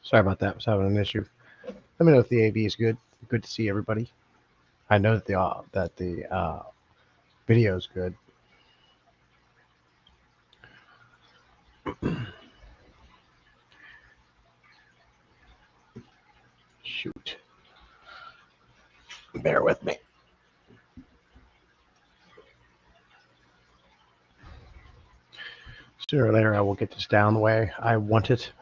Sorry about that. I was having an issue. Let me know if the AV is good. Good to see everybody. I know that the video is good. Shoot. Bear with me. Sooner or later, I will get this down the way I want it.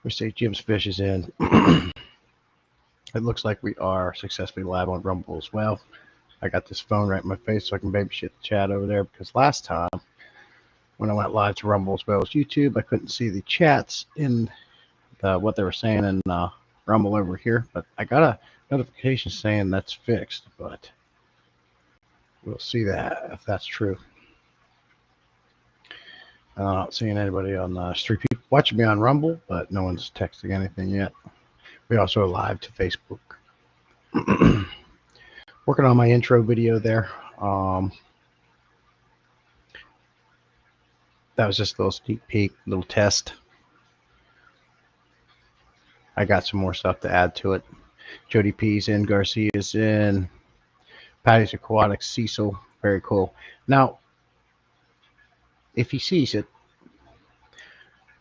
We say Jim's Fish is in. It looks like we are successfully live on Rumble as well. I got this phone right in my face so I can babysit the chat over there because last time when I went live to Rumble as well as YouTube, I couldn't see the chats in what they were saying in Rumble over here. But I got a notification saying that's fixed, but we'll see that if that's true. I'm not seeing anybody on the street. People watching me on Rumble, but no one's texting anything yet. We also are live to Facebook. Working on my intro video there. That was just a little sneak peek, little test. I got some more stuff to add to it. Jody P's in, Garcia's in, Patty's Aquatics, Cecil, very cool. Now, if he sees it,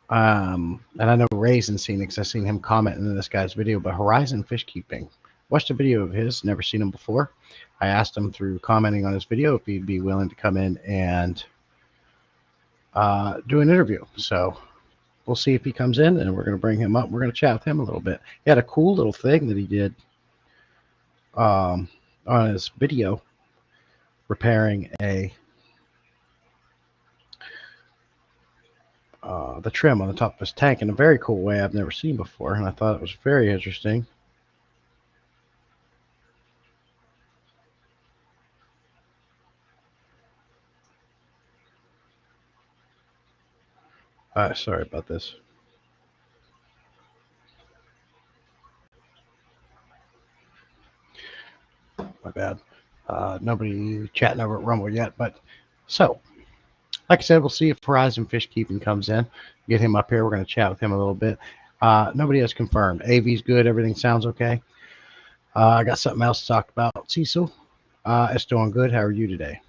and I know Ray's seen it because I've seen him commenting in this guy's video, but Horizon Fish Keeping. Watched a video of his, never seen him before. I asked him through commenting on his video if he'd be willing to come in and do an interview. So we'll see if he comes in, and we're going to bring him up. We're going to chat with him a little bit. He had a cool little thing that he did on his video, repairing the trim on the top of his tank in a very cool way I've never seen before, and I thought it was very interesting. Sorry about this. My bad. Nobody chatting over at Rumble yet, but so, like I said, we'll see if Horizon Fish Keeping comes in. Get him up here. We're going to chat with him a little bit. Nobody has confirmed. AV's good. Everything sounds okay. I got something else to talk about. Cecil, it's doing good. How are you today?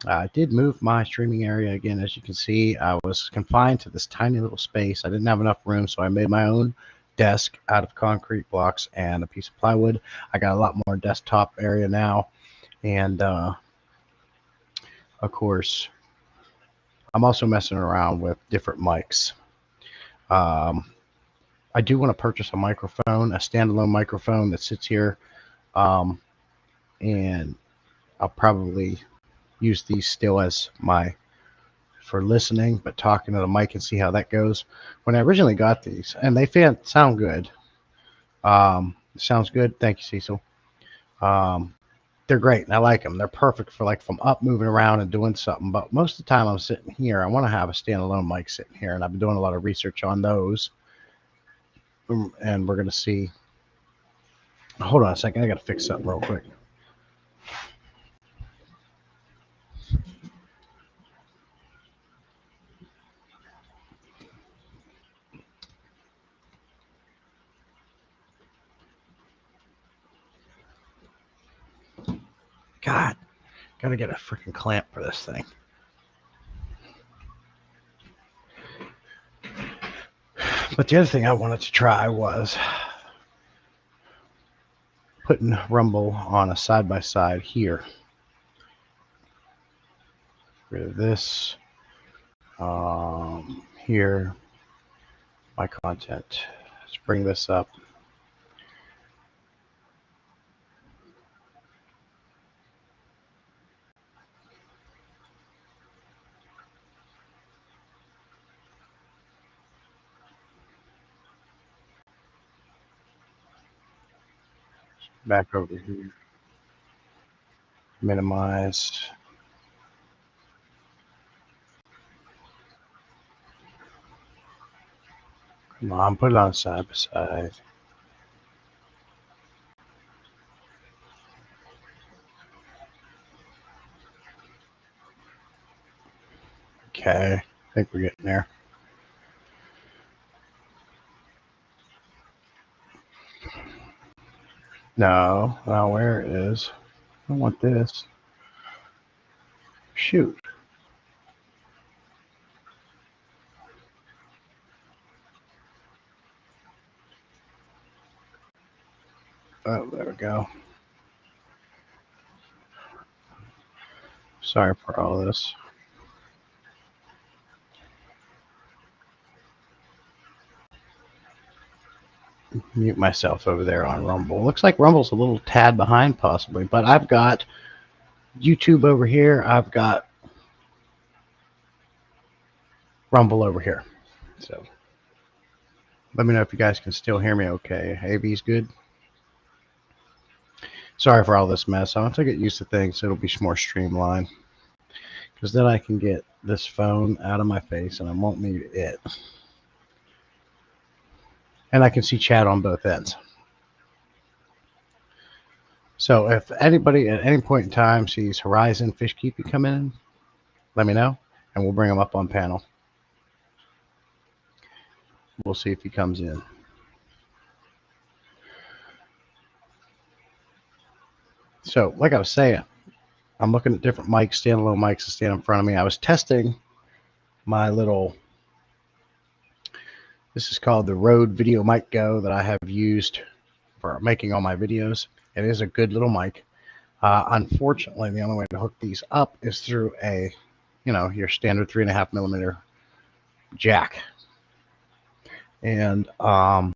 I did move my streaming area again. As you can see, I was confined to this tiny little space. I didn't have enough room, so I made my own desk out of concrete blocks and a piece of plywood. I got a lot more desktop area now, and of course, I'm also messing around with different mics. I do want to purchase a microphone, a standalone microphone that sits here, and I'll probably use these still as my for listening, but talking to the mic and see how that goes. When I originally got these, and they sound good. Sounds good. Thank you, Cecil. They're great, and I like them. They're perfect for like from up moving around and doing something. But most of the time I'm sitting here, I want to have a standalone mic sitting here, and I've been doing a lot of research on those. And we're gonna see. Hold on a second. I gotta fix something real quick. God, gotta get a freaking clamp for this thing. But the other thing I wanted to try was putting Rumble on a side-by-side here. Rid of this. Here, my content. Let's bring this up. Back over here. Minimize. Come on, put it on side by side. Okay, I think we're getting there. No, where it is. I want this. Shoot. Oh, there we go. Sorry for all this. Mute myself over there on Rumble. Looks like Rumble's a little tad behind, possibly, but I've got YouTube over here. I've got Rumble over here. So let me know if you guys can still hear me okay. AV's good. Sorry for all this mess. I'll have to get used to things so it'll be more streamlined. Because then I can get this phone out of my face and I won't need it. And I can see chat on both ends. So if anybody at any point in time sees Horizon Fish Keeping come in, let me know and we'll bring him up on panel. We'll see if he comes in. So, like I was saying, I'm looking at different mics, standalone mics that stand in front of me. I was testing my little, this is called the Rode Video Mic Go that I have used for making all my videos. It is a good little mic. Unfortunately, the only way to hook these up is through a, your standard 3.5 millimeter jack. And the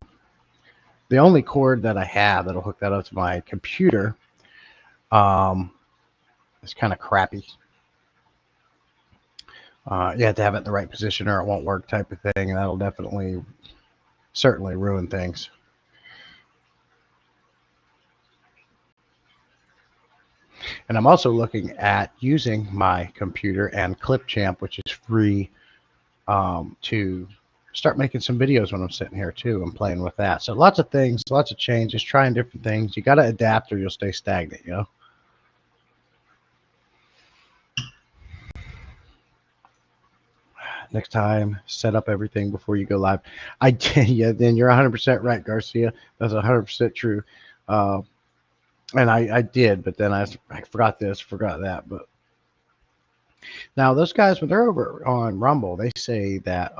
only cord that I have that'll hook that up to my computer is kind of crappy. You have to have it in the right position or it won't work type of thing, and that'll certainly ruin things. And I'm also looking at using my computer and Clipchamp, which is free, to start making some videos when I'm sitting here too and playing with that. So lots of things, lots of changes, trying different things. You got to adapt or you'll stay stagnant, Next time, set up everything before you go live. I did, yeah, then you're 100% right, Garcia. That's 100% true. And I did, but then I forgot this, forgot that. But now those guys, when they're over on Rumble, they say that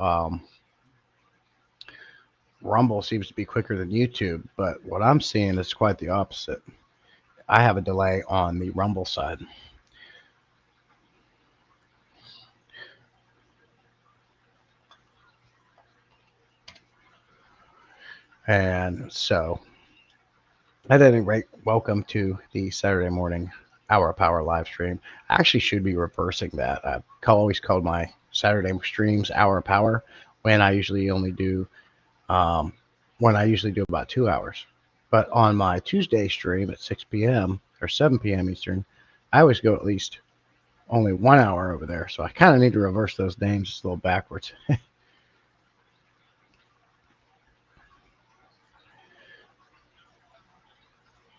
Rumble seems to be quicker than YouTube, but what I'm seeing is quite the opposite. I have a delay on the Rumble side. And so, at any rate, welcome to the Saturday morning Hour of Power live stream. I actually should be reversing that. I've always called my Saturday streams Hour of Power when I usually only do about 2 hours. But on my Tuesday stream at 6 p.m. or 7 p.m. Eastern, I always go at least only 1 hour over there. So I kind of need to reverse those names just a little backwards.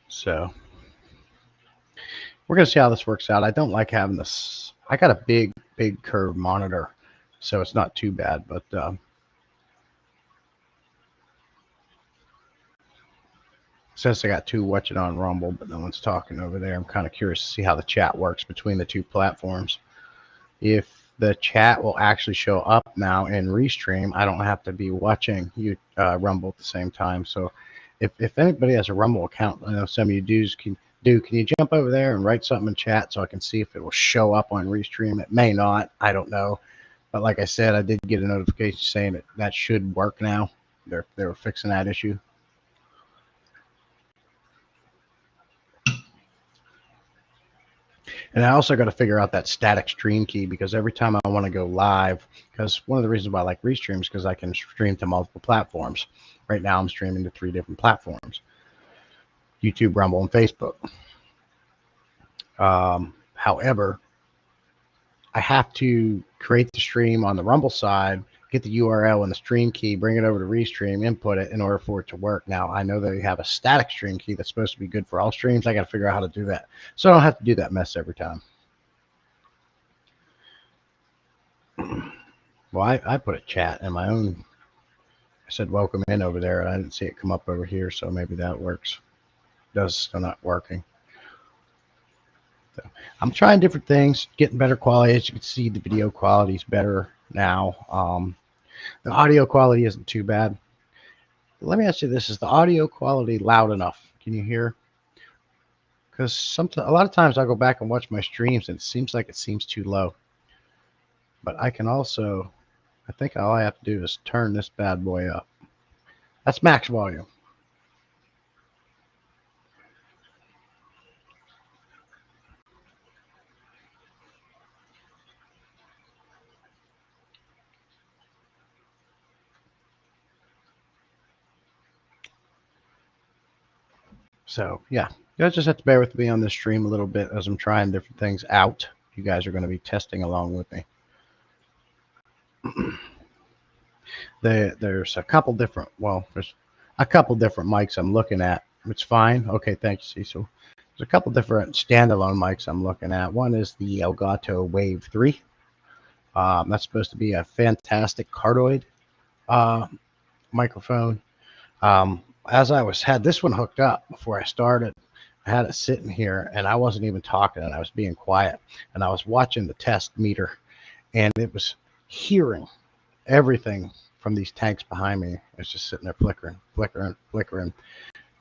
So we're going to see how this works out. I don't like having this. I got a big curved monitor, so it's not too bad. But since I got two watching on Rumble, but no one's talking over there, I'm kind of curious to see how the chat works between the two platforms. If the chat will actually show up now in Restream, I don't have to be watching you Rumble at the same time. So if anybody has a Rumble account, I know some of you dudes can you jump over there and write something in chat so I can see if it will show up on Restream? It may not. I don't know. But like I said, I did get a notification saying that should work now. They were fixing that issue. And I also got to figure out that static stream key, because every time I want to go live, because one of the reasons why I like Restream is because I can stream to multiple platforms. Right now I'm streaming to 3 different platforms: YouTube, Rumble, and Facebook. However, I have to create the stream on the Rumble side, get the URL and the stream key, bring it over to Restream, input it in order for it to work. Now, I know they have a static stream key that's supposed to be good for all streams. I got to figure out how to do that, so I don't have to do that mess every time. Well, I put a chat in my own. I said welcome in over there, and I didn't see it come up over here, so maybe that works. does still not working. So I'm trying different things, getting better quality. As you can see, the video quality is better now. The audio quality isn't too bad. Let me ask you this: is the audio quality loud enough? Can you hear? Because a lot of times I go back and watch my streams and it seems like it seems too low. But I can also, I think all I have to do is turn this bad boy up. That's max volume. So yeah, you guys just have to bear with me on this stream a little bit as I'm trying different things out. You guys are going to be testing along with me. There's a couple different, there's a couple different mics I'm looking at. It's fine. Okay, thanks, Cecil. There's a couple different standalone mics I'm looking at. One is the Elgato Wave 3. That's supposed to be a fantastic cardioid microphone. As I had this one hooked up before I started, I had it sitting here and I wasn't even talking and I was being quiet and I was watching the test meter and it was hearing everything from these tanks behind me. It's just sitting there flickering, flickering, flickering.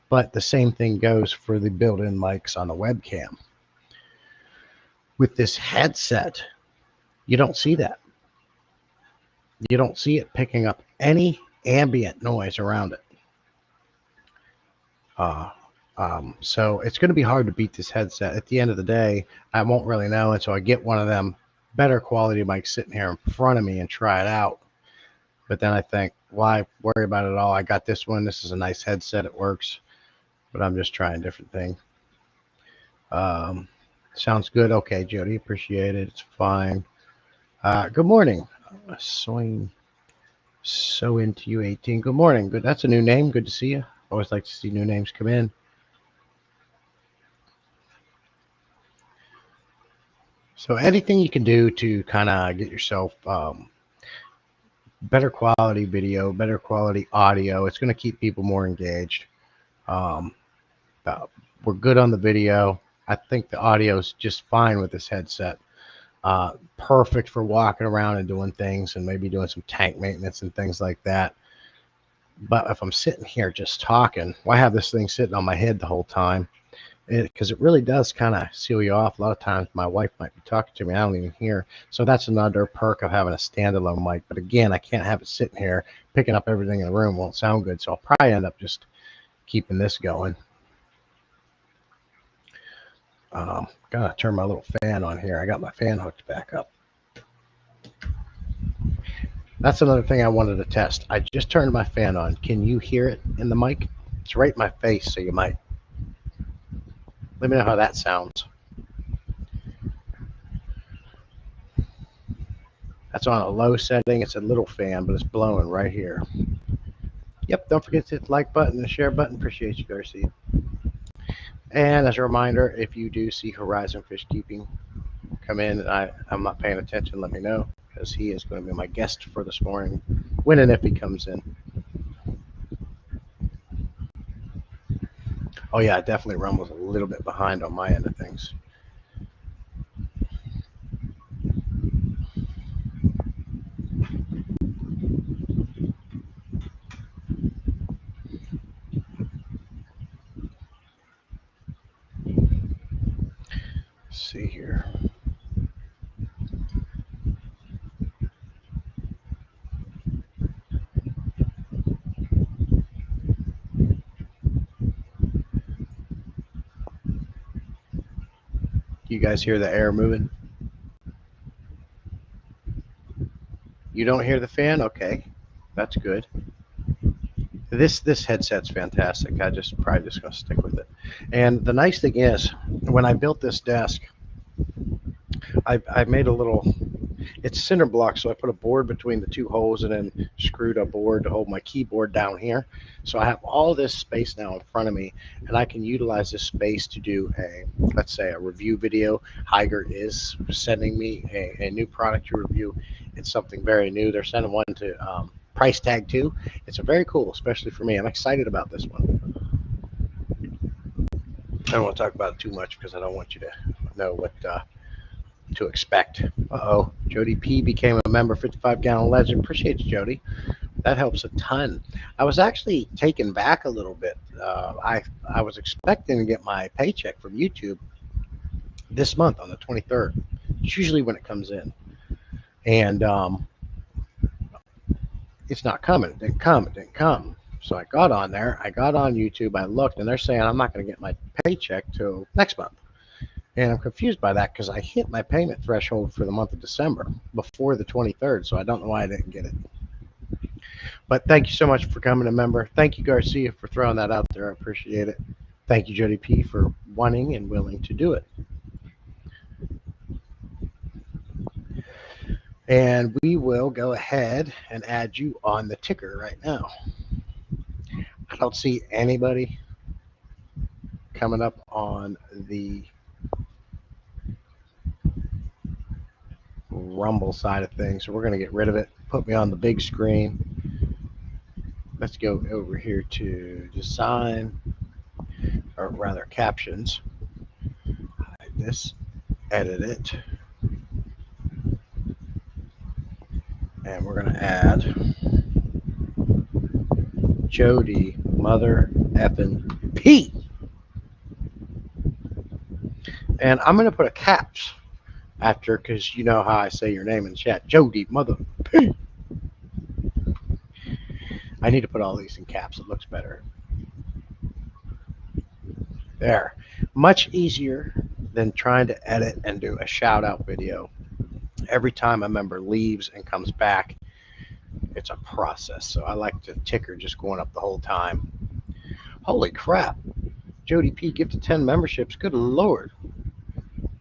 But the same thing goes for the built-in mics on the webcam. With this headset, you don't see that. You don't see it picking up any ambient noise around it. So it's going to be hard to beat this headset. At the end of the day, I won't really know until I get one of them better quality mics sitting here in front of me and try it out. But then I think, why worry about it all? I got this one. This is a nice headset. It works. But I'm just trying different things. Sounds good. Okay, Jody, appreciate it. It's fine. Good morning. Swing so into you 18. Good morning. Good. That's a new name. Good to see you. Always like to see new names come in. So anything you can do to kind of get yourself better quality video, better quality audio, it's going to keep people more engaged. We're good on the video. I think the audio is just fine with this headset. Perfect for walking around and doing things and maybe doing some tank maintenance and things like that. But if I'm sitting here just talking, why have this thing sitting on my head the whole time? Because it really does kind of seal you off. A lot of times my wife might be talking to me, I don't even hear. So that's another perk of having a standalone mic. But again, I can't have it sitting here picking up everything in the room. Won't sound good. So I'll probably end up just keeping this going. Gotta turn my little fan on here. I got my fan hooked back up. That's another thing I wanted to test. I just turned my fan on. Can you hear it in the mic? It's right in my face, so you might. Let me know how that sounds. That's on a low setting. It's a little fan, but it's blowing right here. Yep, don't forget to hit the like button and the share button. Appreciate you, Garcia. And as a reminder, if you do see Horizon Fish Keeping come in and I'm not paying attention, let me know, because he is going to be my guest for this morning, when and if he comes in. Oh yeah, definitely Rumble's a little bit behind on my end of things. Let's see here. You guys hear the air moving? You don't hear the fan? Okay, that's good. This headset's fantastic. I probably just gonna stick with it. And the nice thing is, when I built this desk, I made a little. It's cinder block, so I put a board between the two holes and then screwed a board to hold my keyboard down here. So I have all this space now in front of me, and I can utilize this space to do let's say, a review video. Higer is sending me a new product to review. It's something very new. They're sending one to price tag 2. It's a very cool, especially for me. I'm excited about this one. I don't want to talk about it too much because I don't want you to know what to expect. Uh-oh. Jody P became a member, 55 Gallon Legend. Appreciate you, Jody. That helps a ton. I was actually taken back a little bit. I was expecting to get my paycheck from YouTube this month on the 23rd. It's usually when it comes in. And it's not coming. It didn't come. It didn't come. So I got on there. I got on YouTube. I looked, and they're saying I'm not going to get my paycheck till next month. And I'm confused by that because I hit my payment threshold for the month of December before the 23rd. So I don't know why I didn't get it. But thank you so much for coming, a member. Thank you, Garcia, for throwing that out there. I appreciate it. Thank you, Jody P, for wanting and willing to do it. And we will go ahead and add you on the ticker right now. I don't see anybody coming up on the Rumble side of things. So we're going to get rid of it. Put me on the big screen. Let's go over here to design, or rather captions. Hide this, edit it. And we're going to add Jody Mother Effin P. And I'm going to put a caps after, because you know how I say your name in the chat. Jody Mother P. I need to put all these in caps. It looks better. There. Much easier than trying to edit and do a shout out video. Every time a member leaves and comes back, it's a process. So I like the ticker just going up the whole time. Holy crap. Jody P gifted 10 memberships. Good Lord.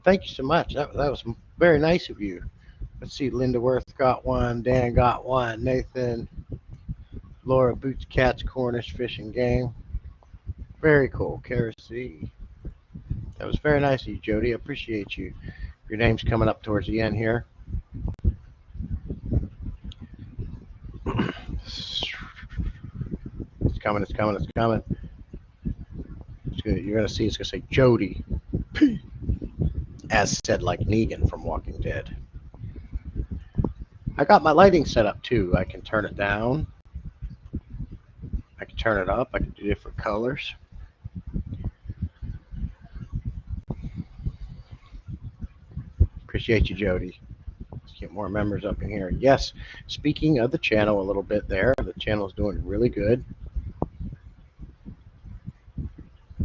Thank you so much. That was very nice of you. Let's see. Linda Worth got one. Dan got one. Nathan. Laura Boots Cats Cornish Fish and Game. Very cool. Kara C. That was very nice of you, Jody. I appreciate you. Your name's coming up towards the end here. It's coming, it's coming, it's coming. You're going to see it's going to say Jody P. As said, like Negan from Walking Dead. I got my lighting set up too. I can turn it down. I can turn it up. I can do different colors. Appreciate you, Jody. Let's get more members up in here. Yes, speaking of the channel a little bit there, the channel is doing really good.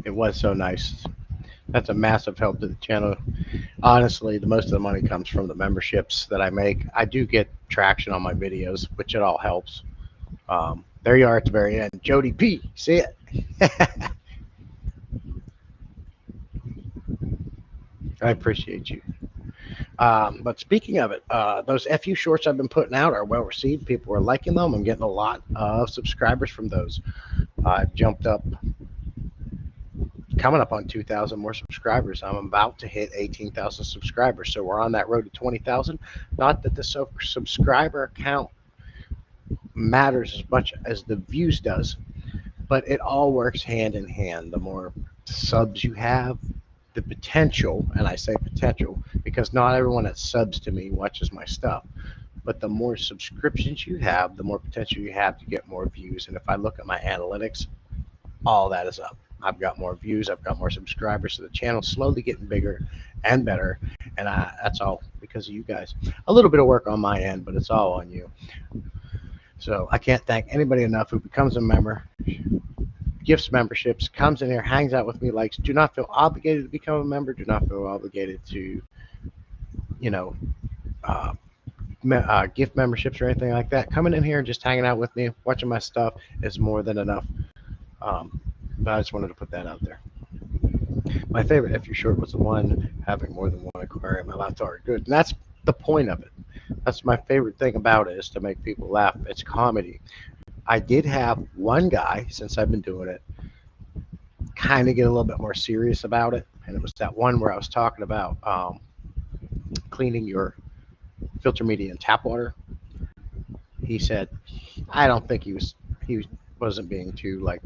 It was so nice. That's a massive help to the channel. Honestly, the most of the money comes from the memberships that I make. I do get traction on my videos, which it all helps. There you are at the very end. Jody P. See it? I appreciate you. But speaking of it, those FU shorts I've been putting out are well received. People are liking them. I'm getting a lot of subscribers from those. I've jumped up, coming up on 2,000 more subscribers. I'm about to hit 18,000 subscribers. So we're on that road to 20,000. Not that the subscriber count matters as much as the views does, but it all works hand in hand. The more subs you have, the potential, and I say potential because not everyone that subs to me watches my stuff, but the more subscriptions you have, the more potential you have to get more views. And if I look at my analytics, all that is up. I've got more views, I've got more subscribers, so the channel's slowly getting bigger and better, and that's all because of you guys. A little bit of work on my end, but it's all on you. So I can't thank anybody enough who becomes a member, gifts memberships, comes in here, hangs out with me, likes. Do not feel obligated to become a member. Do not feel obligated to, you know, gift memberships or anything like that. Coming in here and just hanging out with me, watching my stuff is more than enough. But I just wanted to put that out there. My favorite FU short was the one having more than one aquarium. I laughed hard. Good. And that's the point of it. That's my favorite thing about it, is to make people laugh. It's comedy. I did have one guy, since I've been doing it, kind of get a little bit more serious about it. And it was that one where I was talking about cleaning your filter media and tap water. He said, I don't think he wasn't being too like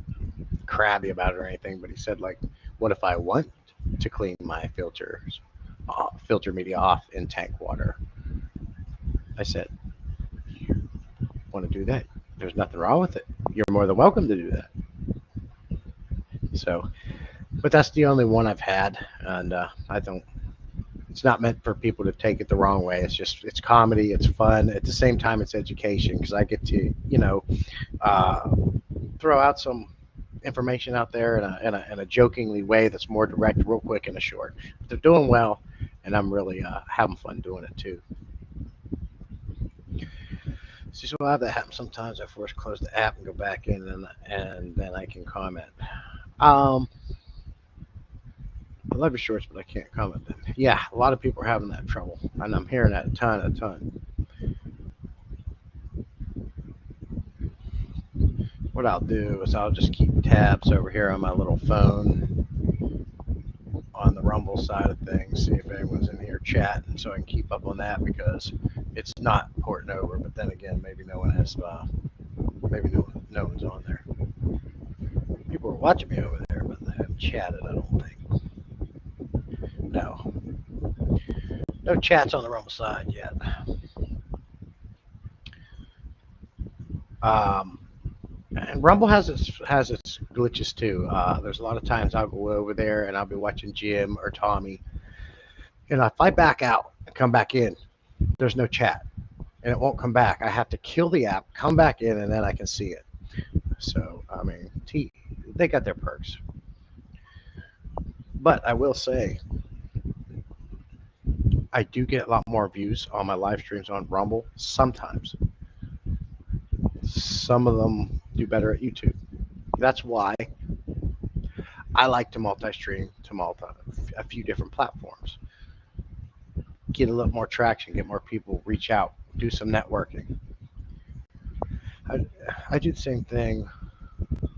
crabby about it or anything, but he said, like, what if I want to clean my filter media off in tank water? I said, you want to do that? There's nothing wrong with it. You're more than welcome to do that. So, but that's the only one I've had, and I don't. It's not meant for people to take it the wrong way. It's comedy, it's fun. At the same time, it's education because I get to, uh, throw out some information out there in a jokingly way that's more direct, real quick, and a short. But they're doing well, and I'm really having fun doing it too. So we'll have that happen sometimes. I force close the app and go back in, and then I can comment. Um, I love your shorts, but I can't comment them. Yeah, a lot of people are having that trouble, and I'm hearing that a ton. What I'll do is I'll just keep tabs over here on my little phone on the Rumble side of things, see if anyone's in here chatting, so I can keep up on that because it's not porting over. But then again, maybe no one has, maybe no one's on there. People are watching me over there, but they haven't chatted. I don't think. No chats on the Rumble side yet. Um, and Rumble has its glitches too. There's a lot of times I'll go over there and I'll be watching Jim or Tommy, and if I back out and come back in, there's no chat, and it won't come back. I have to kill the app, come back in, and then I can see it. So I mean, they got their perks. But I will say, I do get a lot more views on my live streams on Rumble sometimes. Some of them do better at YouTube. That's why I like to multi-stream to a few different platforms. Get a little more traction, get more people, reach out, do some networking. I do the same thing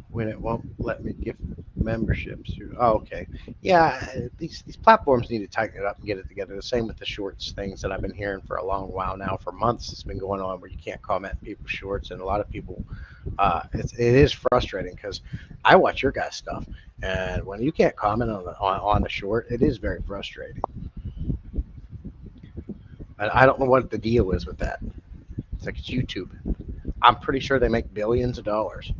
when it won't let me give memberships. Oh, okay. Yeah, these platforms need to tighten it up and get it together. The same with the shorts things that I've been hearing for a long while now. For months, it's been going on where you can't comment people's shorts, and a lot of people, it is frustrating because I watch your guys' stuff, and when you can't comment on the short, it is very frustrating. I don't know what the deal is with that. It's like it's YouTube. I'm pretty sure they make billions of dollars.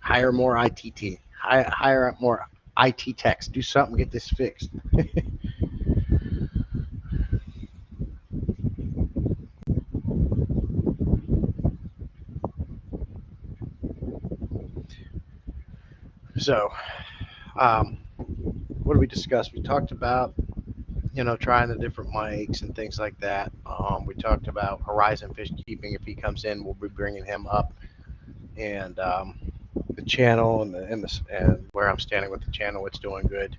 Hire more ITT. Hire up more IT techs. Do something. Get this fixed. So, what did we discuss? We talked about, trying the different mics and things like that. We talked about Horizon Fish Keeping. If he comes in, we'll be bringing him up, and the channel and where I'm standing with the channel, it's doing good.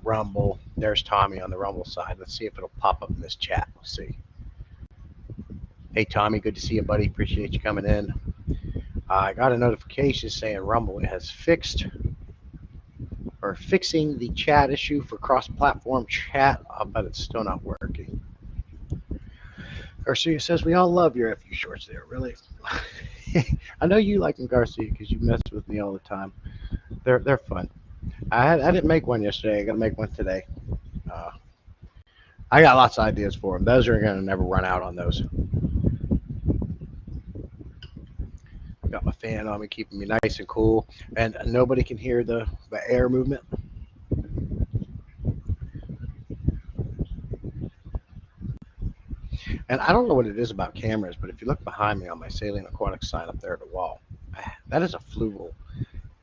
Rumble. There's Tommy on the Rumble side. Let's see if it'll pop up in this chat. We'll see. Hey Tommy, good to see you, buddy. Appreciate you coming in. I got a notification saying Rumble has fixing the chat issue for cross-platform chat, but it's still not working. Garcia says, we all love your FU shorts there, really. I know you like them, Garcia, because you mess with me all the time. They're fun. I didn't make one yesterday. I got to make one today. I got lots of ideas for them. Those are going to never run out on those. Got my fan on me, keeping me nice and cool, and nobody can hear the air movement. And I don't know what it is about cameras, but if you look behind me on my Saline Aquatic sign up there at the wall, that is a Fluval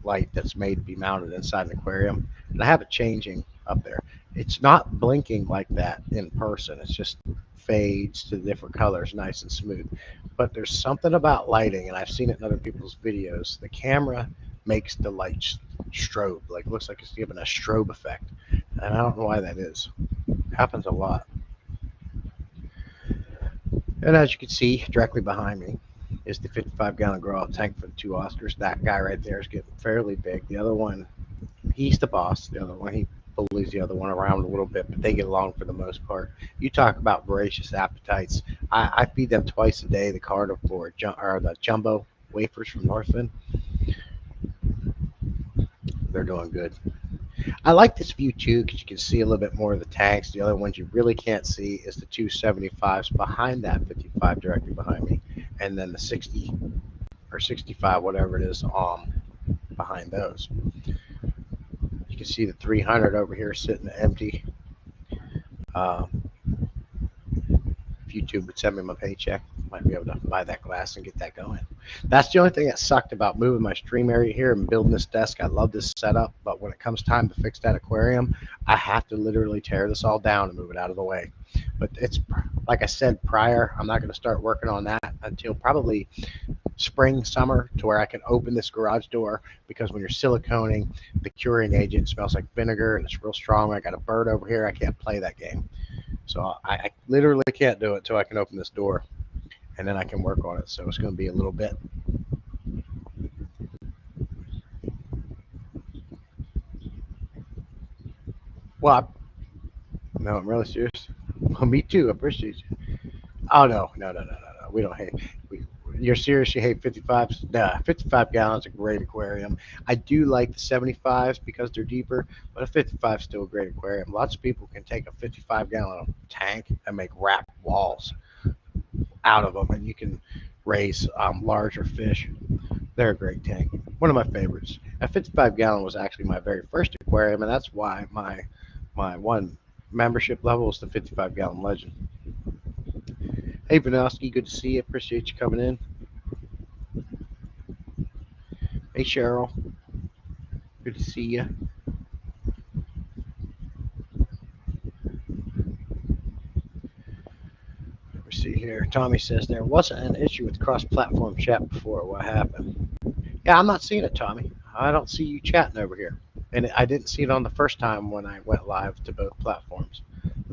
light that's made to be mounted inside an aquarium, and I have it changing up there. It's not blinking like that in person. It's just fades to different colors, nice and smooth. But there's something about lighting, and I've seen it in other people's videos. The camera makes the light strobe, like it looks like it's giving a strobe effect, and I don't know why that is. It happens a lot. And as you can see, directly behind me is the 55-gallon grow-out tank for the 2 Oscars. That guy right there is getting fairly big. The other one, he's the boss. The other one, he bullies the other one around a little bit, but they get along for the most part. You talk about voracious appetites. I feed them twice a day, the carnivore or the jumbo wafers from Northland. they're doing good. I like this view too because you can see a little bit more of the tanks. The other ones you really can't see is the 275s behind that 55 directly behind me, and then the 60 or 65, whatever it is, behind those. You can see the 300 over here sitting empty. If YouTube would send me my paycheck, might be able to buy that glass and get that going. That's the only thing that sucked about moving my stream area here and building this desk. I love this setup, but when it comes time to fix that aquarium, I have to literally tear this all down and move it out of the way. But it's, like I said prior, I'm not going to start working on that until probably spring, summer, to where I can open this garage door, because when you're siliconing, the curing agent smells like vinegar and it's real strong. I got a bird over here. I can't play that game. So I literally can't do it until I can open this door, and then I can work on it. So it's going to be a little bit. Well, no, I'm really serious. Well, me too. I appreciate you. Oh, no. We don't hate. You're serious? You hate 55s? Nah, 55 gallons, a great aquarium. I do like the 75s because they're deeper, but a 55 is still a great aquarium. Lots of people can take a 55-gallon tank and make rack walls out of them, and you can raise larger fish. They're a great tank. One of my favorites. A 55-gallon was actually my very first aquarium, and that's why my one membership level is the 55-gallon legend. Hey, Vanowski, good to see you. Appreciate you coming in. Hey, Cheryl. Good to see you. Let's see here. Tommy says there wasn't an issue with cross-platform chat before. What happened? Yeah, I'm not seeing it, Tommy. I don't see you chatting over here. And I didn't see it on the first time when I went live to both platforms.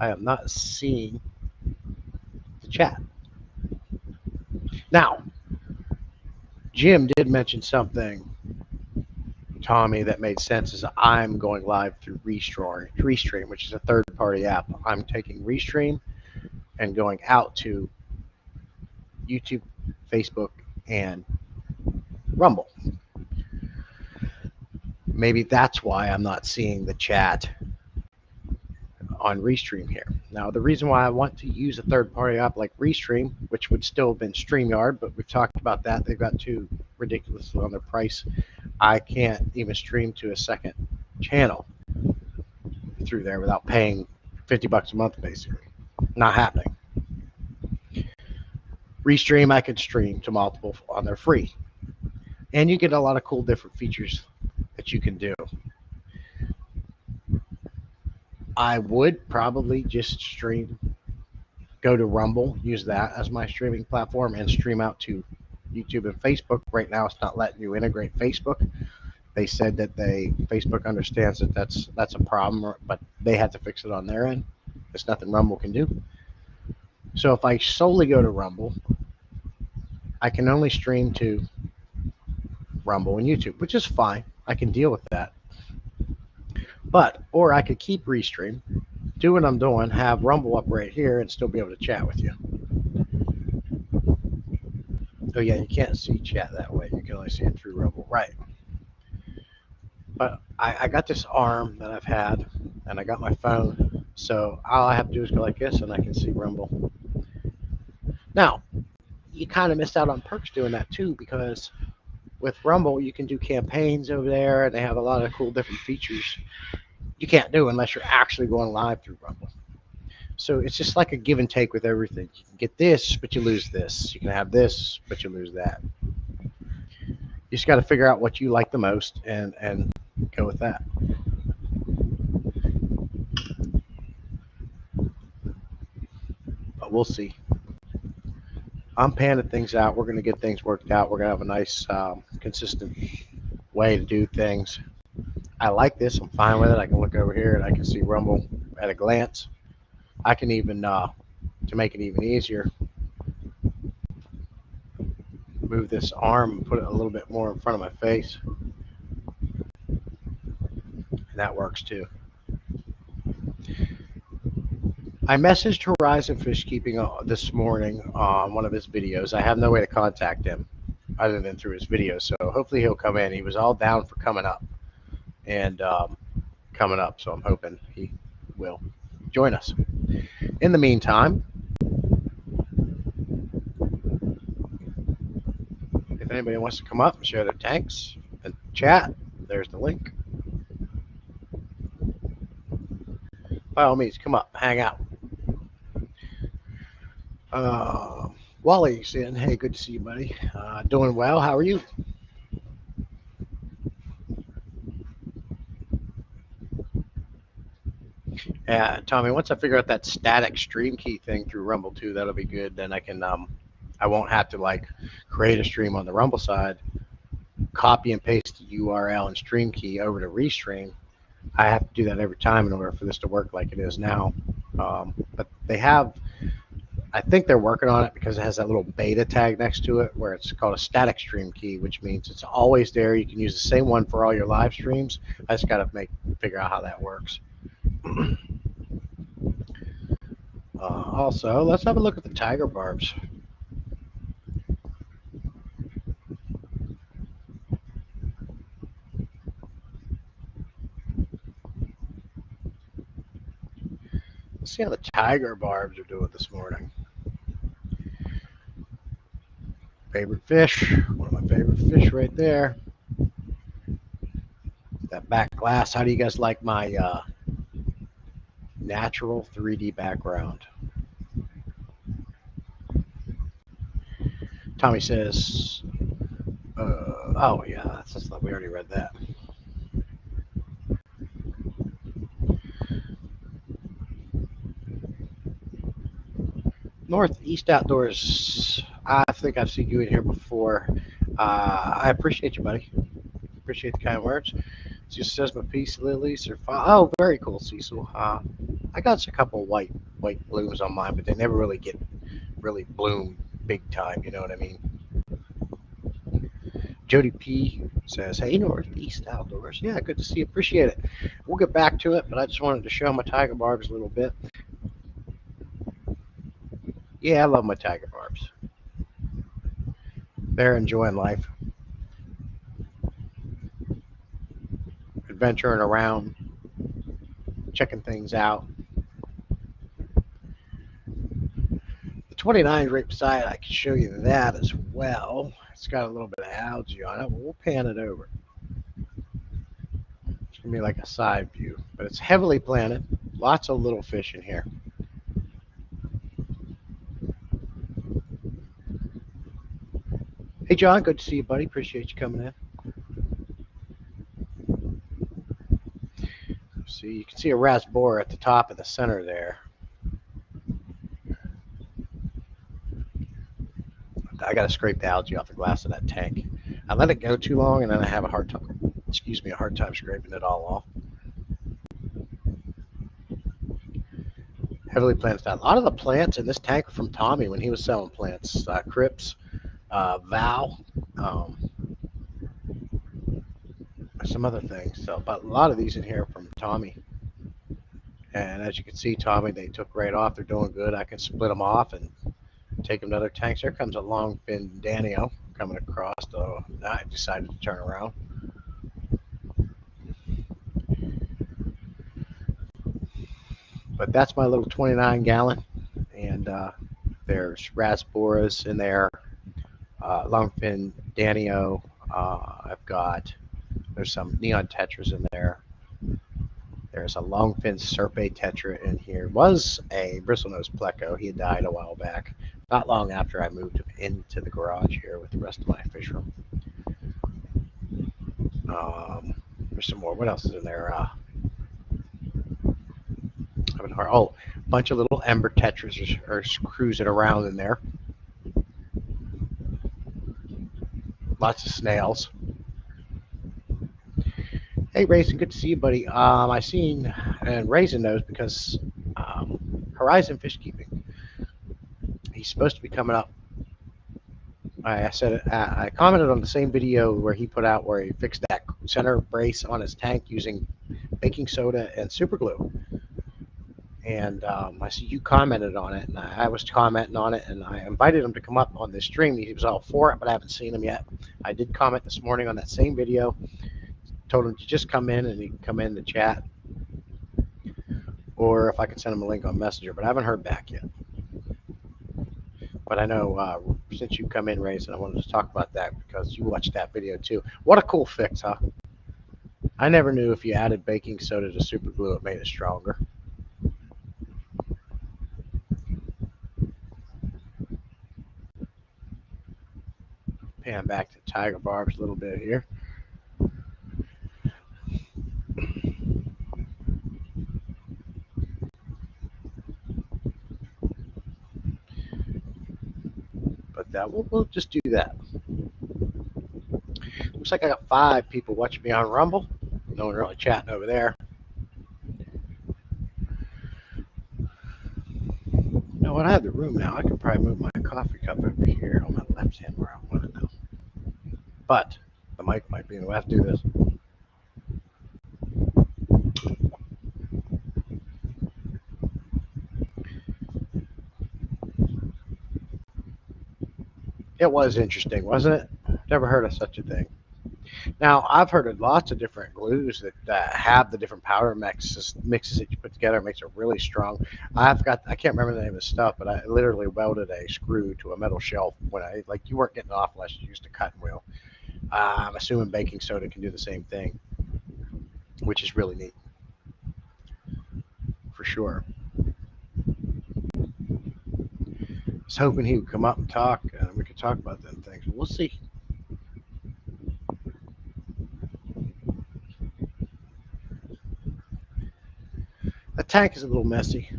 I am not seeing the chat. Now, Jim did mention something, Tommy, that made sense. Is I'm going live through Restream, which is a third-party app. I'm taking Restream and going out to YouTube, Facebook, and Rumble. Maybe that's why I'm not seeing the chat on Restream here. Now, the reason why I want to use a third-party app like Restream, which would still have been StreamYard, but we've talked about that. They've got too ridiculous on their price. I can't even stream to a second channel through there without paying $50 a month, basically. Not happening. Restream, I could stream to multiple on there free. And you get a lot of cool different features that you can do. I would probably just go to Rumble, use that as my streaming platform, and stream out to YouTube and Facebook. Right now, it's not letting you integrate Facebook. They said that Facebook understands that that's a problem, but they had to fix it on their end. There's nothing Rumble can do. So if I solely go to Rumble, I can only stream to Rumble and YouTube, which is fine. I can deal with that. Or I could keep Restream, do what I'm doing, have Rumble up right here, and still be able to chat with you. Oh yeah, you can't see chat that way. You can only see it through Rumble, right? But I got this arm that I've had, and I got my phone, so all I have to do is go like this, and I can see Rumble. Now, you kind of missed out on perks doing that too, because with Rumble, you can do campaigns over there, and they have a lot of cool different features you can't do unless you're actually going live through Rumble. So it's just like a give and take with everything. You can get this, but you lose this. You can have this, but you lose that. You just got to figure out what you like the most and go with that. But we'll see. I'm panning things out. We're going to get things worked out. We're going to have a nice, consistent way to do things. I like this. I'm fine with it. I can look over here and I can see Rumble at a glance. I can even, to make it even easier, move this arm and put it a little bit more in front of my face. And that works too. I messaged Horizon Fish Keeping this morning on one of his videos. I have no way to contact him other than through his video, so hopefully he'll come in. He was all down for coming up. and coming up. So I'm hoping he will join us. In the meantime, if anybody wants to come up and share their tanks and chat, there's the link. By all means, come up, hang out. Wally's in. Hey, good to see you, buddy. Doing well. How are you? Yeah, Tommy. Once I figure out that static stream key thing through Rumble 2, that'll be good. Then I can, I won't have to like create a stream on the Rumble side, copy and paste the URL and stream key over to Restream. I have to do that every time in order for this to work like it is now. But they have, I think they're working on it because it has that little beta tag next to it where it's called a static stream key, which means it's always there. You can use the same one for all your live streams. I just got to figure out how that works. Also, let's have a look at the tiger barbs. Let's see how the tiger barbs are doing this morning. Favorite fish, one of my favorite fish right there. That back glass. How do you guys like my natural 3D background? Tommy says, oh yeah, that's we already read that. Northeast Outdoors. I think I've seen you in here before. I appreciate you, buddy. Appreciate the kind words. Just says my peace lilies are fine. Oh, very cool, Cecil. I got a couple white blooms on mine, but they never really bloom big time. You know what I mean? Jody P says, "Hey, Northeast Outdoors. Yeah, good to see you. Appreciate it. We'll get back to it, but I just wanted to show my tiger barbs a little bit. Yeah, I love my tiger barbs. They're enjoying life, adventuring around, checking things out. The 29 right beside, I can show you that as well. It's got a little bit of algae on it, but we'll pan it over. It's gonna be like a side view, but it's heavily planted. Lots of little fish in here. Hey, John, good to see you, buddy. Appreciate you coming in. See, you can see a rasbora at the top of the center there. I got to scrape the algae off the glass of that tank. I let it go too long, and then I have a hard time scraping it all off. Heavily planted. A lot of the plants in this tank are from Tommy when he was selling plants. Crips, Val, some other things. So, but a lot of these in here are from Tommy. And as you can see, Tommy, they took right off. They're doing good. I can split them off and take them to other tanks. There comes a longfin Danio coming across. So I decided to turn around. But that's my little 29 gallon. And there's rasboras in there, longfin Danio. There's some neon tetras in there. There's a longfin serpe tetra in here. Was a bristlenose pleco. He had died a while back, not long after I moved him into the garage here with the rest of my fish room. There's some more. What else is in there? Oh, a bunch of little ember tetras are cruising around in there. Lots of snails. Hey, Raisin, good to see you, buddy. I seen, and Raisin knows because Horizon Fish Keeping. He's supposed to be coming up. I commented on the same video where he put out where he fixed that center brace on his tank using baking soda and super glue. And I see you commented on it, and I was commenting on it, and I invited him to come up on this stream. He was all for it, but I haven't seen him yet. I did comment this morning on that same video. told him to just come in and he can come in to chat, or if I could send him a link on Messenger, but I haven't heard back yet. But I know since you come in, Rayson, I wanted to talk about that because you watched that video too. What a cool fix, huh? I never knew if you added baking soda to super glue, it made it stronger. Pan back to Tiger Barbs a little bit here. But we'll just do that. Looks like I got 5 people watching me on Rumble. No one really chatting over there. You know what? I have the room now. I could probably move my coffee cup over here on my left hand where I want it now. But the mic might be in the way. I have to do this. It was interesting, wasn't it? Never heard of such a thing. Now, I've heard of lots of different glues that have the different powder mixes that you put together. It makes it really strong. I can't remember the name of the stuff, but I literally welded a screw to a metal shelf when you weren't getting off unless you used a cutting wheel. I'm assuming baking soda can do the same thing, which is really neat, for sure. I was hoping he would come up and talk, and we could talk about them things. We'll see. The tank is a little messy.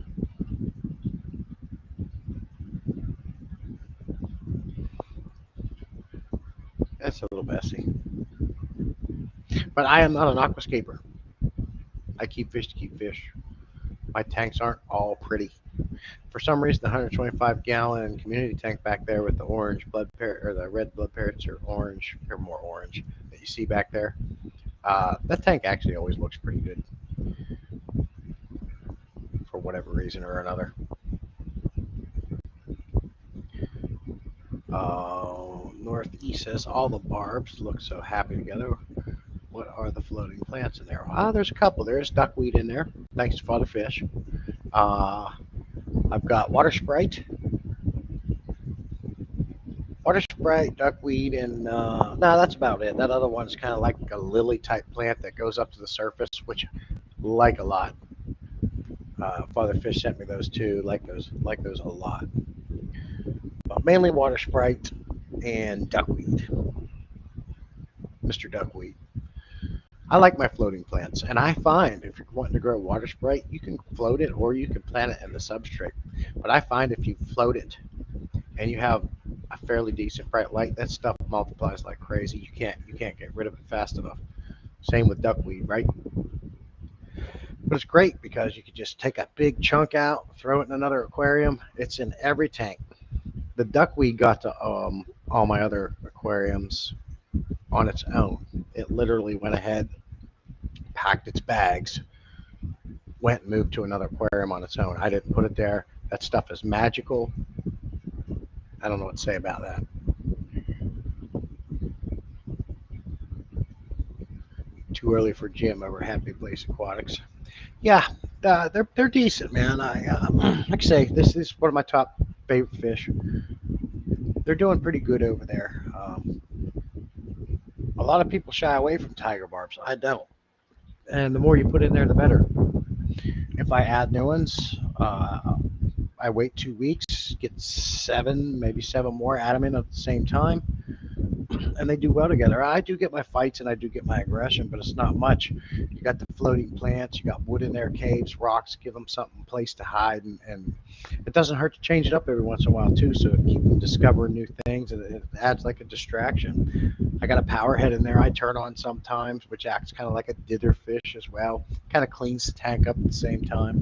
That's a little messy. But I am not an aquascaper. I keep fish to keep fish. My tanks aren't all pretty. For some reason, the 125-gallon community tank back there with the orange blood parrot or the red blood parrots or orange or more orange that you see back there, that tank actually always looks pretty good for whatever reason or another. Northeast says all the barbs look so happy together. What are the floating plants in there? There's a couple. There's duckweed in there. Thanks to Father Fish. I've got water sprite, duckweed, and no, that's about it. That other one's kind of like a lily type plant that goes up to the surface, which I like a lot. Father Fish sent me those too. Like those a lot. But mainly water sprite and duckweed, Mr. Duckweed. I like my floating plants, and I find if you're wanting to grow water sprite, you can float it or you can plant it in the substrate. But I find if you float it and you have a fairly decent bright light, that stuff multiplies like crazy. You can't get rid of it fast enough. Same with duckweed, right? But it's great because you can just take a big chunk out, throw it in another aquarium. It's in every tank. The duckweed got to all my other aquariums on its own. It literally went ahead, packed its bags, went and moved to another aquarium on its own. I didn't put it there. That stuff is magical. I don't know what to say about that. Too early for Jim over Happy Place Aquatics. Yeah, they're decent, man. Like I say, this is one of my top favorite fish. They're doing pretty good over there. A lot of people shy away from tiger barbs. I don't. And the more you put in there, the better. If I add new ones, I wait 2 weeks, get 7, maybe 7 more, add them in at the same time, and they do well together. I do get my fights and I do get my aggression, but it's not much. You got the floating plants, you got wood in there, caves, rocks, give them something, place to hide, and it doesn't hurt to change it up every once in a while too, so keep them discovering new things, and it adds like a distraction. I got a power head in there I turn on sometimes, which acts kind of like a dither fish as well. Kind of cleans the tank up at the same time.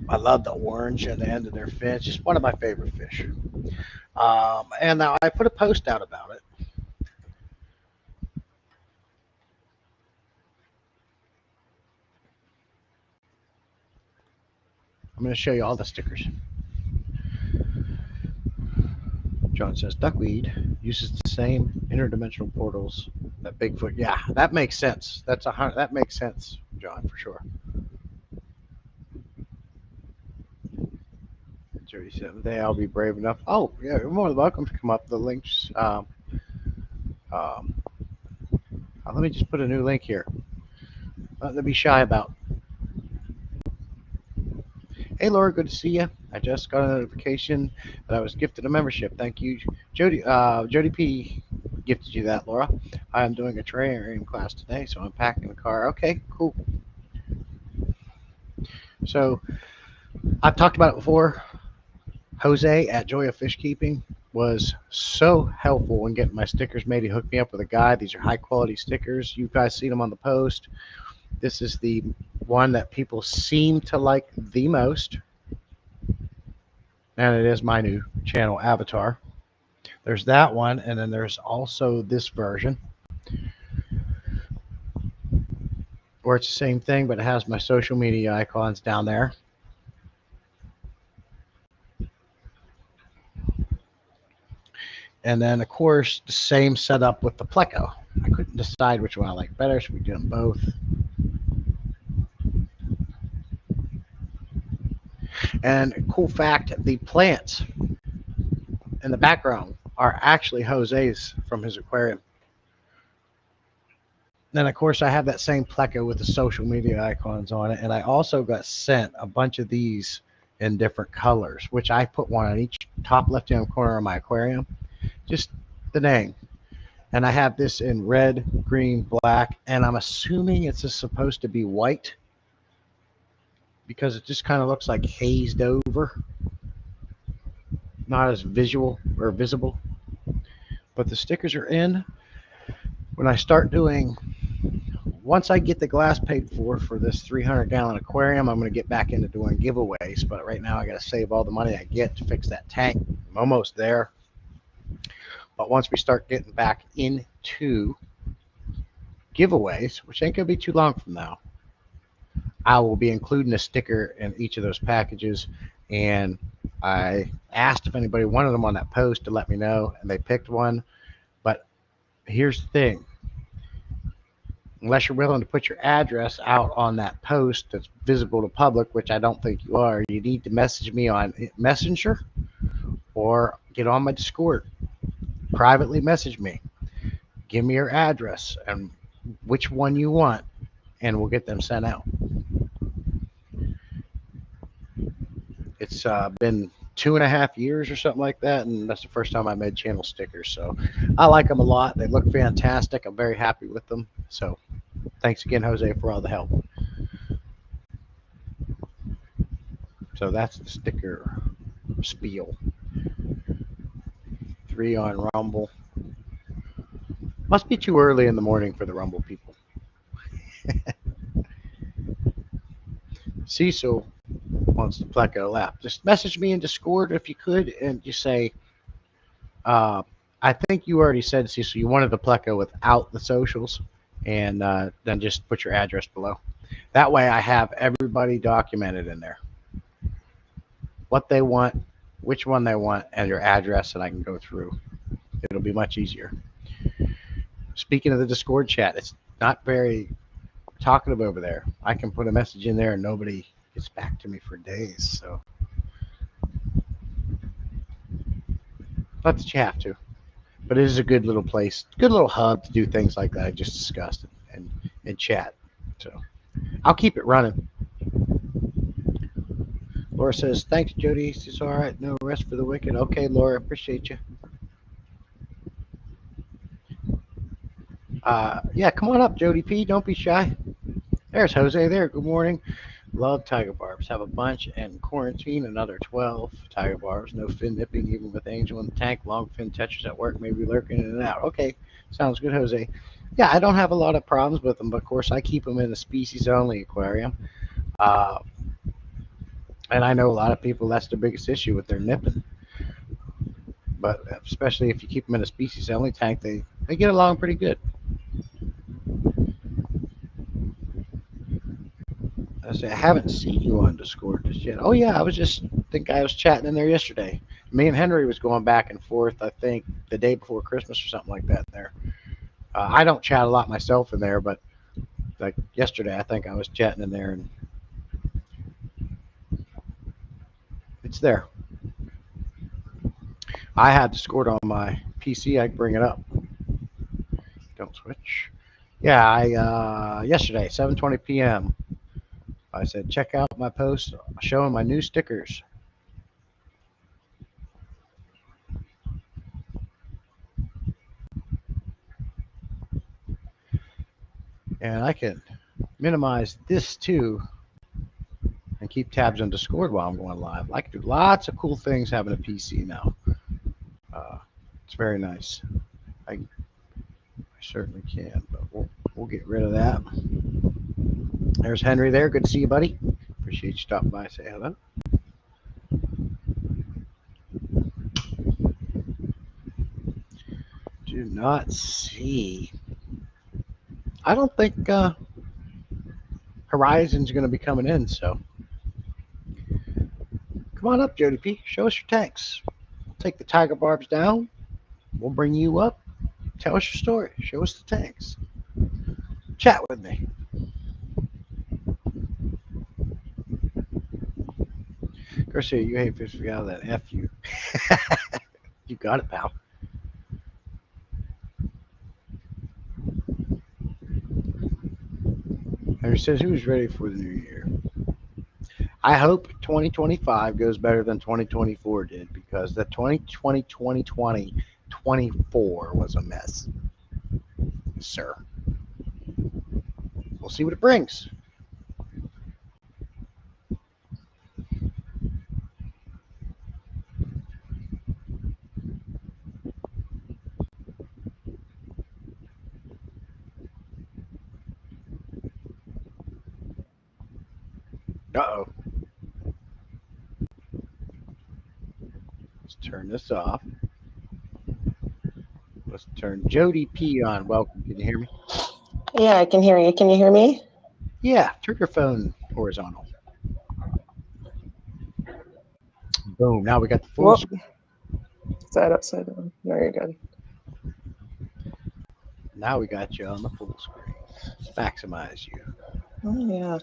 I love the orange at the end of their fin. It's just one of my favorite fish. And now I put a post out about it. I'm going to show you all the stickers. John says duckweed uses the same interdimensional portals that Bigfoot. Yeah, that makes sense. That makes sense, John, for sure. Jody said they I'll be brave enough. Oh yeah, you're more than welcome to come up. The links. Um, let me just put a new link here. Nothing to be shy about. Hey Laura, good to see you. I just got a notification that I was gifted a membership. Thank you, Jody. Jody P gifted you that, Laura. I'm doing a terrarium class today, so I'm packing the car. Okay, cool. So I've talked about it before. Jose at Joy of Fish Keeping was so helpful in getting my stickers made. He hooked me up with a guy. These are high quality stickers. You guys seen them on the post. This is the one that people seem to like the most. And it is my new channel avatar. There's that one, and then there's also this version where it's the same thing, but it has my social media icons down there. And then, of course, the same setup with the Pleco. I couldn't decide which one I like better, so we do them both. And cool fact, the plants in the background are actually Jose's from his aquarium. Then, of course, I have that same Pleco with the social media icons on it. And I also got sent a bunch of these in different colors, which I put one on each top left-hand corner of my aquarium. Just the name. And I have this in red, green, black, and I'm assuming it's supposed to be white because it just kind of looks like hazed over. Not as visual or visible. But the stickers are in. When I start doing, once I get the glass paid for this 300-gallon aquarium, I'm going to get back into doing giveaways. But right now I got to save all the money I get to fix that tank. I'm almost there. But once we start getting back into giveaways, which ain't going to be too long from now, I will be including a sticker in each of those packages. And I asked if anybody wanted them on that post to let me know, and they picked one. But here's the thing. Unless you're willing to put your address out on that post that's visible to public, which I don't think you are, you need to message me on Messenger or get on my Discord. Privately message me. Give me your address and which one you want, and we'll get them sent out. It's been 2.5 years or something like that, and that's the first time I made channel stickers. So I like them a lot. They look fantastic. I'm very happy with them. So thanks again, Jose, for all the help. So that's the sticker spiel. 3 on Rumble. Must be too early in the morning for the Rumble people. Cecil wants to Pleco lap. Just message me in Discord if you could, and just say, I think you already said, Cecil, you wanted the Pleco without the socials, and then just put your address below. That way I have everybody documented in there. What they want, which one they want, and your address, and I can go through. It'll be much easier. Speaking of the Discord chat, it's not very talkative over there. I can put a message in there and nobody gets back to me for days. So not that you have to, but it is a good little place, good little hub to do things like that I just discussed and chat. So I'll keep it running. Laura says, thanks, Jody. It's all right. No rest for the wicked. Okay, Laura, appreciate you. Yeah, come on up, Jody P. Don't be shy. There's Jose there. Good morning. Love tiger barbs. Have a bunch and quarantine another 12 tiger barbs. No fin nipping, even with Angel in the tank. Long fin tetras at work, maybe lurking in and out. Okay, sounds good, Jose. Yeah, I don't have a lot of problems with them, but of course I keep them in a species-only aquarium. And I know a lot of people, that's the biggest issue with their nipping. But especially if you keep them in a species-only tank, they get along pretty good. say, I haven't seen you on Discord just yet. Oh yeah, think I was chatting in there yesterday. Me and Henry was going back and forth. I think the day before Christmas or something like that. There, I don't chat a lot myself in there, but like yesterday, I think I was chatting in there, and it's there. I had Discord on my PC. I can bring it up. Don't switch. Yeah, I yesterday 7:20 p.m. I said check out my post showing my new stickers. And I can minimize this too and keep tabs on Discord while I'm going live. I can do lots of cool things having a PC now. It's very nice. I certainly can, but we'll get rid of that. There's Henry there. Good to see you, buddy. Appreciate you stopping by. Say hello. Do not see. I don't think Horizon's going to be coming in, so come on up, Jody P. Show us your tanks. We'll take the Tiger Barbs down. We'll bring you up. Tell us your story. Show us the tanks. Chat with me. Garcia, you hate fish out of that. F you. You got it, pal. Henry says, who's ready for the new year? I hope 2025 goes better than 2024 did, because the 2020, 2020, 24 was a mess, sir. We'll see what it brings. Uh-oh. Let's turn this off. Let's turn Jody P on. Welcome. Can you hear me? Yeah, I can hear you. Can you hear me? Yeah, turn your phone horizontal. Boom. Now we got the full screen. Is that upside down? No, you're good. Now we got you on the full screen. Let's maximize you. Oh, yeah.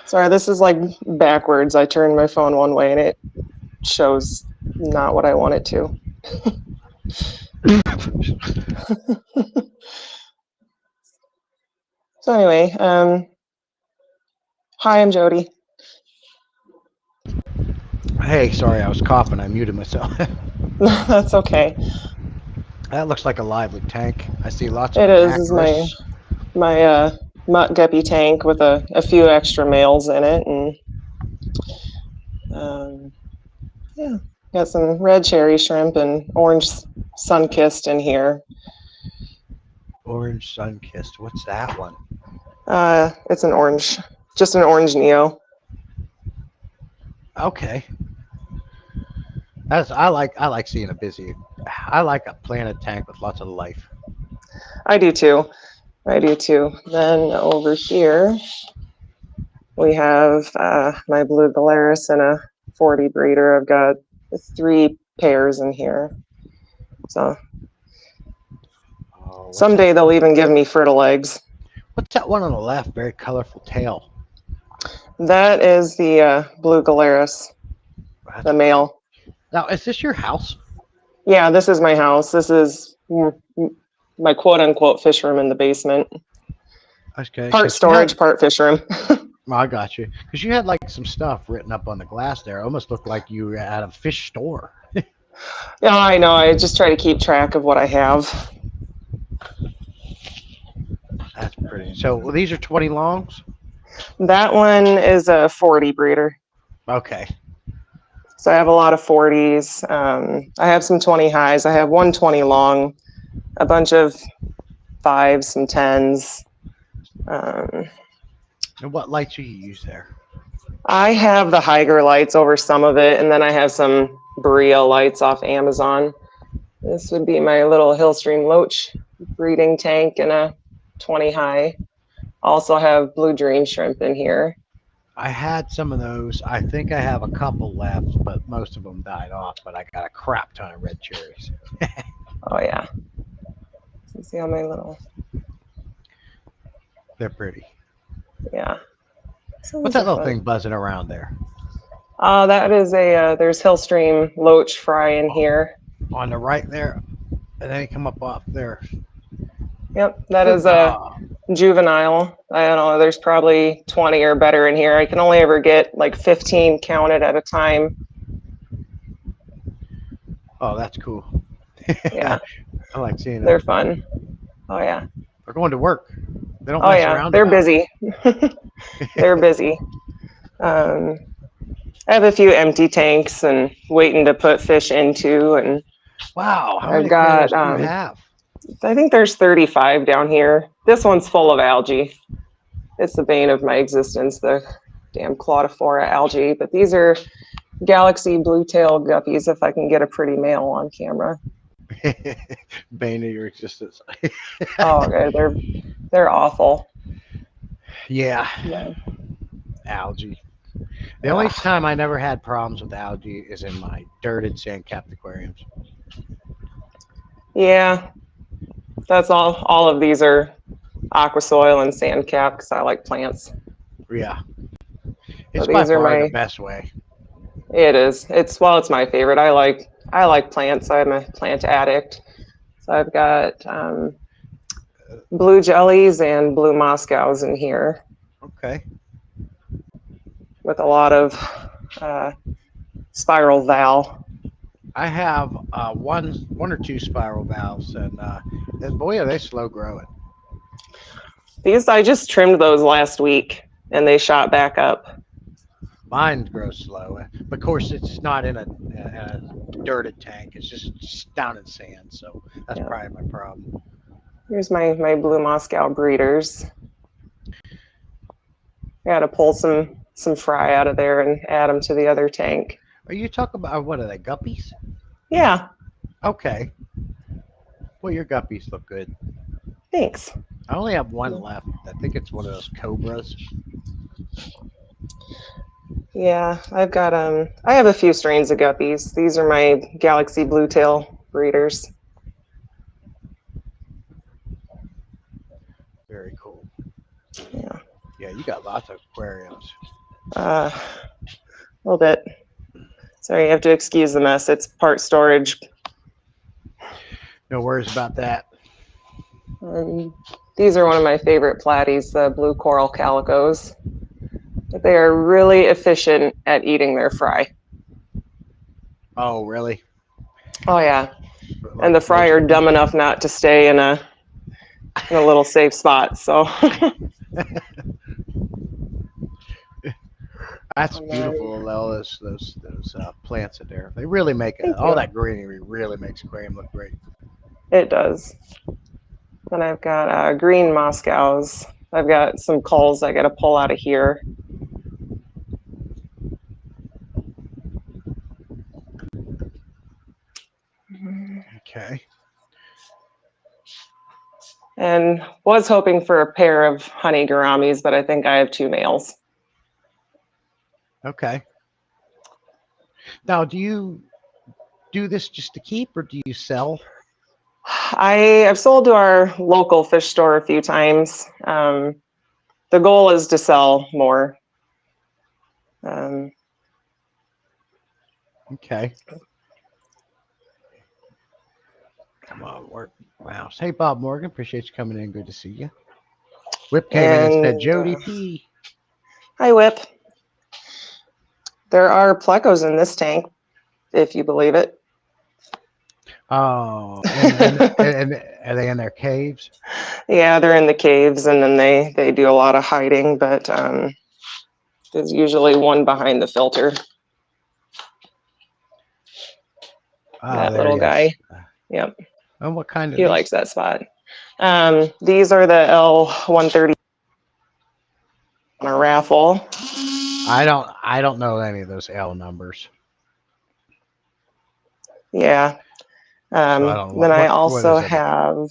Sorry, this is like backwards. I turned my phone one way and it shows not what I want it to. So anyway, hi, I'm Jody. Hey, sorry, I was coughing. I muted myself. That's okay. That looks like a lively tank. I see lots of It is my mutt guppy tank with a few extra males in it, and yeah, got some red cherry shrimp and orange sun-kissed in here. Orange sun-kissed. What's that one? It's an orange, just an orange Neo. Okay. I like seeing a busy. I like a planted tank with lots of life. I do too. Then over here we have my blue Galaris and a 40 breeder. I've got 3 pairs in here. So someday they'll even give me fertile eggs. What's that one on the left? Very colorful tail. That is the blue Galaris, the male. Now, is this your house? Yeah, this is my house. This is my quote-unquote fish room in the basement. Okay. Part storage, part fish room. I got you. Because you had like some stuff written up on the glass there. It almost looked like you were at a fish store. Yeah, I know. I just try to keep track of what I have. That's pretty. So these are 20 longs? That one is a 40 breeder. Okay. So I have a lot of 40s. I have some 20 highs. I have 120 long, a bunch of 5s, some 10s. And what lights do you use there? I have the Higer lights over some of it, and then I have some Berea lights off Amazon. This would be my little Hillstream Loach breeding tank and a 20 high. also have blue dream shrimp in here. I had some of those. I think I have a couple left, but most of them died off. But I got a crap ton of red cherries. Oh yeah. You see all my little, They're pretty. yeah. So What's these that are little fun. thing buzzing around there? That is there's Hillstream Loach fry in here. On the right there, and then you come up off there. Yep, that Good is a job. juvenile. I don't know, there's probably 20 or better in here. I can only ever get like 15 counted at a time. Oh, that's cool. Yeah, I like seeing they're them. fun. Oh yeah. They're going to work. They don't Oh mess yeah, around they're about busy. They're busy. Um, I have a few empty tanks and waiting to put fish into, and Wow, how many I've aquariums got do you have? I think there's 35 down here. This one's full of algae. It's the bane of my existence, the damn Claudiphora algae. But these are galaxy blue-tailed guppies, if I can get a pretty male on camera. Bane of your existence. Oh, okay, they're awful. Yeah, Yeah. algae. The only time I never had problems with algae is in my dirted sand-capped aquariums. Yeah, that's all of these are aqua soil and sand cap because I like plants. Yeah, So it's by these are far the my, best way. it is. It's my favorite. I like plants. I'm a plant addict. So I've got blue jellies and blue Moscows in here Okay. with a lot of spiral val. I have one or two spiral valves, and boy, are they slow growing. These I just trimmed those last week and they shot back up. Mine grow slow. Of course, it's not in a dirted tank. It's just down in sand. So that's Yeah. probably my problem. Here's my blue Moscow breeders. I got to pull some fry out of there and add them to the other tank. Are you talking about what are they, guppies? Yeah, Okay. Well, your guppies look good. thanks. I only have one left. I think it's one of those cobras. Yeah, I have a few strains of guppies. These are my Galaxy Bluetail breeders. Very cool. Yeah. Yeah, you got lots of aquariums. A little bit. Sorry, you have to excuse the mess. It's part storage. No worries about that. These are one of my favorite platies, the blue coral calicos. They are really efficient at eating their fry. Oh, really? Oh yeah, and Like the fry most are of them? dumb enough not to stay in a little safe spot. So That's and beautiful. All those plants in there. They really make thank all you. that greenery really makes aquarium look great. It does. Then I've got green Moscows. I've got some culls I got to pull out of here. Okay. And was hoping for a pair of honey gouramis, but I think I have two males. Okay. Now, do you do this just to keep, or do you sell? I've sold to our local fish store a few times. The goal is to sell more. Okay. Come on, work. Wow. Hey, Bob Morgan. Appreciate you coming in. Good to see you. Whip came in and And said, Jody P. hi, Whip. There are plecos in this tank, if you believe it. Oh, and are they in their caves? Yeah, they're in the caves, and then they do a lot of hiding, but there's usually one behind the filter. That There little he is. guy. Yep, And what kind of he these? likes that spot. These are the L130 on a raffle. I don't know any of those L numbers. Yeah. So I don't know Then I what also is it? have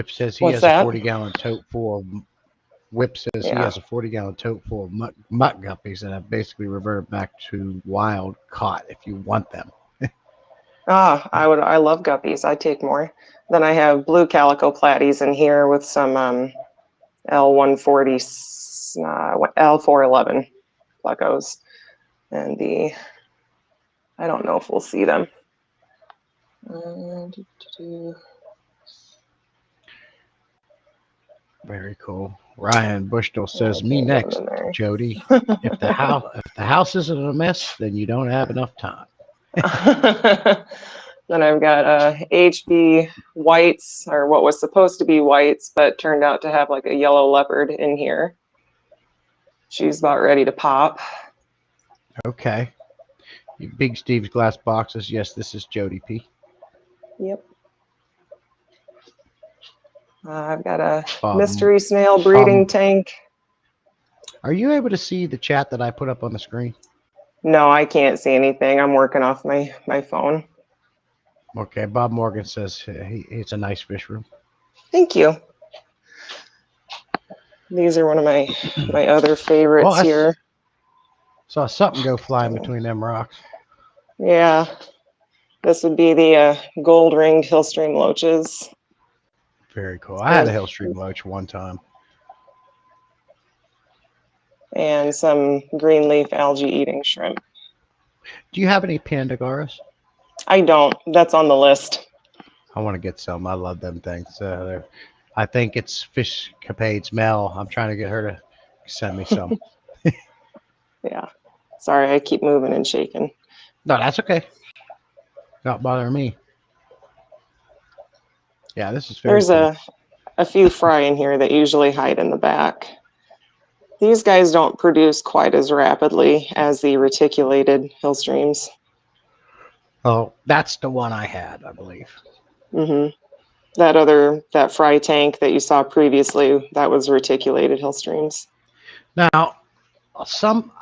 Whip says he What's has a that? 40-gallon tote full of Whip says he Yeah. has a 40-gallon tote full of mutt guppies that have basically reverted back to wild caught if you want them. I love guppies. I take more. Then I have blue calico platies in here with some L140, L411 plecos. And I don't know if we'll see them. Very cool. Ryan Bushnell says, I "Me can't get them next, in there. Jody. If the house isn't a mess, then you don't have enough time." Then I've got HB whites, or what was supposed to be whites, but turned out to have like a yellow leopard in here. She's about ready to pop. Okay. Big Steve's glass boxes. Yes, this is Jody P. Yep. I've got a Um, mystery snail breeding tank. Are you able to see the chat that I put up on the screen? No, I can't see anything. I'm working off my phone. Okay. Bob Morgan says it's a nice fish room. Thank you. These are one of my other favorites here. Saw something go flying between them rocks. Yeah. This would be the gold ringed hillstream loaches. Very cool. I had a hillstream loach one time. And some green leaf algae eating shrimp. Do you have any Pandagaras? I don't. That's on the list. I want to get some. I love them things. I think it's Fish Capade's Mel. I'm trying to get her to send me some. Yeah. Sorry, I keep moving and shaking. No, that's okay. Not bothering me. Yeah, this is very There's cool. a few fry in here that usually hide in the back. These guys don't produce quite as rapidly as the reticulated hillstreams. Oh, that's the one I had, I believe. Mm-hmm. That fry tank that you saw previously, that was reticulated hillstreams. Now,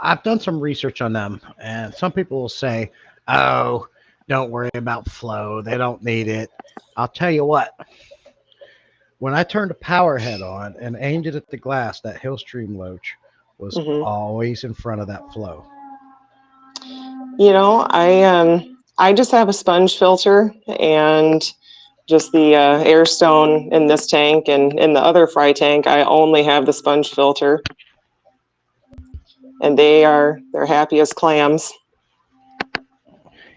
I've done some research on them, and some people will say, "Oh, don't worry about flow. They don't need it." I'll tell you what. When I turned a power head on and aimed it at the glass, that Hillstream loach was always in front of that flow. You know, I just have a sponge filter and just the air stone in this tank, and in the other fry tank, I only have the sponge filter. And they're happy as clams.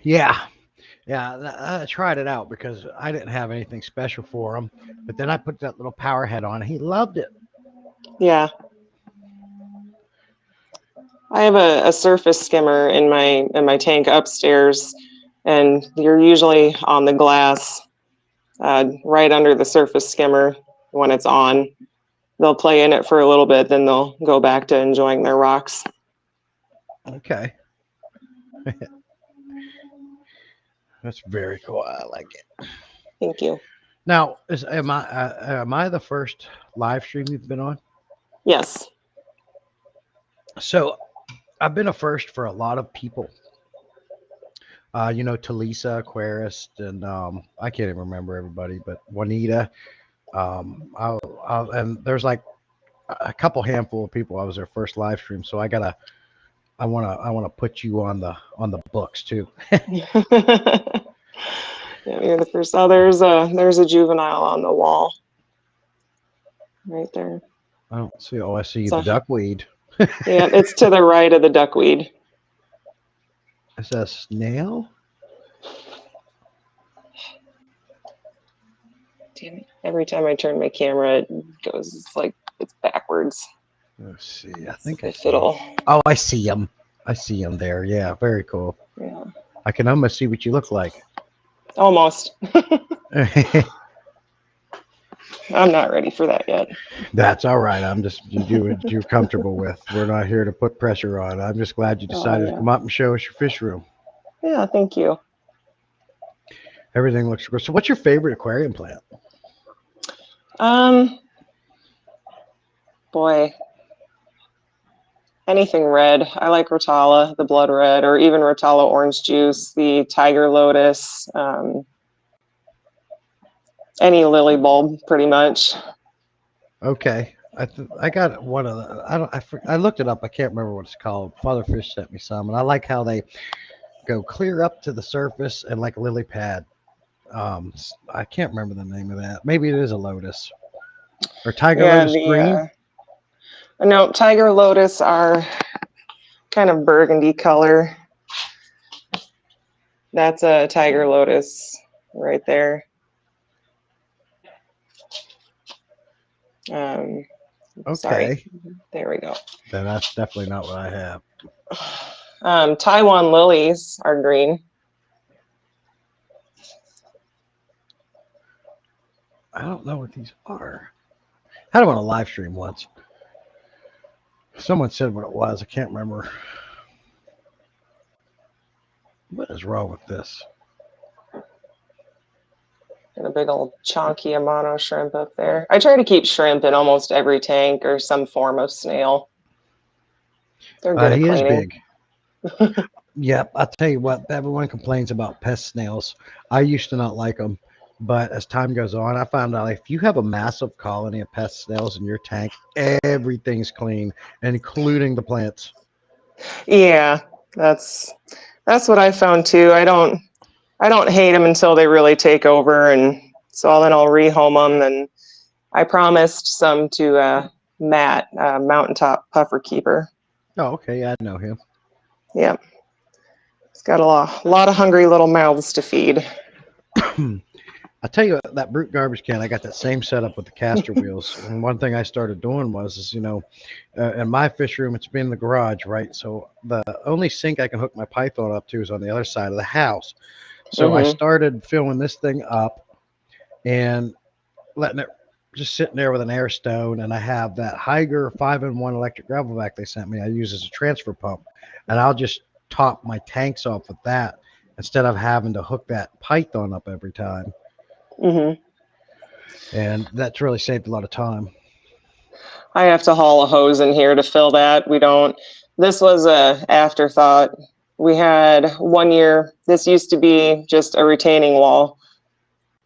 Yeah. I tried it out because I didn't have anything special for him. But then I put that little power head on, and he loved it. Yeah. I have a surface skimmer in my tank upstairs, and you're usually on the glass right under the surface skimmer when it's on. They'll play in it for a little bit, then they'll go back to enjoying their rocks. Okay. That's very cool. I like it. Thank you. Now, am I the first live stream you've been on? Yes. So I've been a first for a lot of people. Talisa, Aquarist, and I can't even remember everybody, but Juanita. And there's like a couple handful of people. I was their first live stream, so I wanna put you on the books too. Yeah, you're the first. Oh, there's a juvenile on the wall, right there. I don't see. Oh, I see the duckweed. Yeah, it's to the right of the duckweed. Is that a snail? Damn it. Every time I turn my camera, it goes, it's backwards. Let's see. I think if it'll. Oh, I see him. I see him there. Yeah, very cool. Yeah. I can almost see what you look like. Almost. I'm not ready for that yet. That's all right. I'm just you do what you're comfortable with. We're not here to put pressure on. I'm just glad you decided to come up and show us your fish room. Yeah, thank you. Everything looks good. So what's your favorite aquarium plant? Boy, anything red. I like Rotala, the blood red, or even Rotala orange juice, the tiger lotus. any lily bulb, pretty much. Okay. I got one of the. I looked it up. I can't remember what it's called. Father Fish sent me some, and I like how they go clear up to the surface and like a lily pad. I can't remember the name of that. Maybe it is a lotus or tiger Yeah, lotus green. no, tiger lotus are kind of burgundy color. That's a tiger lotus right there. Sorry, Okay, there we go. then that's definitely not what I have. Taiwan lilies are green. I don't know what these are. Had them on a live stream once. Someone said what it was. I can't remember. What is wrong with this? And a big old chunky Amano shrimp up there. I try to keep shrimp in almost every tank or some form of snail. They're good at He is cleaning. big. Yep, I'll tell you what, everyone complains about pest snails. I used to not like them, but as time goes on, I found out if you have a massive colony of pest snails in your tank, everything's clean, including the plants. Yeah, that's what I found too. I don't hate them until they really take over, and so then I'll rehome them. And I promised some to Matt, Mountaintop Puffer Keeper. Oh, okay, yeah, I know him. Yeah, he's got a lot of hungry little mouths to feed. I tell you what, that brute garbage can, I got that same setup with the caster wheels. And one thing I started doing was, in my fish room, it's been in the garage, right? So the only sink I can hook my Python up to is on the other side of the house. So I started filling this thing up and letting it just sitting there with an air stone. And I have that Higer 5-in-1 electric gravel vac they sent me. I use as a transfer pump, and I'll just top my tanks off with that instead of having to hook that Python up every time. And that's really saved a lot of time. I have to haul a hose in here to fill that. We don't. This was a afterthought. We had 1 year. This used to be just a retaining wall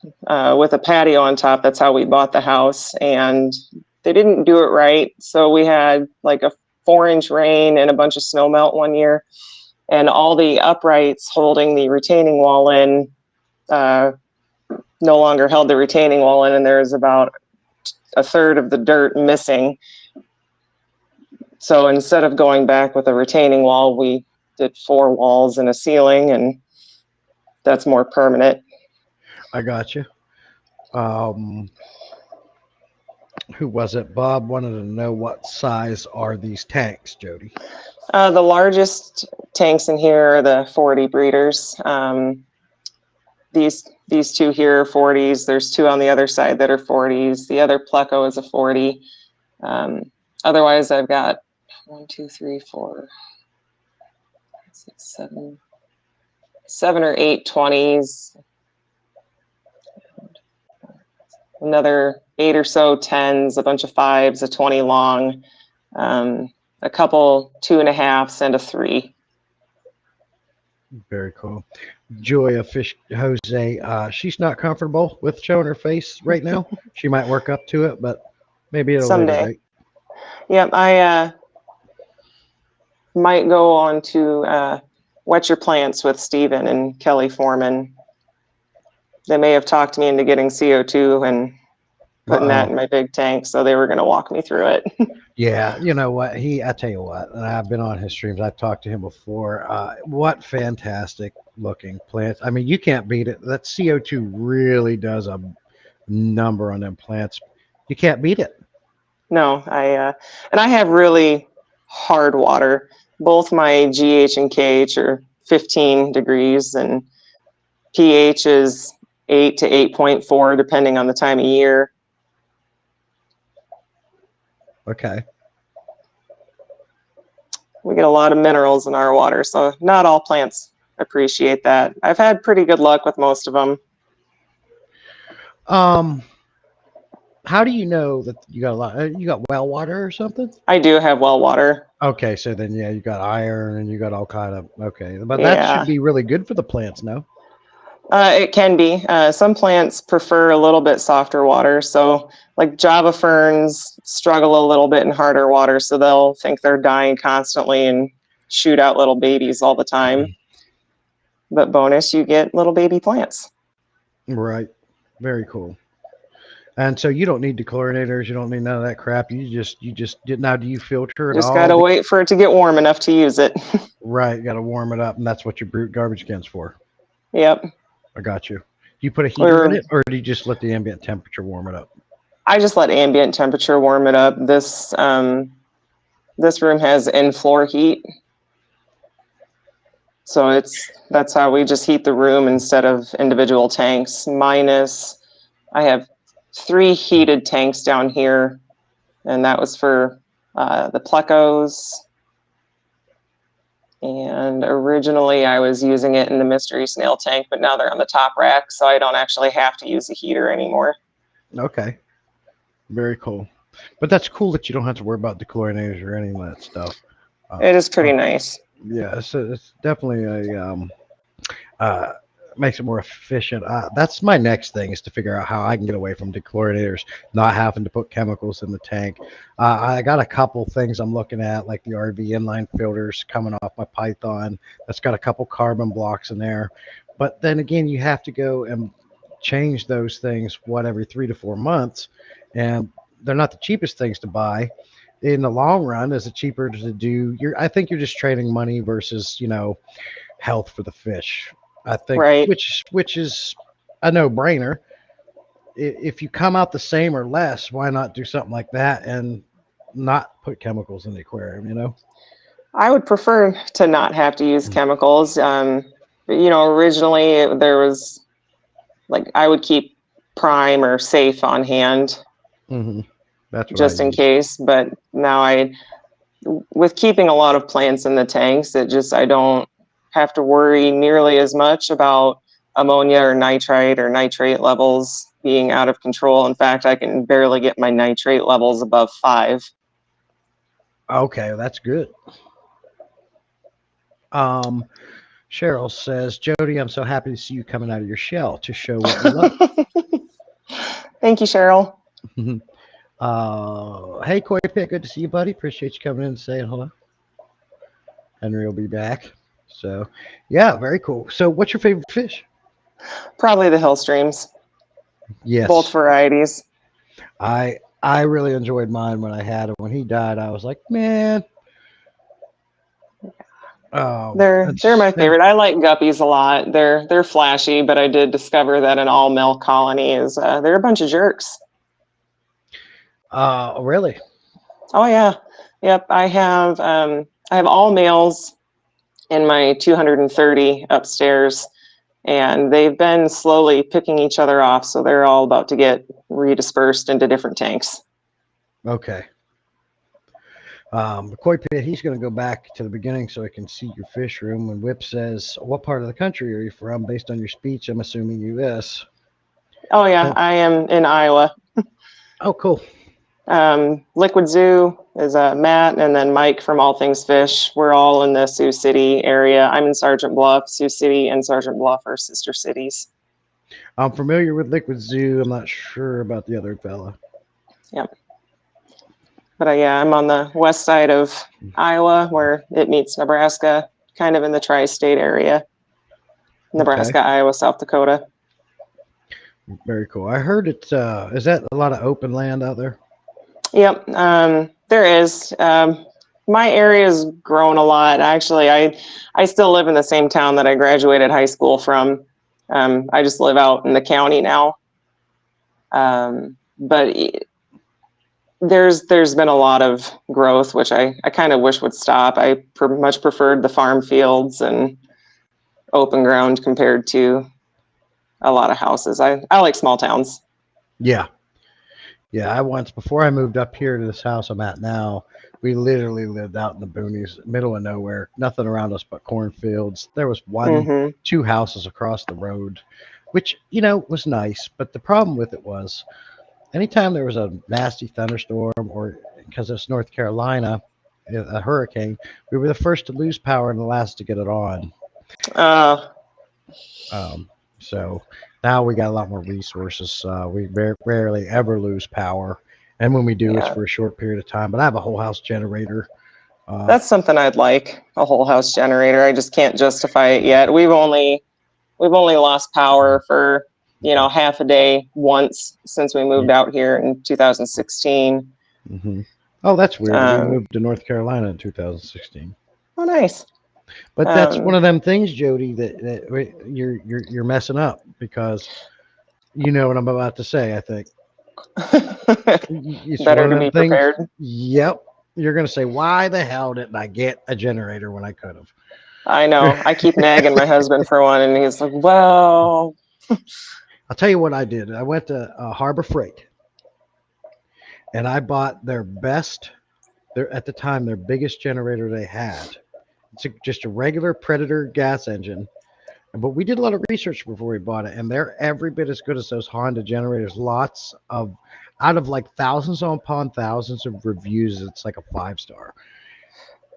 with a patio on top. That's how we bought the house, and they didn't do it right. So we had like a 4-inch rain and a bunch of snow melt 1 year, and all the uprights holding the retaining wall in no longer held the retaining wall in, and there's about a third of the dirt missing. So instead of going back with a retaining wall, we did 4 walls and a ceiling, and that's more permanent. I got you. Who was it? Bob wanted to know what size are these tanks, Jody? The largest tanks in here are the 40 breeders. These two here are 40s. There's 2 on the other side that are 40s. The other Pleco is a 40. Otherwise, I've got 1, 2, 3, 4, 6, 7 or 8 20s. Another 8 or so 10s, a bunch of 5s, a 20 long, a couple 2.5s, and a 3. Very cool. Julia Fish Jose, she's not comfortable with showing her face right now. She might work up to it, but maybe at a later Someday. date. Yep, I might go on to Wet Your Plants with Stephen and Kelly Foreman. They may have talked me into getting CO2 and putting that in my big tank, so they were going to walk me through it. Yeah, you know what? I tell you what, and I've been on his streams. I've talked to him before. What fantastic looking plants. I mean, you can't beat it. That CO2 really does a number on them plants. You can't beat it. No, and I have really hard water. Both my GH and KH are 15 degrees, and pH is 8 to 8.4, depending on the time of year. Okay. We get a lot of minerals in our water, so not all plants appreciate that. I've had pretty good luck with most of them. How do you know that you got a lot? You got well water or something? I do have well water. Okay, so then yeah, you got iron and you got all kind of okay, but that should be really good for the plants, no? It can be. Some plants prefer a little bit softer water. So, like Java ferns struggle a little bit in harder water. So, they'll think they're dying constantly and shoot out little babies all the time. But bonus, you get little baby plants. Right. Very cool. And so you don't need dechlorinators. You don't need none of that crap. You just did now. Do you filter it Just all? got to wait for it to get warm enough to use it. Right. Got to warm it up, and that's what your brute garbage can's for. Yep. I got you. Do you put a heater in it, or do you just let the ambient temperature warm it up? I just let ambient temperature warm it up. This room has in-floor heat. So that's how we just heat the room instead of individual tanks. Minus, I have 3 heated tanks down here, and that was for the plecos. And originally I was using it in the mystery snail tank, but now they're on the top rack, so I don't actually have to use the heater anymore. Okay. Very cool. But that's cool that you don't have to worry about dechlorinators or any of that stuff. It is pretty nice. Yeah, it's definitely makes it more efficient. That's my next thing is to figure out how I can get away from dechlorinators, not having to put chemicals in the tank. I got a couple things I'm looking at, like the RV inline filters coming off my Python. That's got a couple carbon blocks in there. But then again, you have to go and change those things, every 3 to 4 months. And they're not the cheapest things to buy. In the long run, is it cheaper to do? I think you're just trading money versus, health for the fish. I think, right. which is a no-brainer. If you come out the same or less, why not do something like that and not put chemicals in the aquarium? I would prefer to not have to use chemicals. Originally there was I would keep Prime or Safe on hand. Mm-hmm. That's what just in case. But now with keeping a lot of plants in the tanks, I don't have to worry nearly as much about ammonia or nitrite or nitrate levels being out of control. In fact, I can barely get my nitrate levels above 5. Okay, that's good. Cheryl says, Jody, I'm so happy to see you coming out of your shell to show what you love. Thank you, Cheryl. Hey, Koi Pit, good to see you, buddy. Appreciate you coming in and saying hello. Henry will be back. So, yeah, very cool. So, what's your favorite fish? Probably the hill streams. Yes. Both varieties. I really enjoyed mine when I had him. When he died, I was like, man. They're my favorite. I like guppies a lot. They're flashy, but I did discover that an all male colony is they're a bunch of jerks. Really? Oh yeah, yep. I have all males in my 230 upstairs, and they've been slowly picking each other off. So they're all about to get redispersed into different tanks. Okay. Koi Pit, he's going to go back to the beginning so I can see your fish room. And Whip says, what part of the country are you from? Based on your speech, I'm assuming U.S. Oh yeah, I am in Iowa. Oh, cool. Liquid Zoo is Matt, and then Mike from All Things Fish. We're all in the Sioux City area. I'm in Sergeant Bluff. Sioux City and Sergeant Bluff are sister cities. I'm familiar with Liquid Zoo. I'm not sure about the other fella. Yep. But I'm on the west side of Iowa where it meets Nebraska, kind of in the tri-state area. Nebraska, okay. Iowa, South Dakota. Very cool. I heard it's, is that a lot of open land out there? Yep, there is. My area has grown a lot. Actually, I still live in the same town that I graduated high school from. I just live out in the county now. But there's been a lot of growth, which I kind of wish would stop. I much preferred the farm fields and open ground compared to a lot of houses. I like small towns. Yeah. Yeah, before I moved up here to this house I'm at now, we literally lived out in the boonies, middle of nowhere, nothing around us but cornfields. There was two houses across the road, which, was nice. But the problem with it was anytime there was a nasty thunderstorm or because it's North Carolina, a hurricane, we were the first to lose power and the last to get it on. So now we got a lot more resources. We rarely ever lose power, and when we do, it's Yeah, for a short period of time. But I have a whole house generator. Uh, that's something I'd like, a whole house generator. I just can't justify it yet. We've only lost power for, half a day once since we moved out here in 2016. hmm Oh, that's weird. We Um, moved to North Carolina in 2016. oh, nice. But that's one Um, of them things, Jody, you're messing up because you know what I'm about to say. I think it's one better of to them be things. prepared. Yep, you're gonna say, why the hell didn't I get a generator when I could I have? know. I keep nagging my husband for one, and he's like, "Well, I'll tell you what I did. I went to Harbor Freight and I bought their best. Their at the time their biggest generator they had. Just a regular Predator gas engine. But we did a lot of research before we bought it, and they're every bit as good as those Honda generators. Lots of, out of like thousands upon thousands of reviews, it's like a 5 star.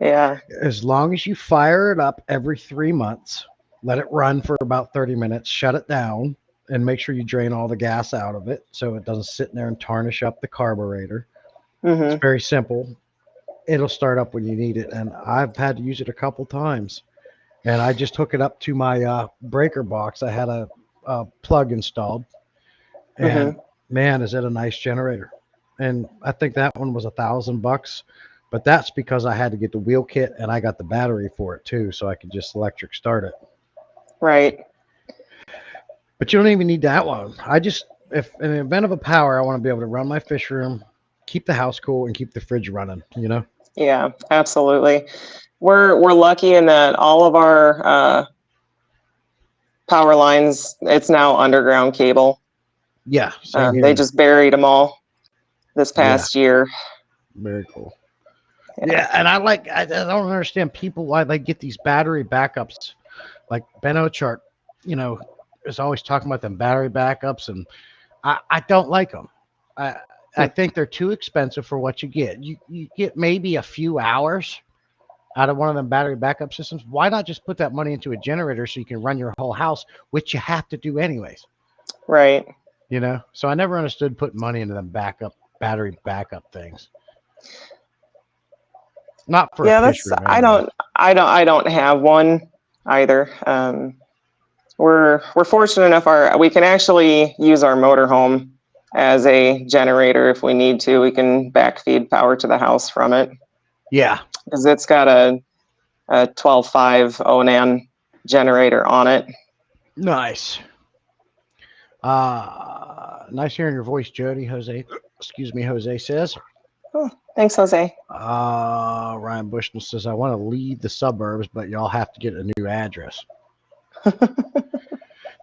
yeah, As long as you fire it up every 3 months, let it run for about 30 minutes, shut it down, and make sure you drain all the gas out of it so it doesn't sit in there and tarnish up the carburetor. It's hmm, very simple. It'll start up when you need it, and I've had to use it a couple times. And I just hook it up to my breaker box. I had a plug installed, hmm, and man, is it a nice generator! And I think that one was $1,000, but that's because I had to get the wheel kit and I got the battery for it too, so I could just electric start it. right." But you don't even need that one. I just, if in the event of a power, I want to be able to run my fish room, keep the house cool, and keep the fridge running. You know? Yeah, absolutely. We're lucky in that all of our power lines, it's now underground cable. Yeah, same They here. just buried them all this Yeah, past year. very cool. Yeah. Yeah, and I don't understand people why they get these battery backups. Like Ben Ochart, you know, is always talking about them battery backups, and I don't like them. I I Hmm. think they're too expensive for what you get. You get maybe a few hours out of one of them battery backup systems. Why not just put that money into a generator so you can run your whole house, which you have to do anyways? Right. You know. So I never understood putting money into them backup battery backup things. Not for a Yeah, fish that's room, I anyways. don't I don't I don't have one either. We're fortunate enough we can actually use our motorhome as a generator if we need to. We can backfeed power to the house from it Yeah, because it's got a 12.5 Onan generator on it. nice. Nice hearing your voice, Jody. Jose, excuse me, Jose says. Oh, thanks, Jose. Ryan Bushnell says, I want to leave the suburbs, but y'all have to get a new address.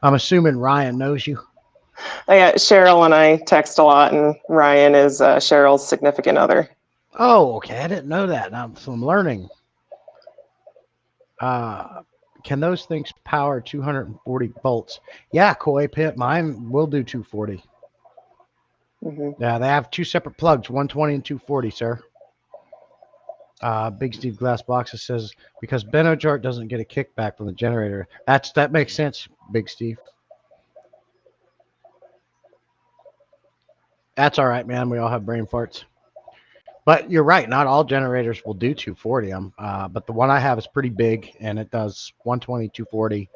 I'm assuming Ryan knows you. Yeah, Cheryl and I text a lot, and Ryan is Cheryl's significant other. Oh, okay. I didn't know that. So I'm learning. Uh, can those things power 240 volts? Yeah, Koi Pit. Mine will do 240. Hmm. Yeah, they have two separate plugs, 120 and 240, sir. Big Steve Glass Boxes says because Benojart doesn't get a kickback from the generator. That makes sense, Big Steve. That's all right, man. We all have brain farts. But you're right. Not all generators will do 240. But the one I have is pretty big, and it does 120, 240,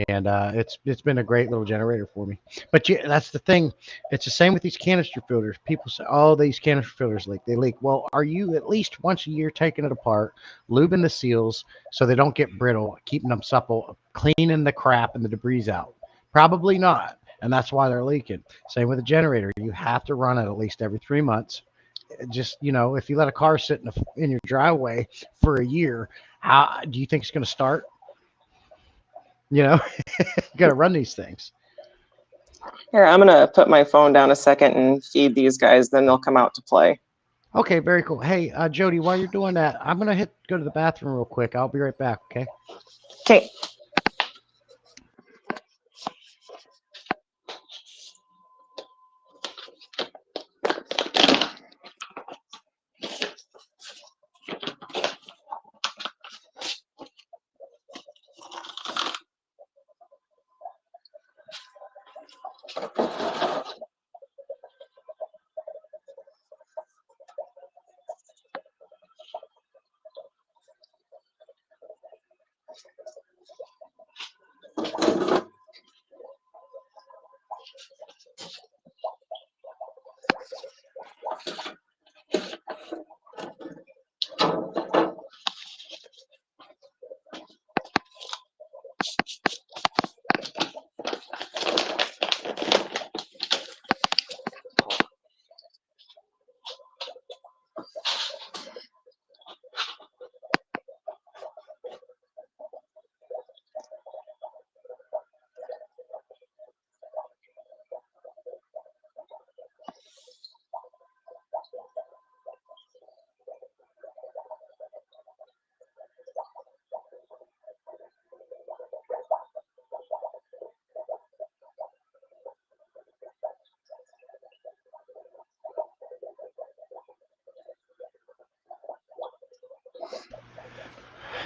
and it's been a great little generator for me. But yeah, that's the thing. It's the same with these canister filters. People say, "Oh, these canister filters leak. They leak." Well, are you at least once a year taking it apart, lubing the seals so they don't get brittle, keeping them supple, cleaning the crap and the debris out? Probably not, and that's why they're leaking. Same with a generator. You have to run it at least every 3 months. Just if you let a car sit in your driveway for a year, how do you think it's going to start? You got to run these things. Here, I'm gonna put my phone down a second and feed these guys. Then they'll come out to play. Okay, very cool. Hey, Jody, while you're doing that, I'm gonna go to the bathroom real quick. I'll be right back. Okay. Okay.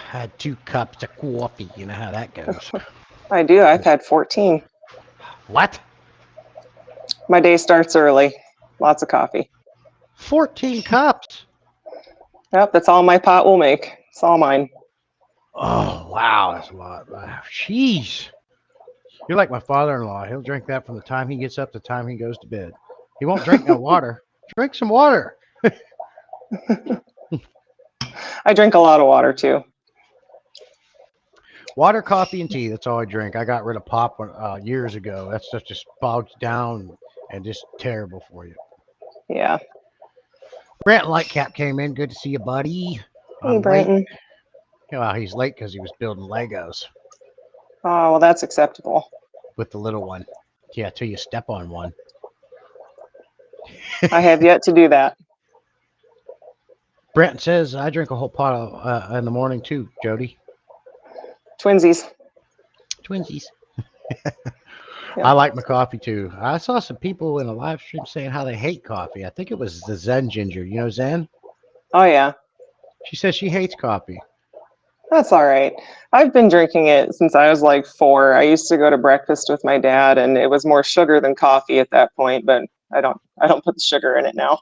Had 2 cups of coffee. You know how that goes. I do. I've had 14. What? My day starts early. Lots of coffee. 14 cups? Yep, that's all my pot will make. It's all mine. Oh, wow. That's a lot. Wow. Jeez. You're like my father-in-law. He'll drink that from the time he gets up to the time he goes to bed. He won't drink no water. Drink some water. I drink a lot of water too. Water, coffee, and tea. That's all I drink. I got rid of pop years ago. That stuff just bogs down and just terrible for you. Yeah. Brant Lightcap came in. Good to see you, buddy. Hey, Brenton. Well, he's late because he was building Legos Oh, well, that's acceptable. with the little one. Yeah, till you step on one. I have yet to do that. Brent says, I drink a whole pot in the morning too, Jody. Twinsies. Twinsies. Yeah. I like my coffee too. I saw some people in a live stream saying how they hate coffee. I think it was the Zen Ginger. You know Zen? Oh, yeah. She says she hates coffee. That's all right. I've been drinking it since I was like 4. I used to go to breakfast with my dad, and it was more sugar than coffee at that point, but I don't put the sugar in it now.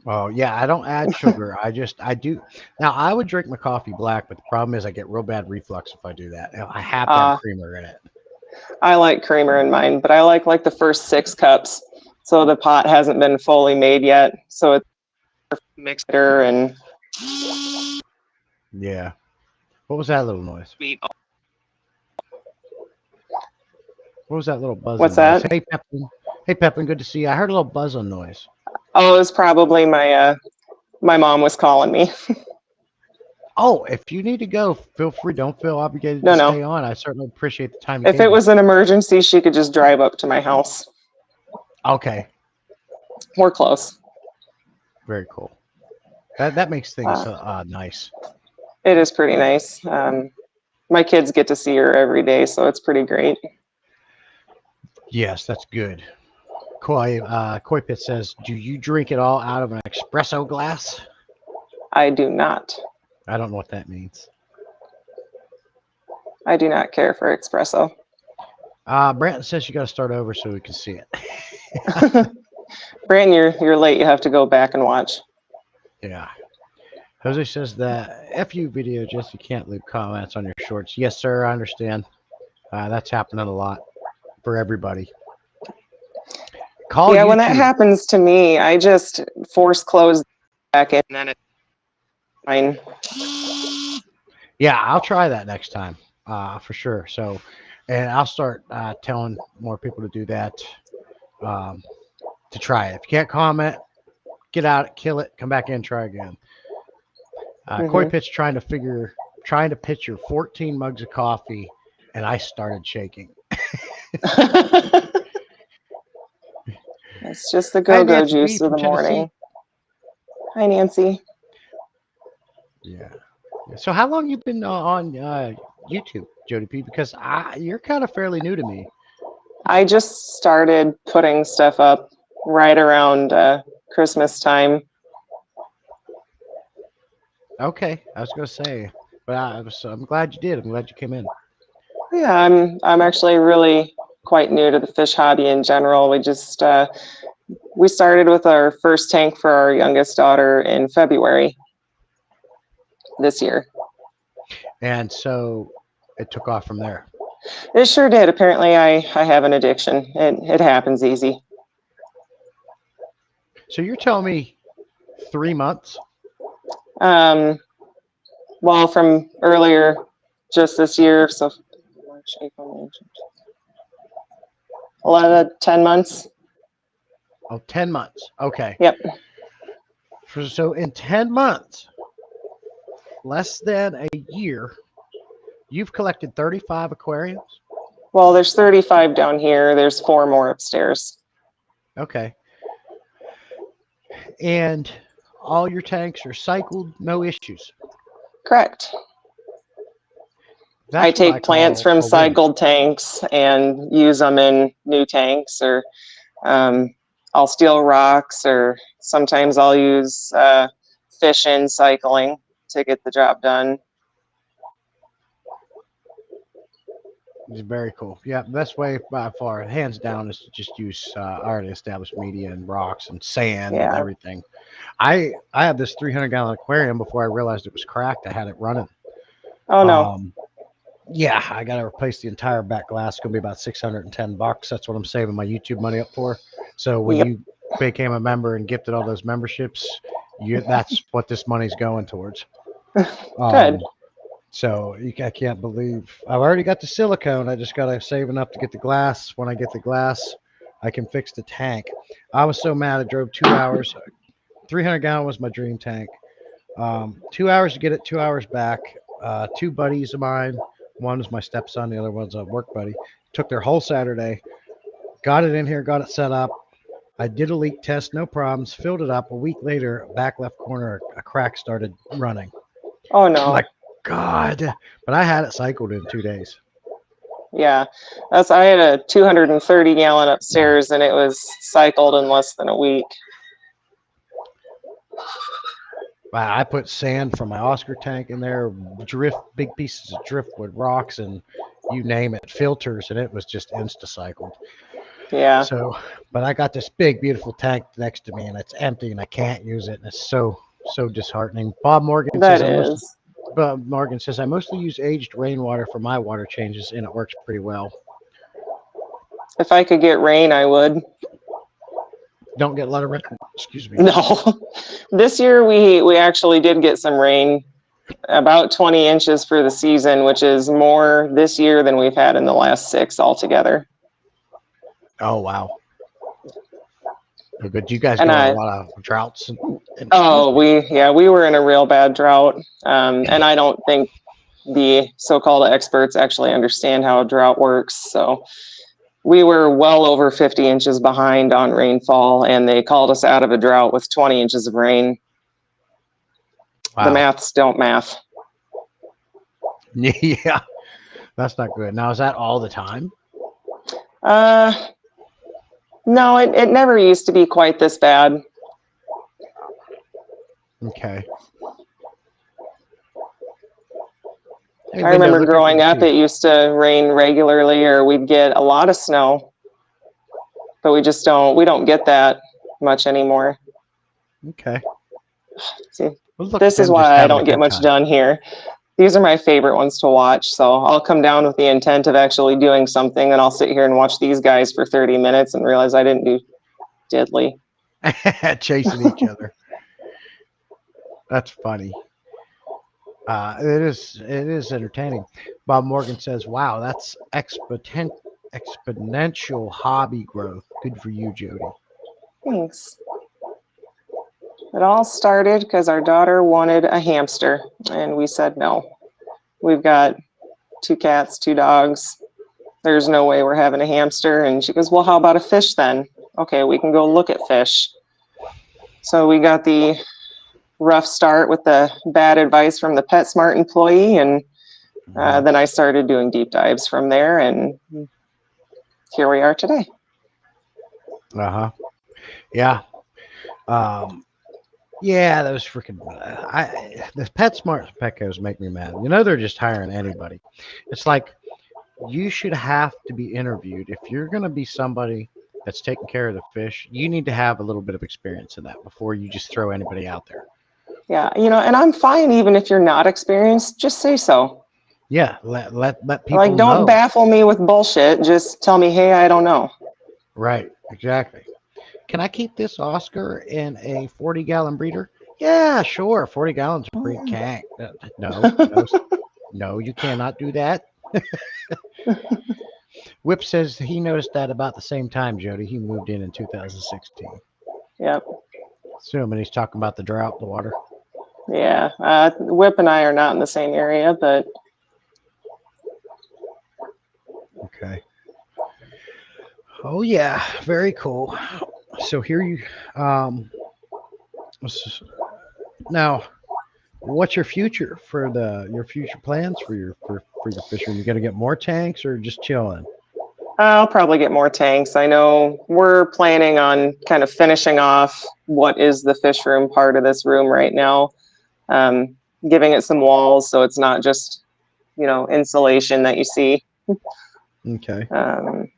Oh, yeah, I don't add sugar. I do. Now, I would drink my coffee black, but the problem is I get real bad reflux if I do that. I have to have creamer in it. I like creamer in mine, but I like the first 6 cups. So the pot hasn't been fully made yet. So it's mixer and Yeah. What was that little noise? What was that little buzzing What's noise? that? Hey, Pepin. Hey, Pepin, good to see you. I heard a little buzzing noise. Oh, it was probably my mom was calling me. Oh, if you need to go, feel free. Don't feel obligated No, to no. stay on. I certainly appreciate the time you If gave it me. was an emergency, she could just drive up to my house. Okay. We're close. Very cool. That makes things nice. It is pretty nice. My kids get to see her every day, so it's pretty great. Yes, that's good. Koi Pit says, do you drink it all out of an espresso glass? I do not. I don't know what that means. I do not care for espresso. Brandon says you got to start over so we can see it. Brandon, you're late. You have to go back and watch. Yeah. Jose says that FU video just you can't leave comments on your shorts. Yes, sir. I understand. That's happening a lot for everybody. Call yeah, YouTube. When that happens to me, I just force close back in, and then it's fine. Yeah, I'll try that next time for sure. So, and I'll start telling more people to do that, to try it. If you can't comment, get out, kill it, come back in, try again. Koi Pit's trying to pitch your 14 mugs of coffee, and I started shaking. It's just the go-go juice B of the morning. Tennessee. Hi, Nancy. Yeah. So how long you been on YouTube, Jody P? Because you're kind of fairly new to me. I just started putting stuff up right around Christmas time. Okay, I was gonna say, but I'm glad you did. I'm glad you came in. Yeah, I'm actually really quite new to the fish hobby in general. We just we started with our first tank for our youngest daughter in February this year. And so it took off from there. It sure did. Apparently, I have an addiction. It happens easy. So you're telling me 3 months? Well, from earlier, just this year, so March, April, May, June, 10 months. Oh, 10 months. Okay. Yep. So in 10 months, less than a year, you've collected 35 aquariums? Well, there's 35 down here. There's 4 more upstairs. Okay. And all your tanks are cycled, no issues. Correct. That's I what take plants call from a win. cycled tanks and use them in new tanks, or I'll steal rocks, or sometimes I'll use fish in cycling to get the job done. It's very cool. Yeah, the best way by far, hands down, is to just use already established media and rocks and sand and Yeah. everything. I had this 300-gallon aquarium before I realized it was cracked. I had it running. Oh no. Yeah, I got to replace the entire back glass. It's going to be about $610. That's what I'm saving my YouTube money up for. So when Yep. you became a member and gifted all those memberships, that's what this money's going towards. Good. So I can't believe I've already got the silicone. I just got to save enough to get the glass. When I get the glass, I can fix the tank. I was so mad. I drove 2 hours. 300-gallon was my dream tank. 2 hours to get it, 2 hours back. 2 buddies of mine. One was my stepson. The other one's a work buddy. Took their whole Saturday. Got it in here. Got it set up. I did a leak test. No problems. Filled it up. A week later, back left corner, a crack started running. Oh no. I'm like, God. But I had it cycled in 2 days. Yeah. I had a 230-gallon upstairs, and it was cycled in less than a week. I put sand from my Oscar tank in there, big pieces of driftwood, rocks, and you name it, filters, and it was just insta-cycled. Yeah. So, but I got this big, beautiful tank next to me, and it's empty, and I can't use it, and it's so disheartening. Bob Morgan says I mostly use aged rainwater for my water changes, and it works pretty well. If I could get rain, I would. Don't get a lot of rain. Excuse me. No. This year we actually did get some rain, about 20 inches for the season, which is more this year than we've had in the last 6 altogether. Oh, wow. But you guys got a lot of droughts. We were in a real bad drought. And I don't think the so-called experts actually understand how a drought works. So we were well over 50 inches behind on rainfall, and they called us out of a drought with 20 inches of rain. Wow. The maths don't math. Yeah, that's not good. Now, is that all the time? No, it never used to be quite this bad. Okay. I remember growing up, it used to rain regularly, or we'd get a lot of snow, but we don't get that much anymore. Okay. See, this is why I don't get much done here. These are my favorite ones to watch, so I'll come down with the intent of actually doing something, and I'll sit here and watch these guys for 30 minutes and realize I didn't do diddly. Chasing each other. That's funny. It is entertaining. Bob Morgan says, wow, that's exponential hobby growth. Good for you, Jody. Thanks. It all started because our daughter wanted a hamster, and we said no. We've got 2 cats, 2 dogs. There's no way we're having a hamster. And she goes, well, how about a fish then? Okay, we can go look at fish. So we got the rough start with the bad advice from the PetSmart employee, and then I started doing deep dives from there, and here we are today. Yeah. Yeah, those freaking the PetSmart Petcos make me mad. You know, they're just hiring anybody. It's like you should have to be interviewed. If you're going to be somebody that's taking care of the fish, you need to have a little bit of experience in that before you just throw anybody out there. Yeah, and I'm fine even if you're not experienced, just say so. Yeah, let Like, people don't know. baffle me with bullshit. Just tell me, hey, I don't know. Right, exactly. Can I keep this Oscar in a 40-gallon breeder? Yeah, sure. 40 gallons of breed can't. No, no, no, you cannot do that. Whip says he noticed that about the same time, Jody. He moved in 2016. Yep. Assuming he's talking about the drought, the water. Yeah. Whip and I are not in the same area, but Okay. Oh yeah, very cool. So here you s- now what's your future for your future plans for your fishing? You gonna get more tanks or just chilling? I'll probably get more tanks. I know we're planning on kind of finishing off what is the fish room part of this room right now, giving it some walls so it's not just, insulation that you see. Okay. Um,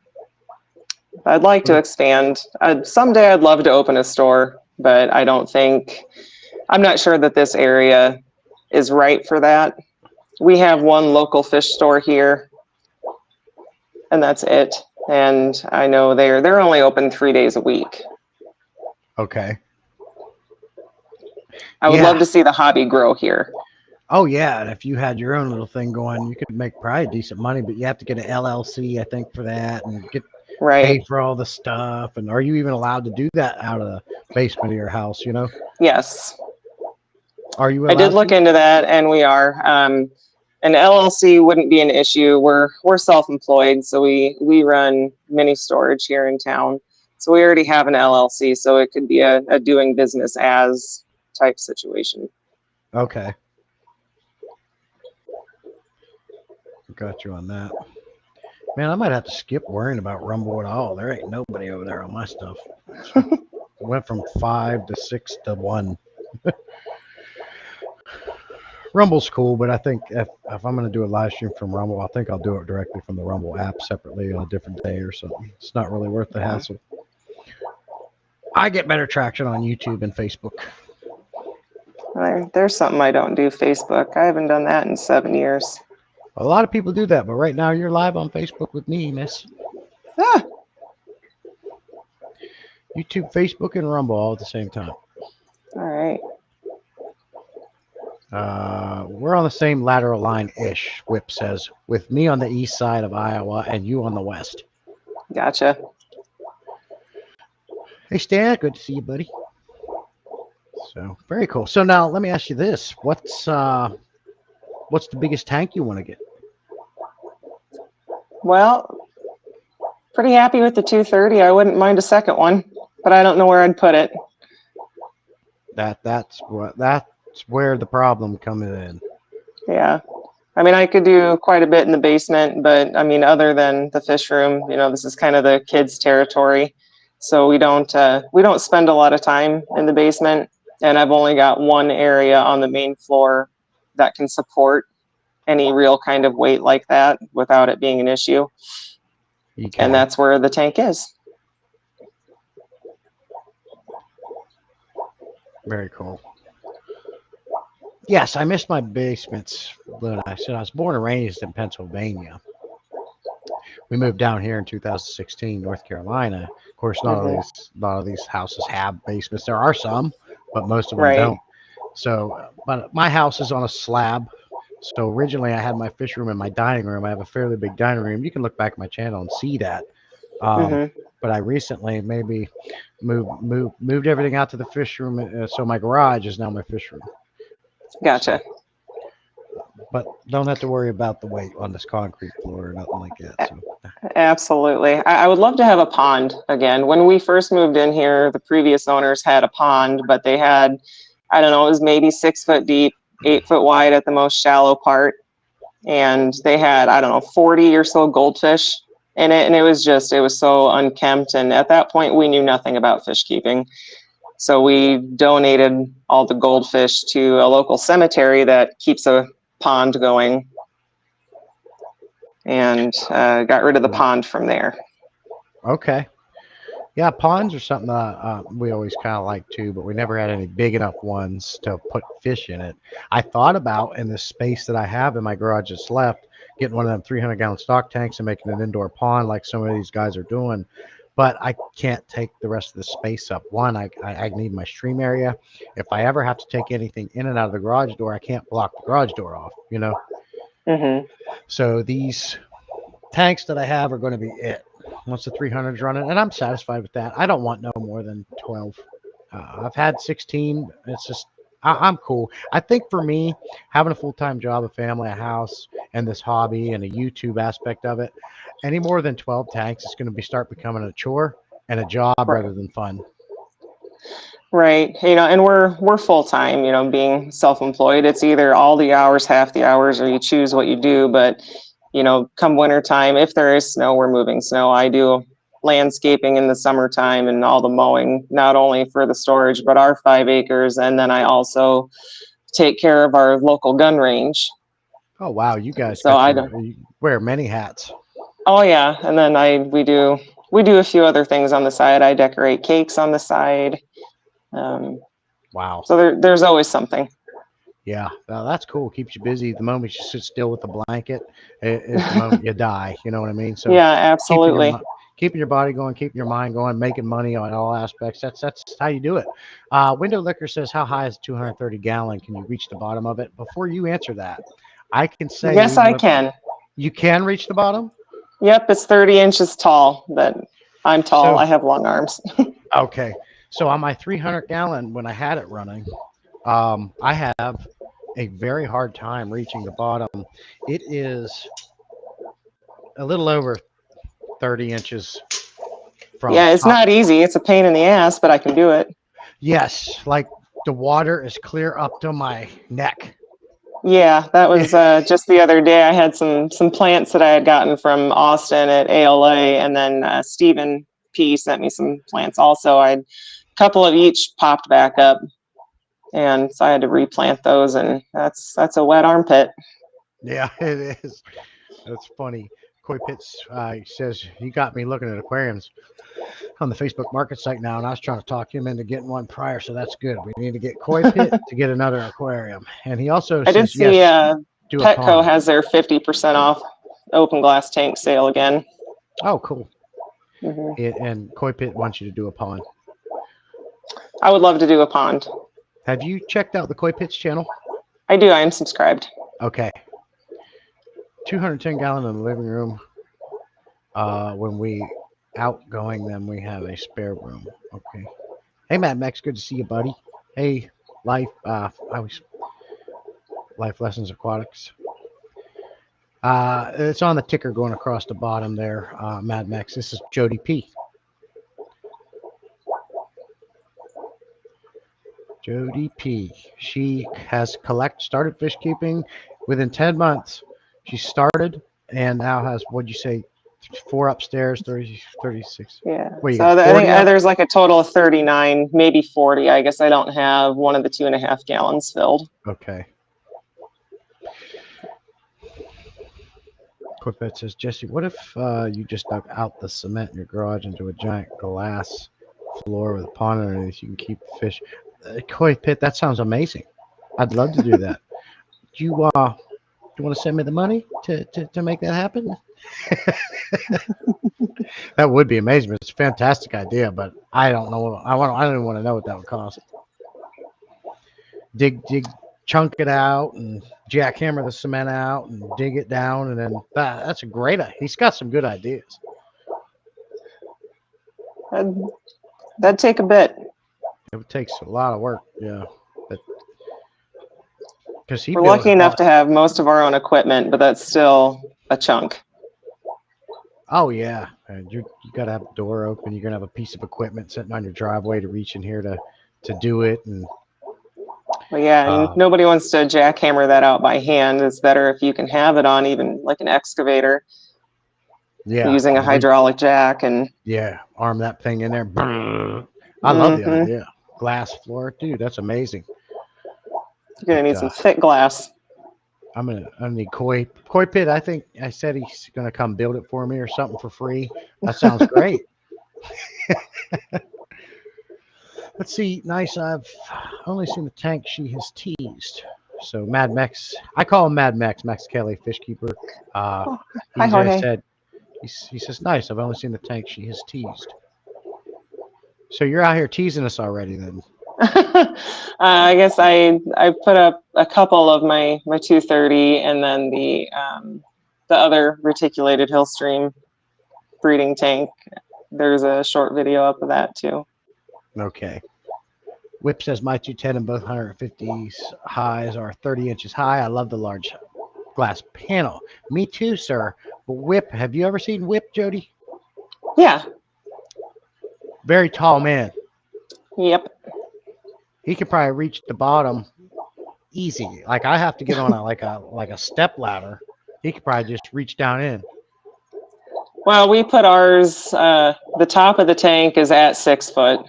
I'd like to expand. Someday I'd love to open a store, but I'm not sure that this area is right for that. We have one local fish store here, and that's it. And I know they're only open 3 days a week. Okay. I would love Yeah. to see the hobby grow here. Oh yeah, and if you had your own little thing going, you could make probably decent money, but you have to get an LLC, I think, for that, and get Right. paid for all the stuff. And are you even allowed to do that out of the basement of your house? Yes. Are you I did allowed look to? into that, and we are. An LLC wouldn't be an issue. We're self-employed, so we run mini storage here in town. So we already have an LLC, so it could be a doing business as type situation. Okay, got you on that. Man, I might have to skip worrying about Rumble at all. There ain't nobody over there on my stuff. Went from 5 to 6 to 1. Rumble's cool, but I think if I'm going to do a live stream from Rumble, I think I'll do it directly from the Rumble app separately on a different day or something. It's not really worth the hassle. I get better traction on YouTube and Facebook. There's something I don't do, Facebook. I haven't done that in 7 years. A lot of people do that, but right now you're live on Facebook with me, miss. Ah, YouTube, Facebook, and Rumble all at the same time. all right. We're on the same lateral line-ish, Whip says, with me on the east side of Iowa and you on the west. Gotcha. Hey, Stan, good to see you, buddy. So, very cool. So now let me ask you this. What's the biggest tank you want to get? Well, pretty happy with the 230. I wouldn't mind a second one, but I don't know where I'd put it. That's where the problem comes in. Yeah. I mean, I could do quite a bit in the basement, but I mean, other than the fish room, this is kind of the kids' territory. So we don't spend a lot of time in the basement, and I've only got one area on the main floor that can support any real kind of weight like that without it being an issue. Okay. And that's where the tank is. Very cool. Yes, I missed my basements when I said I was born and raised in Pennsylvania. We moved down here in 2016, North Carolina. Of course, not all these houses have basements. There are some, but most of them Right. don't. So, but my house is on a slab. So originally, I had my fish room in my dining room. I have a fairly big dining room. You can look back at my channel and see that. But I recently maybe moved everything out to the fish room. So my garage is now my fish room. Gotcha. So, but don't have to worry about the weight on this concrete floor or nothing like that. So. Absolutely. I would love to have a pond again. When we first moved in here, the previous owners had a pond, but they had, I don't know, it was maybe 6 foot deep, 8 foot wide at the most shallow part. And they had, I don't know, 40 or so goldfish in it. And it was so unkempt. And at that point, we knew nothing about fish keeping. So we donated all the goldfish to a local cemetery that keeps a pond going, and got rid of the pond from there. Okay. Yeah, ponds are something we always kind of like too, but we never had any big enough ones to put fish in it. I thought about in the space that I have in my garage that's left, getting one of them 300-gallon stock tanks and making an indoor pond like some of these guys are doing. But I can't take the rest of the space up. One, I need my stream area. If I ever have to take anything in and out of the garage door, I can't block the garage door off, you know? Hmm. So these tanks that I have are going to be it. Once the 300's running, and I'm satisfied with that. I don't want no more than 12. I've had 16. It's just I'm cool. I think for me, having a full-time job, a family, a house, and this hobby and a YouTube aspect of it, any more than 12 tanks is going to be start becoming a chore and a job Right. rather than fun. Right. And we're full time, being self-employed. It's either all the hours, half the hours, or you choose what you do. But, come winter time, if there is snow, we're moving snow. I do landscaping in the summertime and all the mowing, not only for the storage, but our 5 acres. And then I also take care of our local gun range. Oh wow, you guys So got I don't, you wear many hats. oh yeah. And then we do a few other things on the side. I decorate cakes on the side. Um, Wow. so there's always something. Yeah, that's cool. Keeps you busy. The moment you sit still with the blanket is the moment you die. You know what I mean? So Yeah, keeping your absolutely. keeping your body going, keeping your mind going, making money on all aspects. That's how you do it. Window Liquor says, "How high is 230 gallon? Can you reach the bottom of it?" Before you answer that, I can say Yes, even I with can. you can reach the bottom. Yep, it's 30 inches tall, but I'm tall. I So have long arms. okay, so on my 300 gallon when I had it running, I have a very hard time reaching the bottom. It is a little over 30 inches from Yeah, it's top. not easy. It's a pain in the ass, but I can do it. Yes, like the water is clear up to my neck. Yeah, that was just the other day. I had some plants that I had gotten from Austin at ALA, and then Stephen P sent me some plants also. I had a couple of each popped back up, and so I had to replant those, and that's a wet armpit. Yeah, it is. That's funny. Koi Pitts says he got me looking at aquariums on the Facebook market site now, and I was trying to talk him into getting one prior, so that's good. We need to get Koi Pit to get another aquarium. And he also I did says, see yes, do a Petco pond. has their 50% off open glass tank sale again. Oh, cool. Hmm. And Koi Pit wants you to do a pond. I would love to do a pond. Have you checked out the Koi Pitts channel? I do. I am subscribed. Okay. 210 gallon in the living room. When we outgoing them, we have a spare room. Okay. Hey, Matt Max, good to see you, buddy. Hey, Life, I was Life Lessons Aquatics. It's on the ticker going across the bottom there, Mad Max. This is Jody P. Jody P. She has started fish keeping within 10 months. She started and now has, what'd you say, 4 upstairs, 30, 36. Yeah. What, you So got I think 40 up? there's like a total of 39, maybe 40. I guess I don't have one of the 2.5 gallons filled. Okay. Corvette says, Jesse, what if you just dug out the cement in your garage into a giant glass floor with a pond underneath? You can keep the fish. Koi Pit, that sounds amazing. I'd love to do that. Do you want to send me the money to make that happen? That would be amazing. It's a fantastic idea, but I don't know. I don't even want to know what that would cost. Dig, chunk it out and jackhammer the cement out and dig it down, and then that's a great. He's got some good ideas. That'd take a bit. It takes a lot of work, yeah. But because he We're built lucky it enough all. to have most of our own equipment, but that's still a chunk. Oh yeah, and you got to have the door open. You're gonna have a piece of equipment sitting on your driveway to reach in here to do it, and But yeah, and nobody wants to jackhammer that out by hand. It's better if you can have it on even like an excavator, yeah, using a hydraulic jack and yeah, arm that thing in there. I love the idea. Glass floor, dude, that's amazing. You're gonna need some thick glass. I'm gonna need Koi Pit. I think I said he's gonna come build it for me or something for free. That sounds great. Let's see. Nice. I've only seen the tank she has teased. So Mad Max, I call him Mad Max, Max Kelly, fish keeper. Uh, Oh, he hi, just Jorge. said, he says, nice. I've only seen the tank she has teased. So you're out here teasing us already, then? I guess I put up a couple of my 230, and then the other reticulated Hillstream breeding tank. There's a short video up of that too. Okay. Whip says my 210 and both 150s highs are 30 inches high. I love the large glass panel. Me too, sir. But Whip, have you ever seen Whip, Jody? Yeah. Very tall man. Yep. He could probably reach the bottom easy. Like I have to get on a step ladder. He could probably just reach down in. Well, we put ours. The top of the tank is at 6 foot.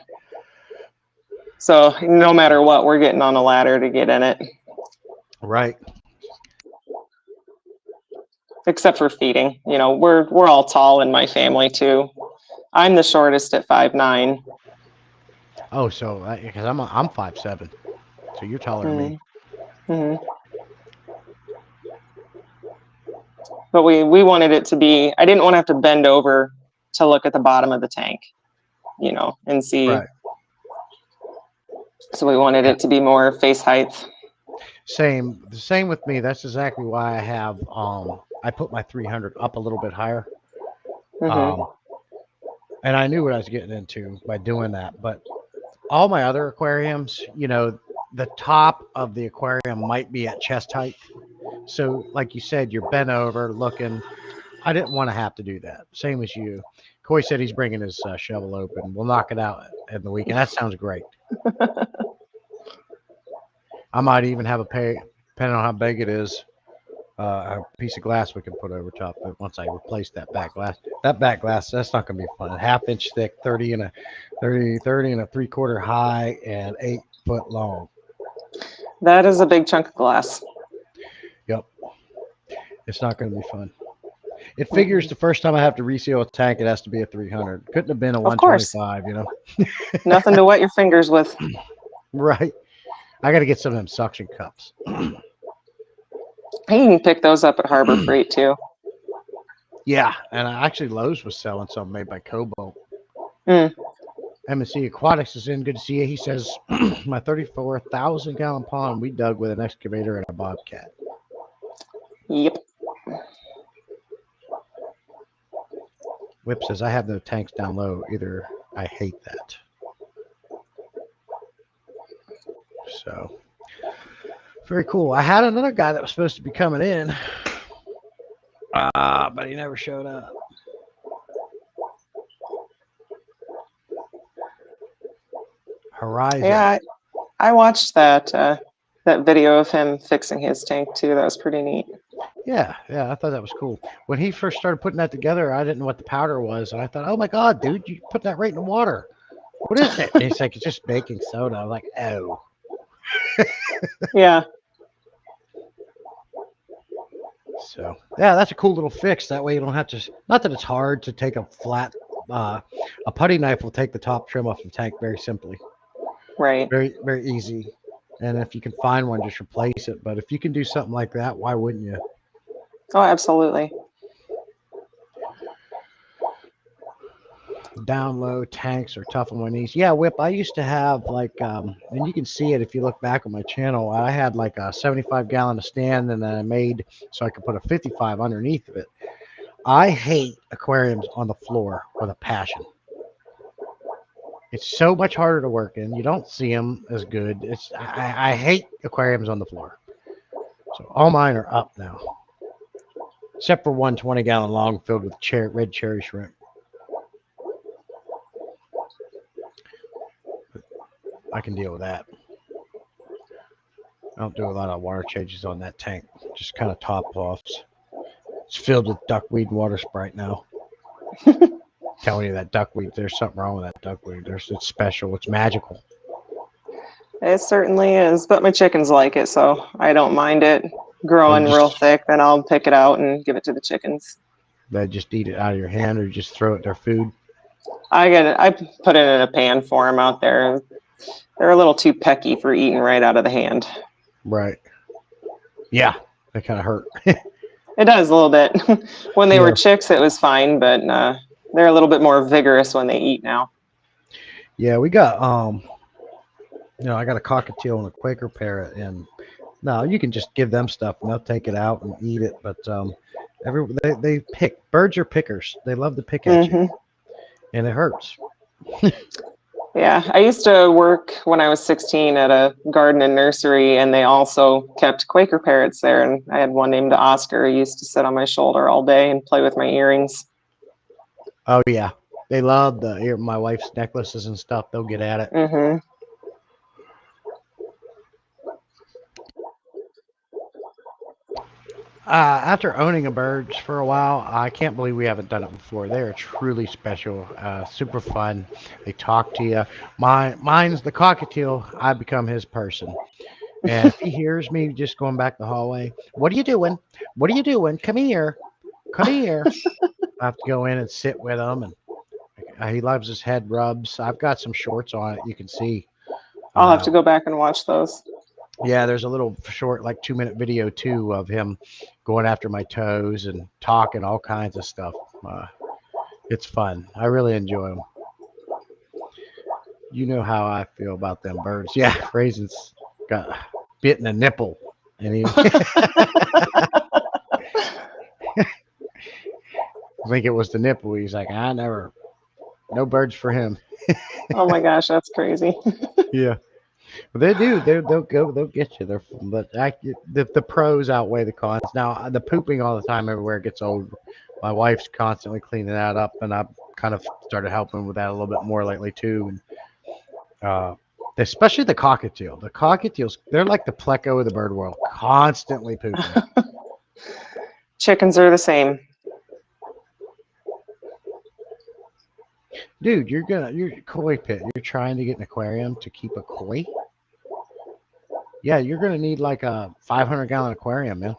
So no matter what, we're getting on a ladder to get in it. Right. Except for feeding. You know, we're all tall in my family too. I'm the shortest at 5'9". Oh, so because I'm 5'7", so you're taller than me. Mm-hmm. But we wanted it to be. I didn't want to have to bend over to look at the bottom of the tank, you know, and see. Right. So we wanted it to be more face height. Same with me. That's exactly why I have I put my 300 up a little bit higher. Mm-hmm. And I knew what I was getting into by doing that. But all my other aquariums, you know, the top of the aquarium might be at chest height. So, like you said, you're bent over looking. I didn't want to have to do that. Same as you. Coy said he's bringing his shovel open. We'll knock it out in the weekend. That sounds great. I might even have depending on how big it is, a piece of glass we can put over top of it once I replace that back glass. That back glass, that's not going to be fun. A half-inch thick, 30 and a 30 and a 3/4 high, and 8 foot long. That is a big chunk of glass. Yep. It's not going to be fun. It figures the first time I have to reseal a tank, it has to be a 300. Couldn't have been a 125, you know? Nothing to wet your fingers with. Right. I got to get some of them suction cups. You can pick those up at Harbor Freight too. Yeah, and actually Lowe's was selling some made by Cobalt. Mm. M&C Aquatics is in. Good to see you. He says, my 34,000-gallon pond we dug with an excavator and a bobcat. Yep. Whip says, I have no tanks down low either. I hate that. So, very cool. I had another guy that was supposed to be coming in, but he never showed up. Horizon. Yeah, I watched that video of him fixing his tank too. That was pretty neat. Yeah, I thought that was cool. When he first started putting that together, I didn't know what the powder was, and I thought, oh my God, dude, you put that right in the water. What is it? And he's like, it's just baking soda. I'm like, oh. Yeah. So, yeah, that's a cool little fix. That way you don't have to, not that it's hard to take a flat, a putty knife will take the top trim off the tank very simply. Right. Very, very easy. And if you can find one, just replace it. But if you can do something like that, why wouldn't you? Oh, absolutely. Down low tanks are tough on my knees. Yeah, Whip, I used to have like, and you can see it if you look back on my channel, I had like a 75-gallon stand, and then I made so I could put a 55 underneath of it. I hate aquariums on the floor with a passion. It's so much harder to work in. You don't see them as good. I hate aquariums on the floor. So all mine are up now, except for one 20-gallon long filled with red cherry shrimp. I can deal with that. I don't do a lot of water changes on that tank. Just kind of top offs. It's filled with duckweed and water sprite now. Telling you that duckweed, there's something wrong with that duckweed. It's special. It's magical. It certainly is. But my chickens like it, so I don't mind it growing real thick. Then I'll pick it out and give it to the chickens. They just eat it out of your hand, or you just throw it their food. I put it in a pan for them out there. They're a little too pecky for eating right out of the hand. Right. Yeah, they kind of hurt. It does a little bit. When they were Yeah. chicks, it was fine, but they're a little bit more vigorous when they eat now. Yeah, we got I got a cockatiel and a Quaker parrot, and no, you can just give them stuff and they'll take it out and eat it. But they pick. Birds are pickers. They love to pick at you, and it hurts. Yeah, I used to work when I was 16 at a garden and nursery, and they also kept Quaker parrots there. And I had one named Oscar. He used to sit on my shoulder all day and play with my earrings. Oh yeah, they love my wife's necklaces and stuff. They'll get at it. Mm-hmm. After owning a birds for a while, I can't believe we haven't done it before. They are truly special, super fun. They talk to you. Mine's the cockatiel. I become his person. And if he hears me just going back the hallway, what are you doing? What are you doing? Come here. Come here. I have to go in and sit with him. And he loves his head rubs. I've got some shorts on it. You can see. I'll have to go back and watch those. Yeah, there's a little short, like 2-minute video too of him going after my toes and talking all kinds of stuff. It's fun. I really enjoy them. You know how I feel about them birds. Yeah, Raisins got bit in the nipple, and he I think it was the nipple. He's like, no birds for him. Oh my gosh, that's crazy. Yeah, but they do. They'll get you. The pros outweigh the cons. Now the pooping all the time everywhere gets old. My wife's constantly cleaning that up, and I've kind of started helping with that a little bit more lately too. And especially the cockatiel. The cockatiels, they're like the Pleco of the bird world, constantly pooping. Chickens are the same. Dude, you're koi pit. You're trying to get an aquarium to keep a koi. Yeah, you're gonna need like a 500-gallon aquarium, man,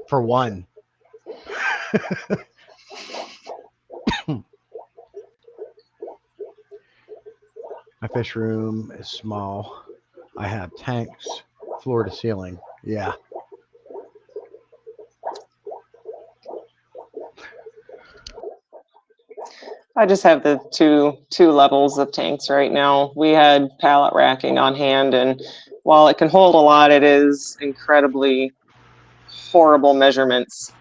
for one. My fish room is small. I have tanks, floor to ceiling. Yeah. I just have the two levels of tanks right now. We had pallet racking on hand, and while it can hold a lot, it is incredibly horrible measurements.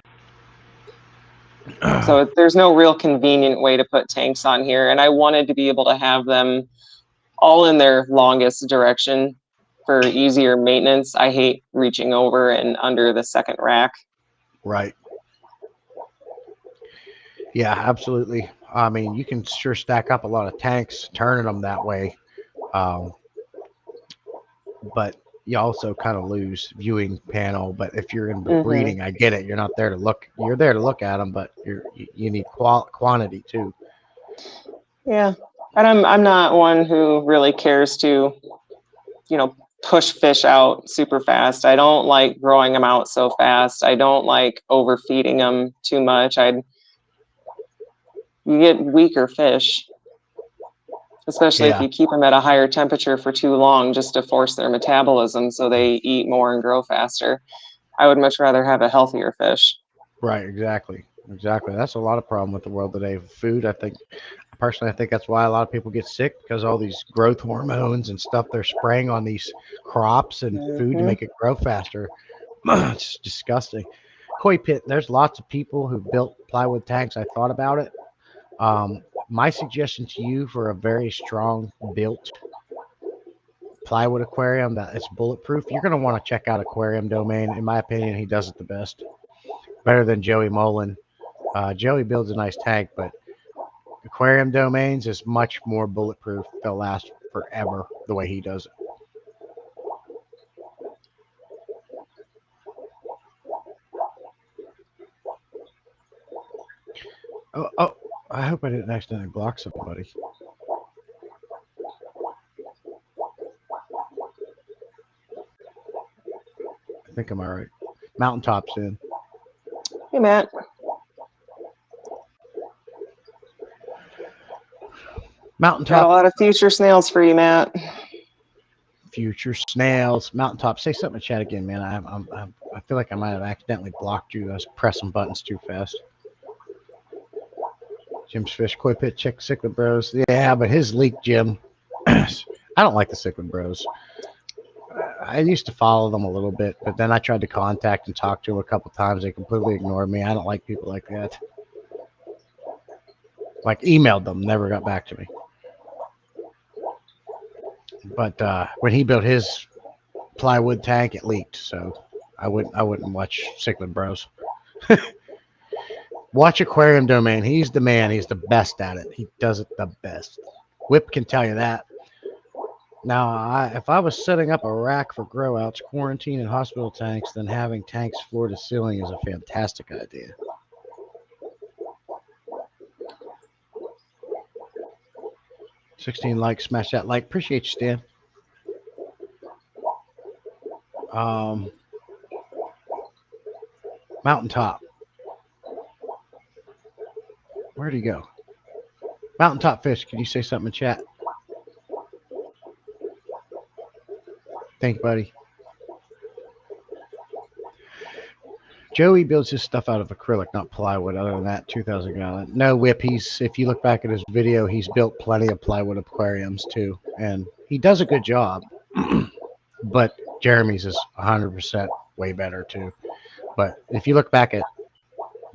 So there's no real convenient way to put tanks on here, and I wanted to be able to have them all in their longest direction for easier maintenance. I hate reaching over and under the second rack. Right. Yeah, absolutely. I mean, you can sure stack up a lot of tanks turning them that way. Um, but you also kind of lose viewing panel. But if you're in breeding, I get it. You're not there to look. You're there to look at them, but you need quantity too. Yeah, and I'm not one who really cares to, push fish out super fast. I don't like growing them out so fast. I don't like overfeeding them too much. You get weaker fish, especially if you keep them at a higher temperature for too long, just to force their metabolism so they eat more and grow faster. I would much rather have a healthier fish. Right, exactly. That's a lot of problem with the world today. Food, I think, personally, I think that's why a lot of people get sick, because all these growth hormones and stuff they're spraying on these crops and food to make it grow faster. It's disgusting. Koi pit, there's lots of people who built plywood tanks. I thought about it. My suggestion to you for a very strong built plywood aquarium that is bulletproof, you're going to want to check out Aquarium Domain. In my opinion, he does it the best. Better than Joey Mullen. Joey builds a nice tank, but Aquarium Domains is much more bulletproof. They'll last forever the way he does it. Oh, I hope I didn't accidentally block somebody. I think I'm all right. Mountaintop's in. Hey, Matt. Mountaintop. Got a lot of future snails for you, Matt. Future snails. Mountaintop. Say something in chat again, man. I feel like I might have accidentally blocked you. I was pressing buttons too fast. Jim's Fish Koi Pit check Cichlid Bros. Yeah, but his leak, Jim. I don't like the Cichlid Bros. I used to follow them a little bit, but then I tried to contact and talk to them a couple times. They completely ignored me. I don't like people like that. Like emailed them, never got back to me. But when he built his plywood tank, it leaked. So I wouldn't watch Cichlid Bros. Watch Aquarium Domain. He's the man. He's the best at it. He does it the best. Whip can tell you that. Now, if I was setting up a rack for grow outs, quarantine, and hospital tanks, then having tanks floor to ceiling is a fantastic idea. 16 likes, smash that like. Appreciate you, Stan. Mountaintop. Where'd he go? Mountaintop Fish, can you say something in chat? Thank you, buddy. Joey builds his stuff out of acrylic, not plywood. Other than that, 2,000 gallon. No, Whip. If you look back at his video, he's built plenty of plywood aquariums too, and he does a good job. But Jeremy's is 100% way better too. But if you look back at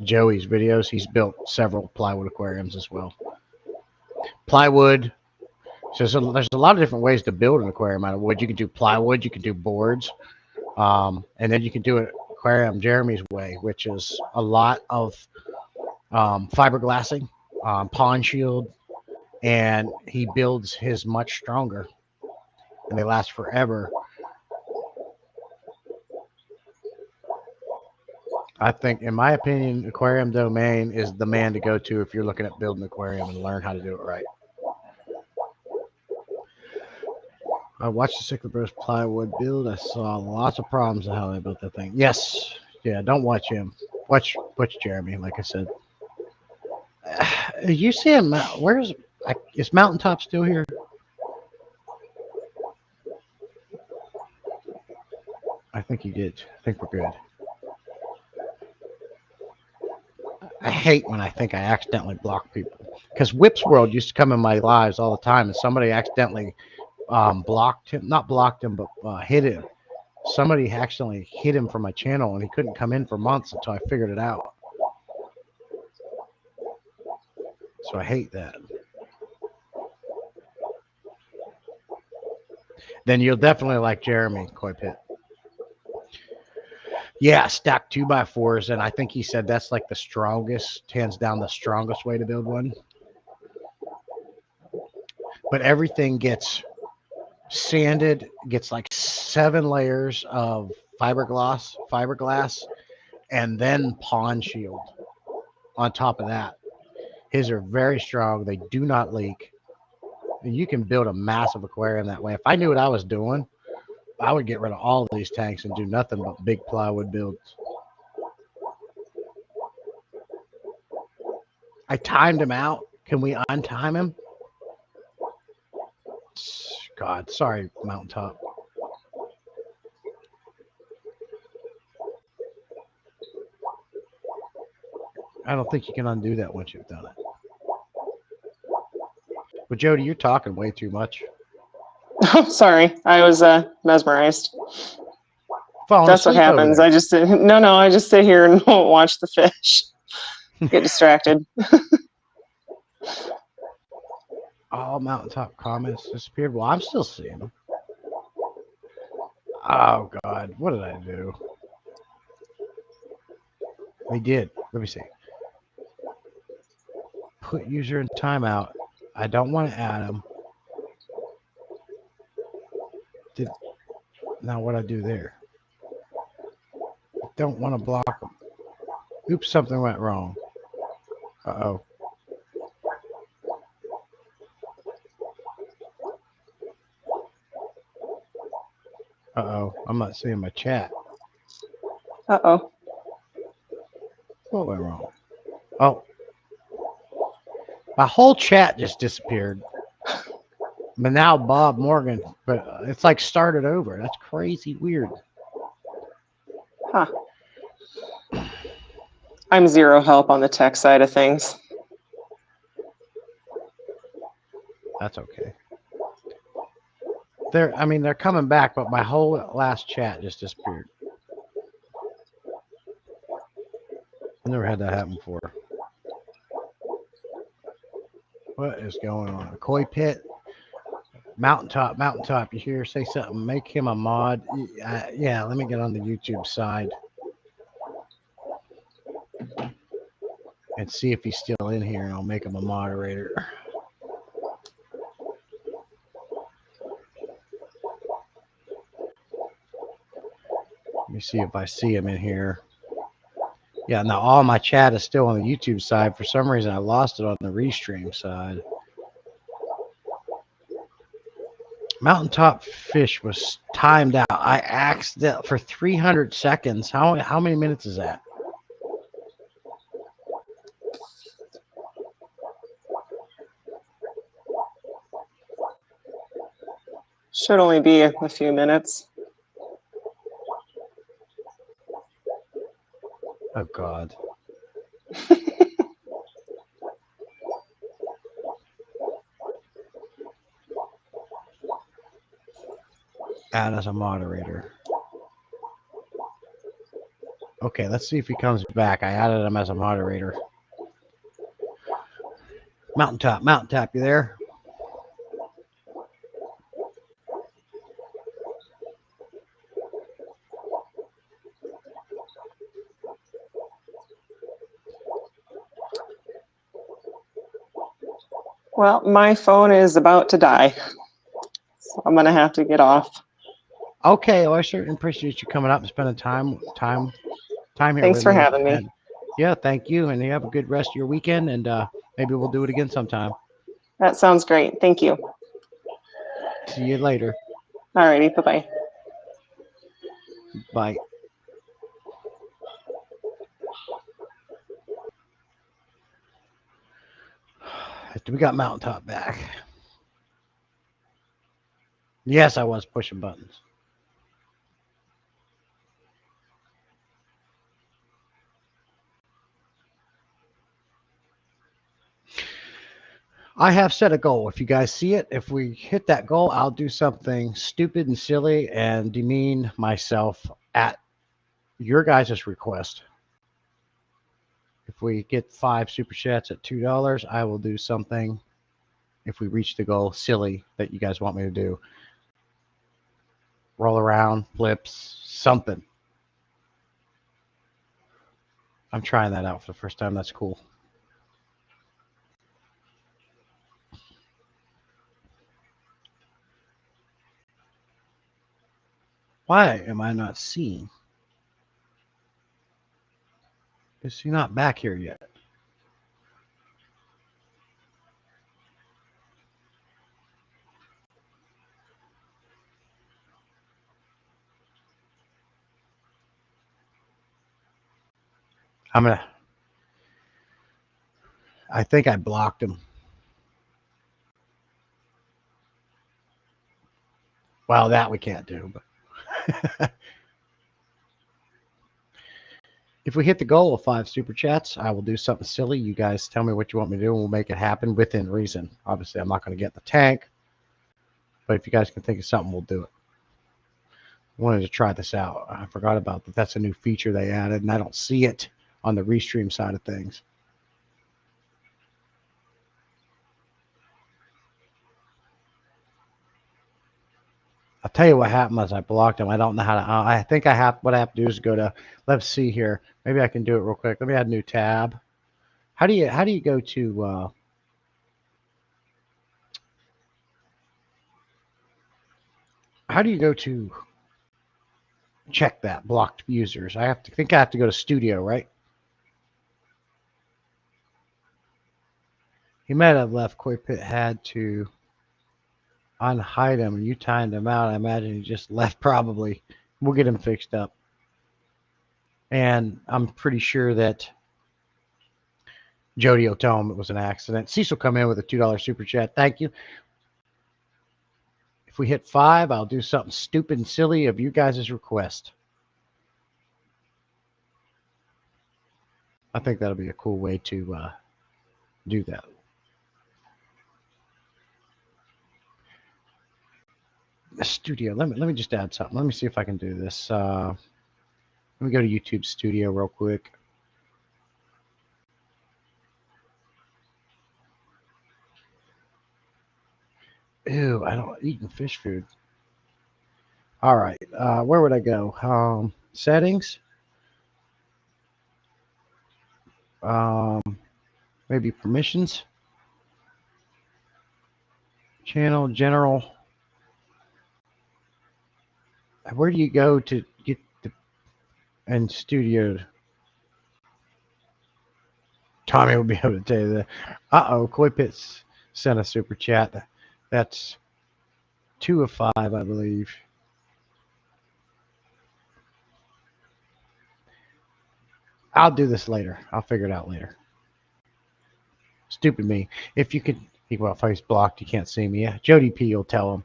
Joey's videos, he's built several plywood aquariums as well. Plywood. So there's a lot of different ways to build an aquarium out of wood. You can do plywood, you can do boards, and then you can do it aquarium Jeremy's way, which is a lot of fiberglassing, pond shield, and he builds his much stronger, and they last forever. I think, in my opinion, Aquarium Domain is the man to go to if you're looking at building an aquarium and learn how to do it right. I watched the Cichlid Bros plywood build. I saw lots of problems in how they built that thing. Yes. Yeah, don't watch him. Watch Jeremy, like I said. You see him. Is Mountaintop still here? I think he did. I think we're good. I hate when I think I accidentally block people. Because Whip's World used to come in my lives all the time, and somebody accidentally blocked him, not blocked him, but hit him. Somebody accidentally hit him from my channel, and he couldn't come in for months until I figured it out. So I hate that. Then you'll definitely like Jeremy Koi Pit. Yeah, stacked 2x4s, and I think he said that's like the strongest, hands down the strongest way to build one. But everything gets sanded, gets like 7 layers of fiberglass, and then pond shield on top of that. His are very strong. They do not leak. And you can build a massive aquarium that way. If I knew what I was doing, I would get rid of all of these tanks and do nothing but big plywood builds. I timed him out. Can we untime him? God, sorry, Mountaintop. I don't think you can undo that once you've done it. But Jody, you're talking way too much. Oh, sorry. I was mesmerized. That's what happens. I just sit here and watch the fish. Get distracted. All Mountaintop comments disappeared. Well, I'm still seeing them. Oh, God. What did I do? They did. Let me see. Put user in timeout. I don't want to add them. Now what I do there? Don't want to block them. Oops, something went wrong. Uh-oh. Uh-oh. I'm not seeing my chat. Uh-oh. What went wrong? Oh. My whole chat just disappeared. But now Bob Morgan, but it's like started over. That's crazy weird. Huh. I'm zero help on the tech side of things. That's okay. They're coming back, but my whole last chat just disappeared. I never had that happen before. What is going on? Koi Pit? Mountaintop, you hear? Say something. Make him a mod. Yeah, let me get on the YouTube side and see if he's still in here, and I'll make him a moderator. Let me see if I see him in here. Yeah, now all my chat is still on the YouTube side. For some reason, I lost it on the Restream side. Mountaintop Fish was timed out. I accidentally for 300 seconds. How many minutes is that? Should only be a few minutes. Oh, God. Add as a moderator. Okay, let's see if he comes back. I added him as a moderator. Mountaintop, you there? Well, my phone is about to die, so I'm gonna have to get off. Okay, well, I certainly appreciate you coming up and spending time here Thanks with for me. having me. And yeah, thank you, and you have a good rest of your weekend, and maybe we'll do it again sometime. That sounds great. Thank you. See you later. Alrighty, bye-bye. Bye. We got Mountaintop back. Yes, I was pushing buttons. I have set a goal. If you guys see it, if we hit that goal, I'll do something stupid and silly and demean myself at your guys' request. If we get 5 super chats at $2, I will do something, if we reach the goal, silly that you guys want me to do. Roll around, flips, something. I'm trying that out for the first time. That's cool. Why am I not seeing? Is he not back here yet? I think I blocked him. Well, that we can't do, but if we hit the goal of 5 super chats, I will do something silly. You guys tell me what you want me to do, and we'll make it happen within reason. Obviously, I'm not going to get the tank, but if you guys can think of something, we'll do it. I wanted to try this out. I forgot about that. That's a new feature they added, and I don't see it on the Restream side of things. I'll tell you what happened as I blocked him. I don't know how to. I think what I have to do is go to. Let's see here. Maybe I can do it real quick. Let me add a new tab. How do you go to? How do you go to check that blocked users? I have to go to Studio, right? He might have left. Koi Pit had to unhide him. You timed him out. I imagine he just left. Probably. We'll get him fixed up. And I'm pretty sure that Jody will tell him it was an accident. Cecil come in with a $2 super chat. Thank you. we hit 5, I'll do something stupid and silly of you guys' request. I think that'll be a cool way to do that. The studio. Let me just add something. Let me see if I can do this. Let me go to YouTube Studio real quick. Ew, I don't eating fish food. All right, where would I go? Settings. Maybe permissions. Channel general. Where do you go to get the and studio? Tommy will be able to tell you that. Koi Pits sent a super chat. That's 2 of 5, I believe. I'll do this later. I'll figure it out later. Stupid me. If you could, well, face blocked, you can't see me. Yeah, Jody P will tell him.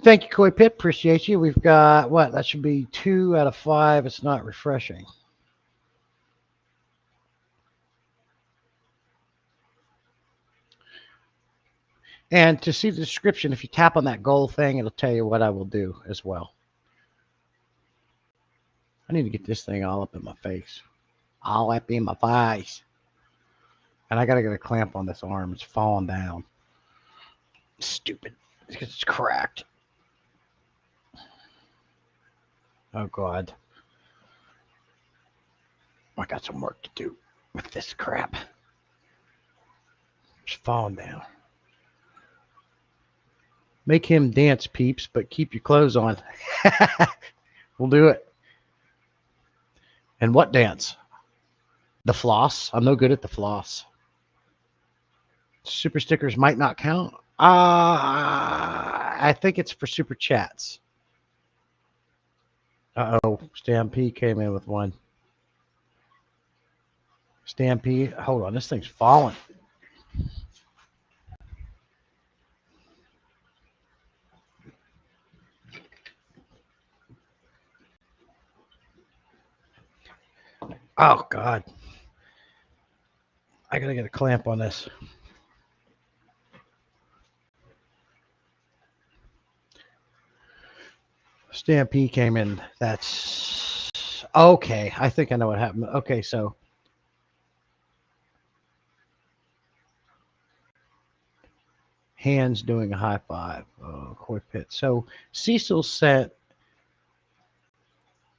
Thank you, Koi Pit. Appreciate you. We've got what? That should be 2 out of 5. It's not refreshing. And to see the description, if you tap on that gold thing, it'll tell you what I will do as well. I need to get this thing all up in my face. All up in my face. And I got to get a clamp on this arm. It's falling down. Stupid. It's cracked. Oh, God. I got some work to do with this crap. It's falling down. Make him dance, peeps, but keep your clothes on. We'll do it. And what dance? The floss. I'm no good at the floss. Super stickers might not count. I think it's for super chats. Stampede came in with one. Stampede. Hold on, this thing's falling. Oh, God. I got to get a clamp on this. Stampede came in. That's okay. I think I know what happened. Okay, so hands doing a high five. Koi Pit. So Cecil sent.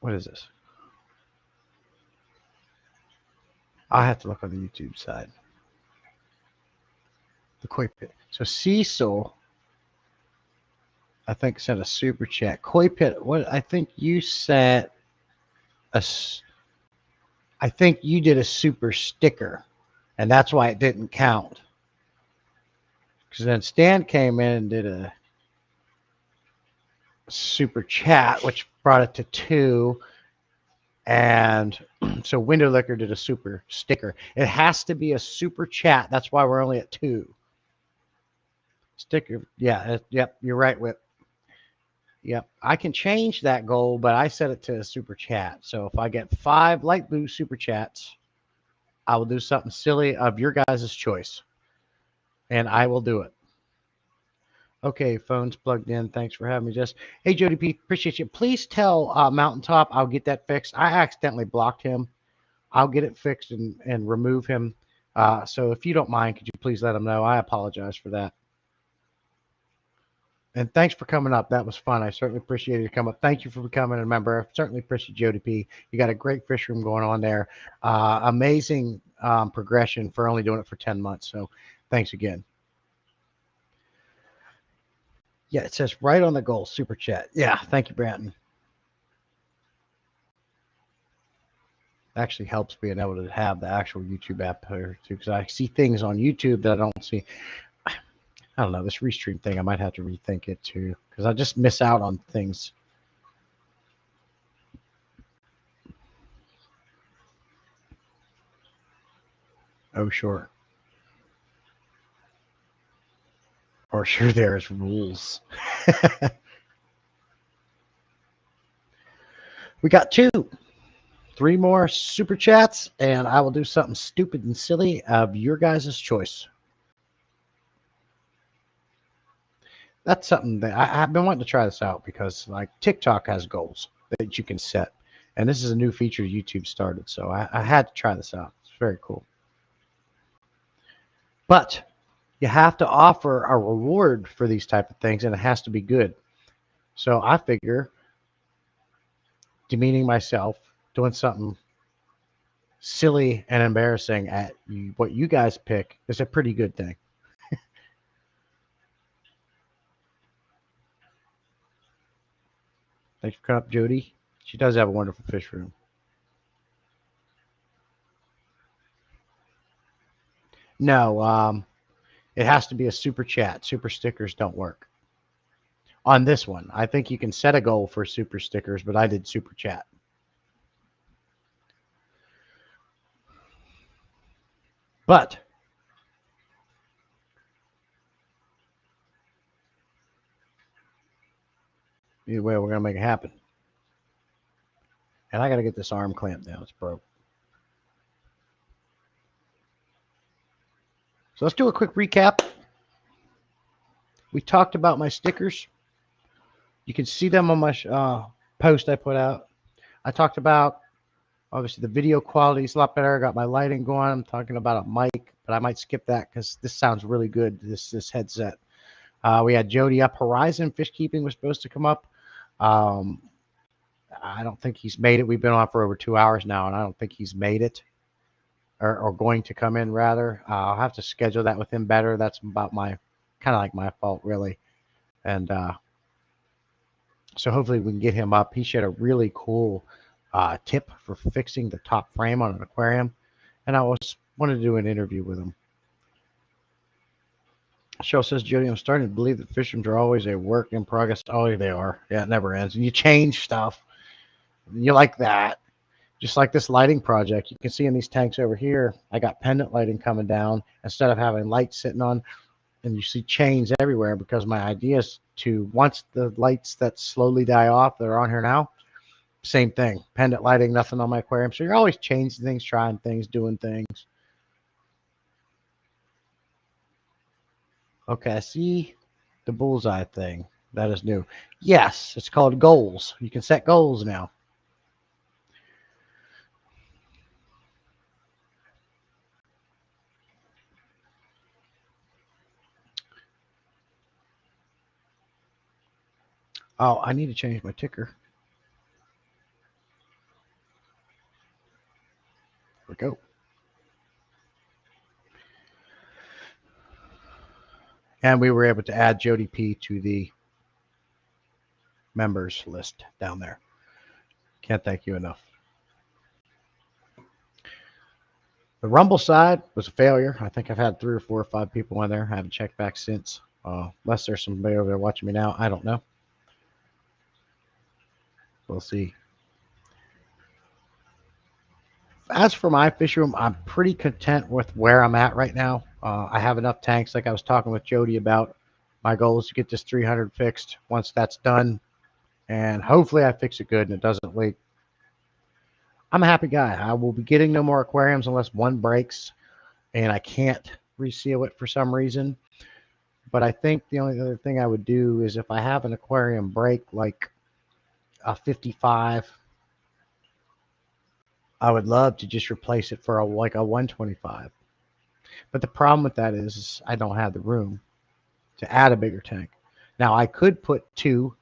What is this? I'll have to look on the YouTube side. The Koi Pit. So Cecil, I think, sent a super chat. Koi Pit. What? I think you sent a. I think you did a super sticker, and that's why it didn't count. Because then Stan came in and did a super chat, which brought it to 2. And so Window Liquor did a super sticker. It has to be a super chat. That's why we're only at 2. Sticker. Yeah. Yep. You're right, Whip. Yep. I can change that goal, but I set it to a super chat. So if I get 5 light blue super chats, I will do something silly of your guys' choice. And I will do it. Okay, phone's plugged in. Thanks for having me, Jess. Hey, Jody P, appreciate you. Please tell Mountaintop I'll get that fixed. I accidentally blocked him. I'll get it fixed and remove him. So if you don't mind, could you please let him know? I apologize for that. And thanks for coming up. That was fun. I certainly appreciate you coming up. Thank you for becoming a member. I certainly appreciate Jody P. You got a great fish room going on there. Amazing progression for only doing it for 10 months. So thanks again. Yeah, it says right on the goal, super chat. Yeah, thank you, Branton. Actually helps being able to have the actual YouTube app here too, because I see things on YouTube that I don't see. I don't know, this restream thing, I might have to rethink it too, because I just miss out on things. Oh, sure. Or sure there's rules. We got 3 more super chats, and I will do something stupid and silly of your guys' choice. That's something that I've been wanting to try this out because like TikTok has goals that you can set. And this is a new feature YouTube started. So I had to try this out. It's very cool. But you have to offer a reward for these type of things, and it has to be good. So I figure demeaning myself, doing something silly and embarrassing at what you guys pick is a pretty good thing. Thanks for coming up, Jody. She does have a wonderful fish room. No, it has to be a super chat. Super stickers don't work. On this one, I think you can set a goal for super stickers, but I did super chat. But either way, we're going to make it happen. And I got to get this arm clamped down. It's broke. So let's do a quick recap. We talked about my stickers. You can see them on my post I put out. I talked about, obviously, the video quality is a lot better. I got my lighting going. I'm talking about a mic, but I might skip that because this sounds really good, this headset. We had Jody up. Horizon Fish Keeping was supposed to come up. I don't think he's made it. We've been on for over 2 hours now, and I don't think he's made it or going to come in, rather. I'll have to schedule that with him better. That's about kind of like my fault, really. And so hopefully we can get him up. He shared a really cool tip for fixing the top frame on an aquarium, and I wanted to do an interview with him. Cheryl says, Jody, I'm starting to believe that fish rooms are always a work in progress. Oh, they are. Yeah, it never ends. And you change stuff. You like that. Just like this lighting project. You can see in these tanks over here, I got pendant lighting coming down instead of having lights sitting on. And you see chains everywhere because my idea is to, once the lights that slowly die off that are on here now, same thing. Pendant lighting, nothing on my aquarium. So you're always changing things, trying things, doing things. Okay, I see the bullseye thing. That is new. Yes, it's called goals. You can set goals now. Oh, I need to change my ticker. There we go. And we were able to add Jody P to the members list down there. Can't thank you enough. The Rumble side was a failure. I think I've had 3 or 4 or 5 people in there. I haven't checked back since. Unless there's somebody over there watching me now. I don't know. We'll see. As for my fish room, I'm pretty content with where I'm at right now. I have enough tanks, like I was talking with Jody about. My goal is to get this 300 fixed. Once that's done, and hopefully I fix it good and it doesn't leak, I'm a happy guy. I will be getting no more aquariums unless one breaks and I can't reseal it for some reason. But I think the only other thing I would do is if I have an aquarium break, like a 55, I would love to just replace it for like a 125. But the problem with that is I don't have the room to add a bigger tank. Now I could put 2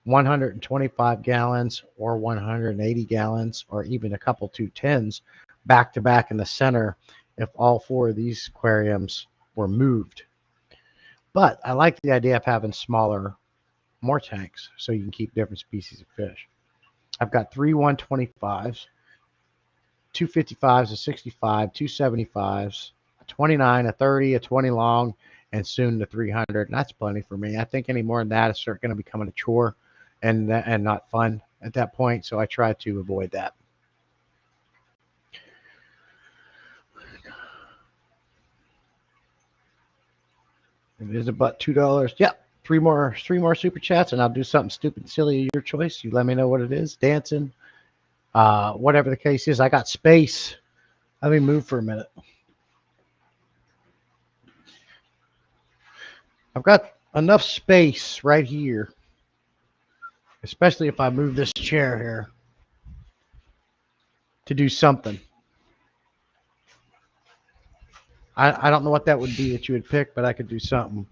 125 gallons or 180 gallons or even a couple 210s back to back in the center if all 4 of these aquariums were moved. But I like the idea of having smaller, more tanks so you can keep different species of fish. I've got 3 125s, 2 55s, a 65, 2 75s, a 29, a 30, a 20 long, and soon the 300. And that's plenty for me. I think any more than that is going to become a chore and not fun at that point. So I try to avoid that. It is about $2. Yep. Three more super chats, and I'll do something stupid, silly, your choice. You let me know what it is. Dancing, whatever the case is. I got space. Let me move for a minute. I've got enough space right here, especially if I move this chair here, to do something. I don't know what that would be that you would pick, but I could do something.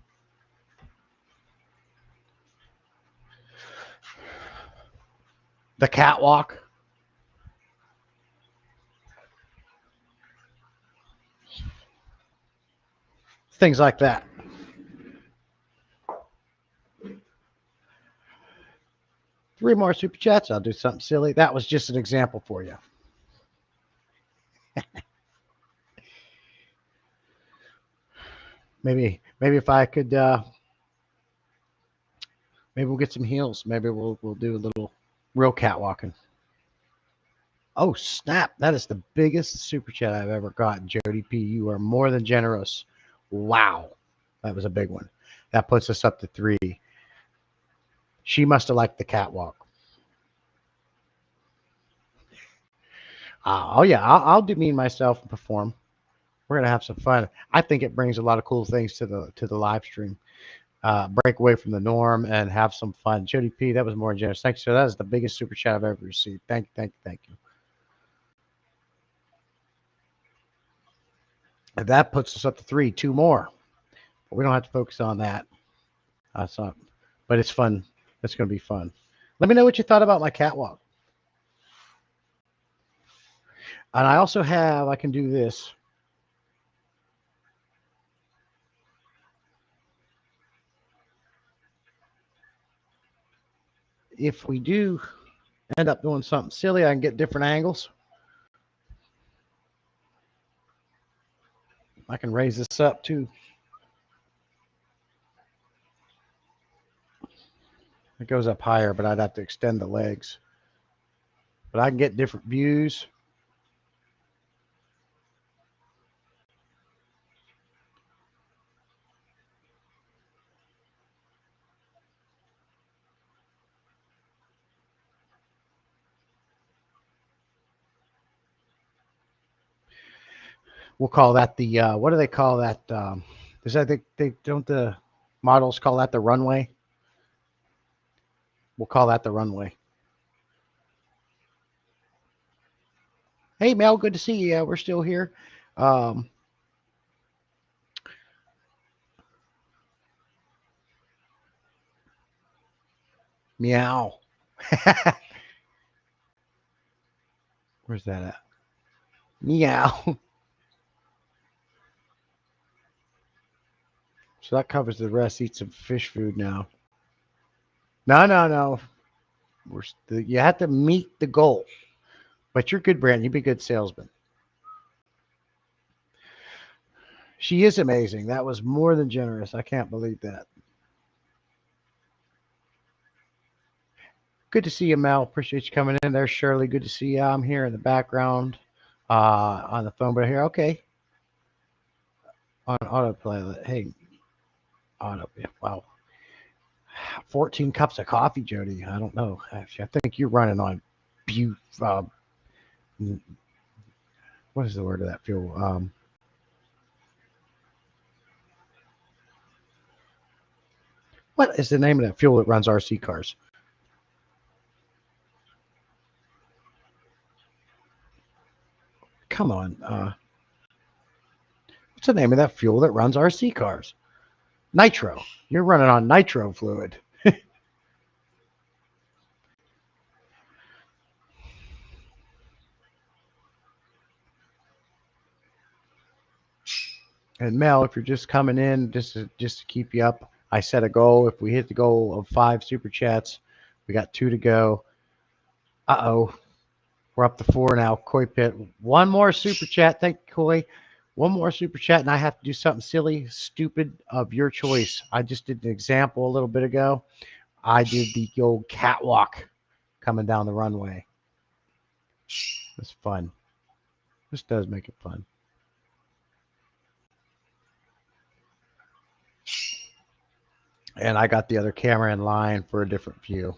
The catwalk. Things like that. Three more super chats. I'll do something silly. That was just an example for you. maybe if I could, maybe we'll get some heels. Maybe we'll do a little real catwalking. Oh snap! That is the biggest super chat I've ever gotten, Jody P. You are more than generous. Wow, that was a big one. That puts us up to 3. She must have liked the catwalk. Oh yeah, I'll demean myself and perform. We're gonna have some fun. I think it brings a lot of cool things to the live stream. Break away from the norm and have some fun. Jody P, that was more generous. Thank you, sir. That is the biggest super chat I've ever received. Thank you. And that puts us up to 3. 2 more. But we don't have to focus on that. But it's fun. It's going to be fun. Let me know what you thought about my catwalk. And I also I can do this. If we do end up doing something silly, I can get different angles. I can raise this up too. It goes up higher, but I'd have to extend the legs. But I can get different views. We'll call that the, what do they call that? Is that they don't the models call that the runway? We'll call that the runway. Hey, Mel, good to see you. Yeah, we're still here. Meow. Where's that at? Meow. So that covers the rest. Eat some fish food now. No. You have to meet the goal. But you're good, Brandon. You'd be a good salesman. She is amazing. That was more than generous. I can't believe that. Good to see you, Mel. Appreciate you coming in there, Shirley. Good to see you. I'm here in the background on the phone, but here, okay. On autopilot. Hey, wow. 14 cups of coffee, Jody. I don't know. Actually, I think you're running on what is the word of that fuel? What is the name of that fuel that runs RC cars? Come on. What's the name of that fuel that runs RC cars? Nitro. You're running on nitro fluid. And Mel, if you're just coming in, just to keep you up, I set a goal. If we hit the goal of 5 super chats, we got 2 to go. We're up to 4 now. Koi Pit, 1 more super chat. Thank you, Koi. 1 more super chat, and I have to do something silly, stupid of your choice. I just did an example a little bit ago. I did the old catwalk coming down the runway. It's fun. This does make it fun. And I got the other camera in line for a different view.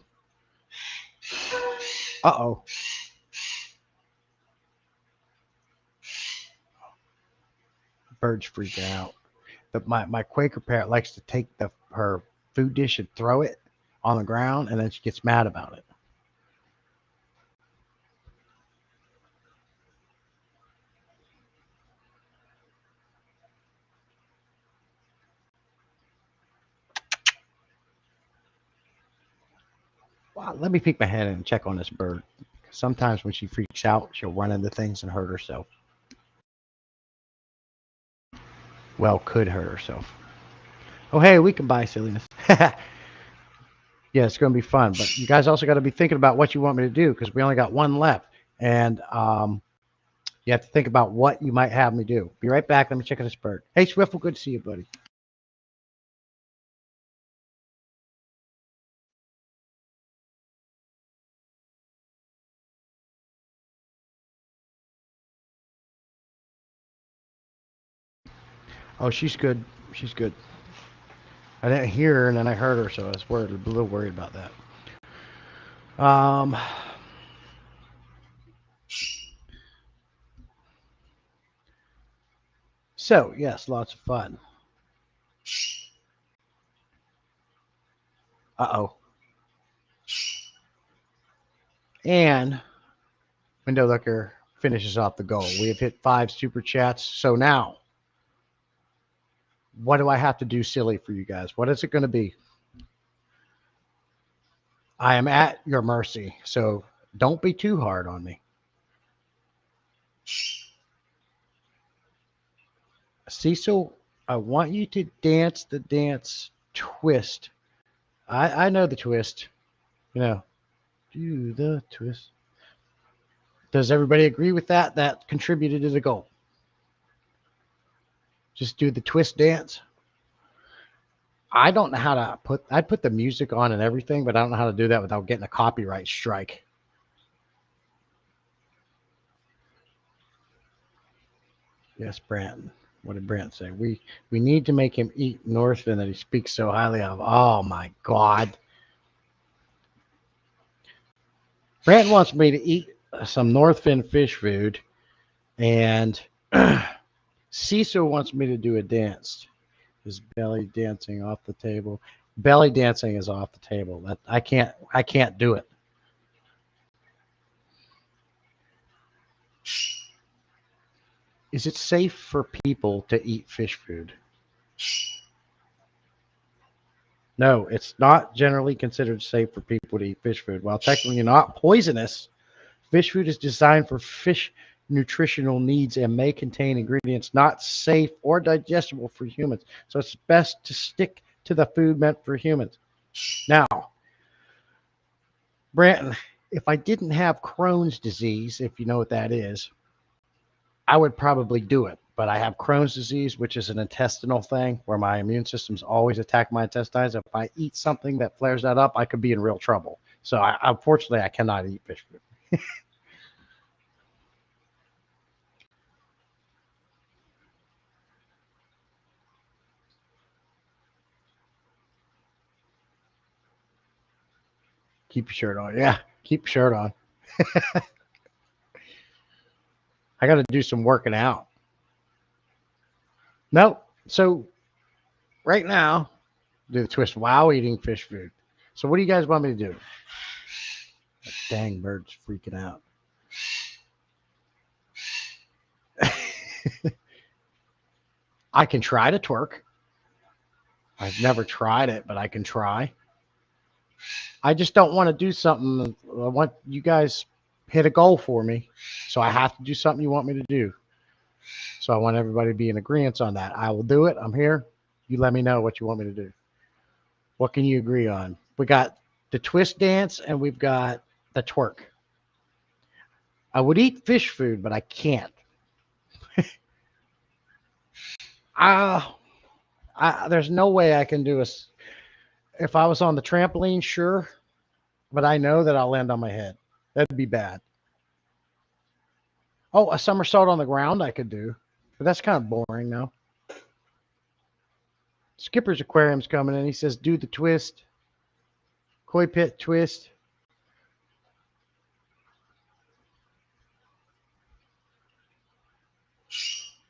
Uh-oh. Bird's freaking out. But my Quaker parrot likes to take her food dish and throw it on the ground, and then she gets mad about it. Well, let me peek my head in and check on this bird. Sometimes when she freaks out, she'll run into things and hurt herself. Well, could hurt herself. Oh, hey, we can buy silliness. Yeah, it's going to be fun. But you guys also got to be thinking about what you want me to do because we only got one left. And you have to think about what you might have me do. Be right back. Let me check on this bird. Hey, Swiffle, good to see you, buddy. Oh, she's good. She's good. I didn't hear her, and then I heard her, so I was worried, a little worried about that. So, yes, lots of fun. Uh-oh. And Window Licker finishes off the goal. We have hit 5 super chats. So now, what do I have to do silly for you guys? What is it going to be? I am at your mercy, so don't be too hard on me. Cecil, I want you to dance the dance twist. I know the twist. You know, do the twist. Does everybody agree with that? That contributed to the goal. Just do the twist dance. I don't know how to I'd put the music on and everything, but I don't know how to do that without getting a copyright strike. Yes, Brant. What did Brant say? We need to make him eat Northfin that he speaks so highly of. Oh my God. Brant wants me to eat some Northfin fish food, and Cecil wants me to do a dance. His belly dancing off the table. Belly dancing is off the table. That I can't do it. Is it safe for people to eat fish food? No, it's not generally considered safe for people to eat fish food. While technically not poisonous, fish food is designed for fish nutritional needs and may contain ingredients not safe or digestible for humans. So it's best to stick to the food meant for humans. Now, Branton, if I didn't have Crohn's disease, if you know what that is, I would probably do it. But I have Crohn's disease, which is an intestinal thing where my immune system's always attack my intestines. If I eat something that flares that up, I could be in real trouble. So unfortunately, I cannot eat fish food. Keep your shirt on. Yeah, keep your shirt on. I got to do some working out. No. So right now, do the twist while eating fish food. So what do you guys want me to do? That dang bird's freaking out. I can try to twerk. I've never tried it, but I can try. I just don't want to do something. I want you guys hit a goal for me. So I have to do something you want me to do. So I want everybody to be in agreement on that. I will do it. I'm here. You let me know what you want me to do. What can you agree on? We got the twist dance and we've got the twerk. I would eat fish food, but I can't. There's no way I can do a. If I was on the trampoline, sure, but I know that I'll land on my head. That'd be bad. Oh, a somersault on the ground I could do, but that's kind of boring now. Skipper's Aquarium's coming in. He says, do the twist. Koi pit twist.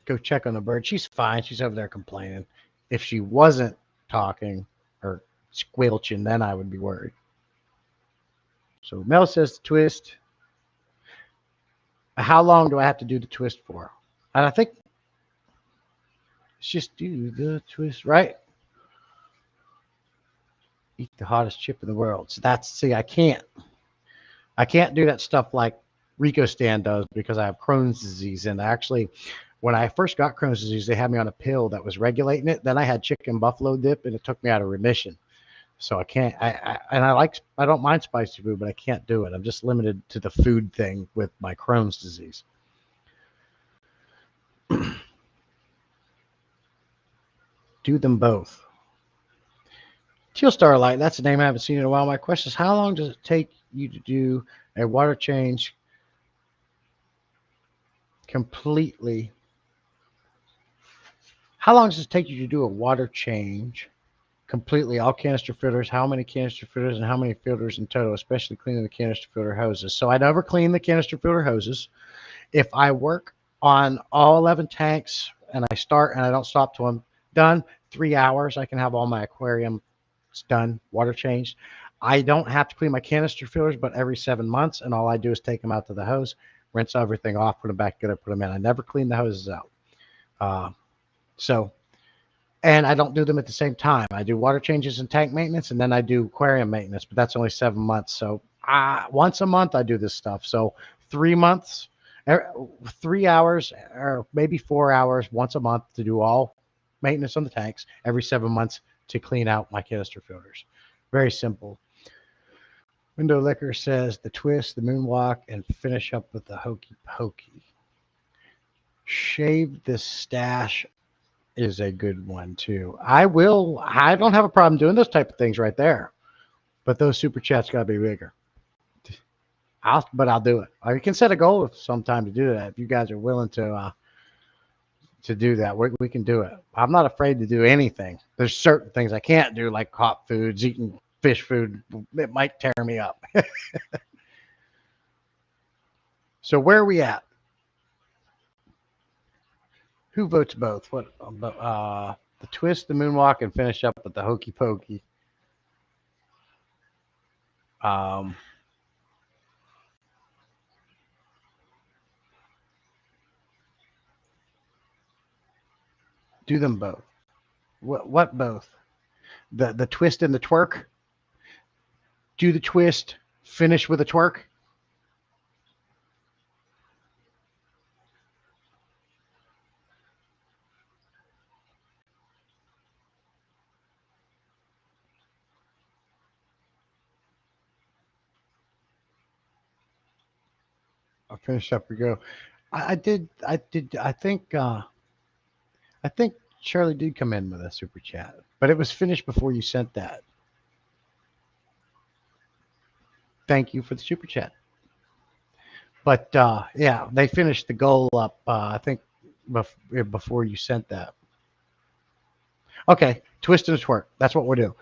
Go check on the bird. She's fine. She's over there complaining. If she wasn't talking or squelching, then I would be worried. So Mel says the twist. How long do I have to do the twist for? And I think let's just do the twist, right? Eat the hottest chip in the world. So that's, see, I can't do that stuff like Rico Stan does because I have Crohn's disease. And actually, when I first got Crohn's disease, they had me on a pill that was regulating it. Then I had chicken buffalo dip, and it took me out of remission. So I can't. I don't mind spicy food, but I can't do it. I'm just limited to the food thing with my Crohn's disease. Do them both. Teal Starlight, that's a name I haven't seen in a while. My question is, how long does it take you to do a water change completely? How long does it take you to do a water change completely? All canister filters, how many canister filters, and how many filters in total, especially cleaning the canister filter hoses? So I never clean the canister filter hoses. If I work on all 11 tanks and I start and I don't stop till I'm done, 3 hours, I can have all my aquarium done, water changed. I don't have to clean my canister filters, but every 7 months, and all I do is take them out to the hose, rinse everything off, put them back together, put them in. I never clean the hoses out. And I don't do them at the same time. I do water changes and tank maintenance, and then I do aquarium maintenance, but that's only 7 months. So once a month I do this stuff. So 3 months, 3 hours, or maybe 4 hours once a month to do all maintenance on the tanks, every 7 months to clean out my canister filters. Very simple. Window Liquor says the twist, the moonwalk, and finish up with the hokey pokey. Shave the stash is a good one too. I don't have a problem doing those type of things right there, but those super chats got to be bigger. I'll do it. I can set a goal sometime to do that. If you guys are willing to do that, we can do it. I'm not afraid to do anything. There's certain things I can't do, like hot foods, eating fish food. It might tear me up. So where are we at? Who votes both? What? The twist, the moonwalk, and finish up with the hokey pokey. Do them both. What both? The twist and the twerk? Do the twist, finish with a twerk? I'll finish up. We go. I think Shirley did come in with a super chat, but it was finished before you sent that. Thank you for the super chat. But yeah, they finished the goal up, I think, before you sent that. Okay, twist and a twerk. That's what we'll do.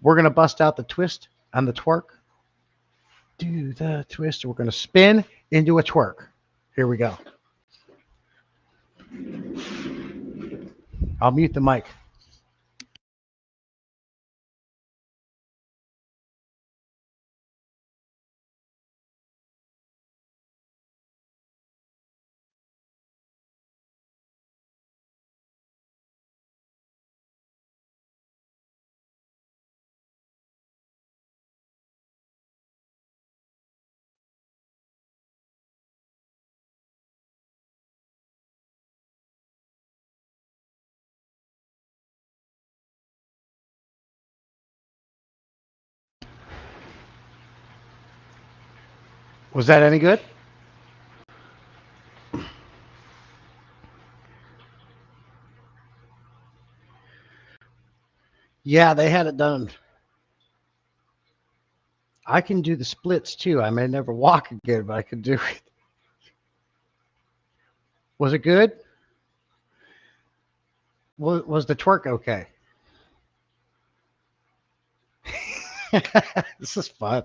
We're going to bust out the twist and the twerk. Do the twist. We're going to spin into a twerk. Here we go. I'll mute the mic. Was that any good? Yeah, they had it done. I can do the splits too. I may never walk again, but I can do it. Was it good? Was the twerk okay? This is fun.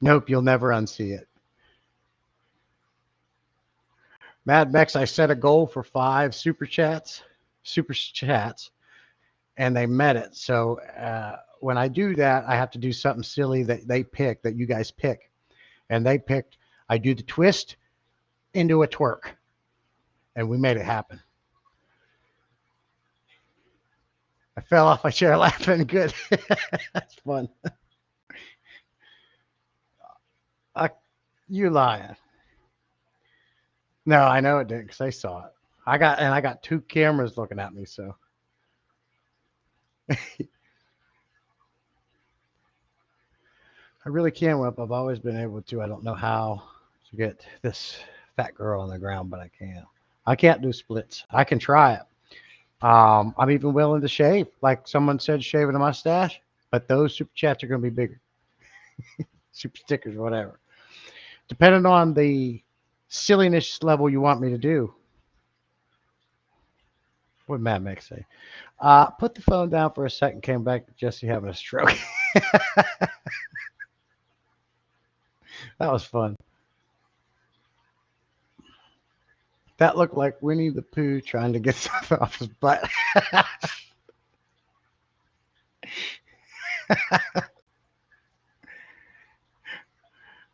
Nope, you'll never unsee it. Mad Mex, I set a goal for 5 super chats, and they met it. So when I do that, I have to do something silly that they pick, that you guys pick. And they picked, I do the twist into a twerk. And we made it happen. I fell off my chair laughing. Good. That's fun. You lying. No, I know it didn't because I saw it. I got 2 cameras looking at me, so. I really can whip. I've always been able to. I don't know how to get this fat girl on the ground, but I can. I can't do splits. I can try it. I'm even willing to shave, like someone said, shaving a mustache. But those super chats are going to be bigger. Super stickers, whatever. Depending on the silliness level you want me to do. What did Matt Mix say? Put the phone down for a second. Came back to Jesse having a stroke. That was fun. That looked like Winnie the Pooh trying to get something off his butt.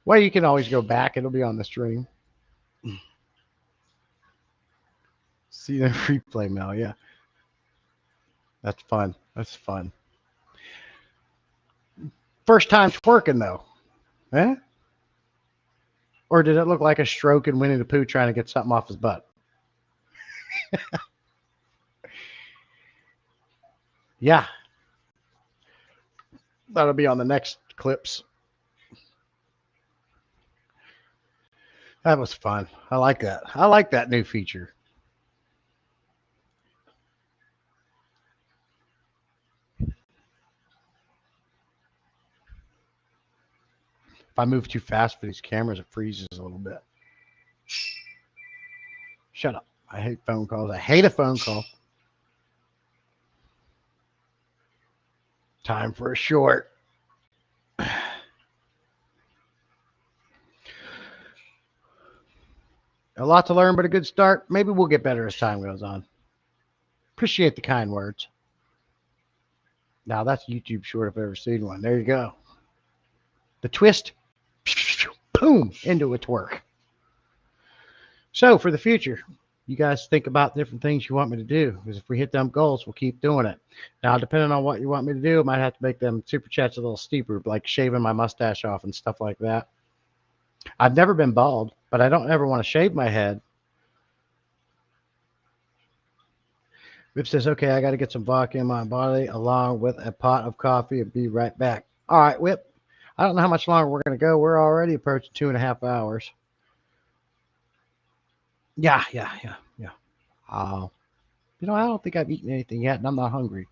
Well, you can always go back. It'll be on the stream. See the replay, Mel. Yeah. That's fun. That's fun. First time twerking, though. Eh? Or did it look like a stroke and Winnie the Pooh trying to get something off his butt? Yeah. That'll be on the next clips. That was fun. I like that. I like that new feature. If I move too fast for these cameras, it freezes a little bit. Shut up. I hate phone calls. I hate a phone call. Time for a short. A lot to learn, but a good start. Maybe we'll get better as time goes on. Appreciate the kind words. Now that's a YouTube short if I've ever seen one. There you go. The twist, boom, into a twerk. So for the future, you guys think about different things you want me to do. Because if we hit them goals, we'll keep doing it. Now, depending on what you want me to do, I might have to make them super chats a little steeper, like shaving my mustache off and stuff like that. I've never been bald, but I don't ever want to shave my head. Rip says, okay, I got to get some vodka in my body along with a pot of coffee and be right back. All right, Whip. I don't know how much longer we're going to go. We're already approaching 2.5 hours. Yeah. I don't think I've eaten anything yet, and I'm not hungry.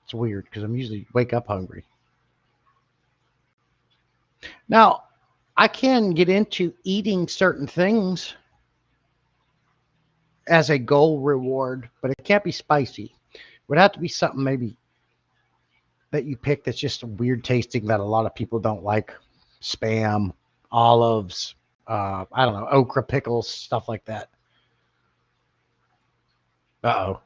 It's weird because I'm usually wake up hungry. Now, I can get into eating certain things as a goal reward, but it can't be spicy. It would have to be something maybe that you pick that's just weird tasting that a lot of people don't like. Spam, olives, I don't know, okra pickles, stuff like that. Uh-oh.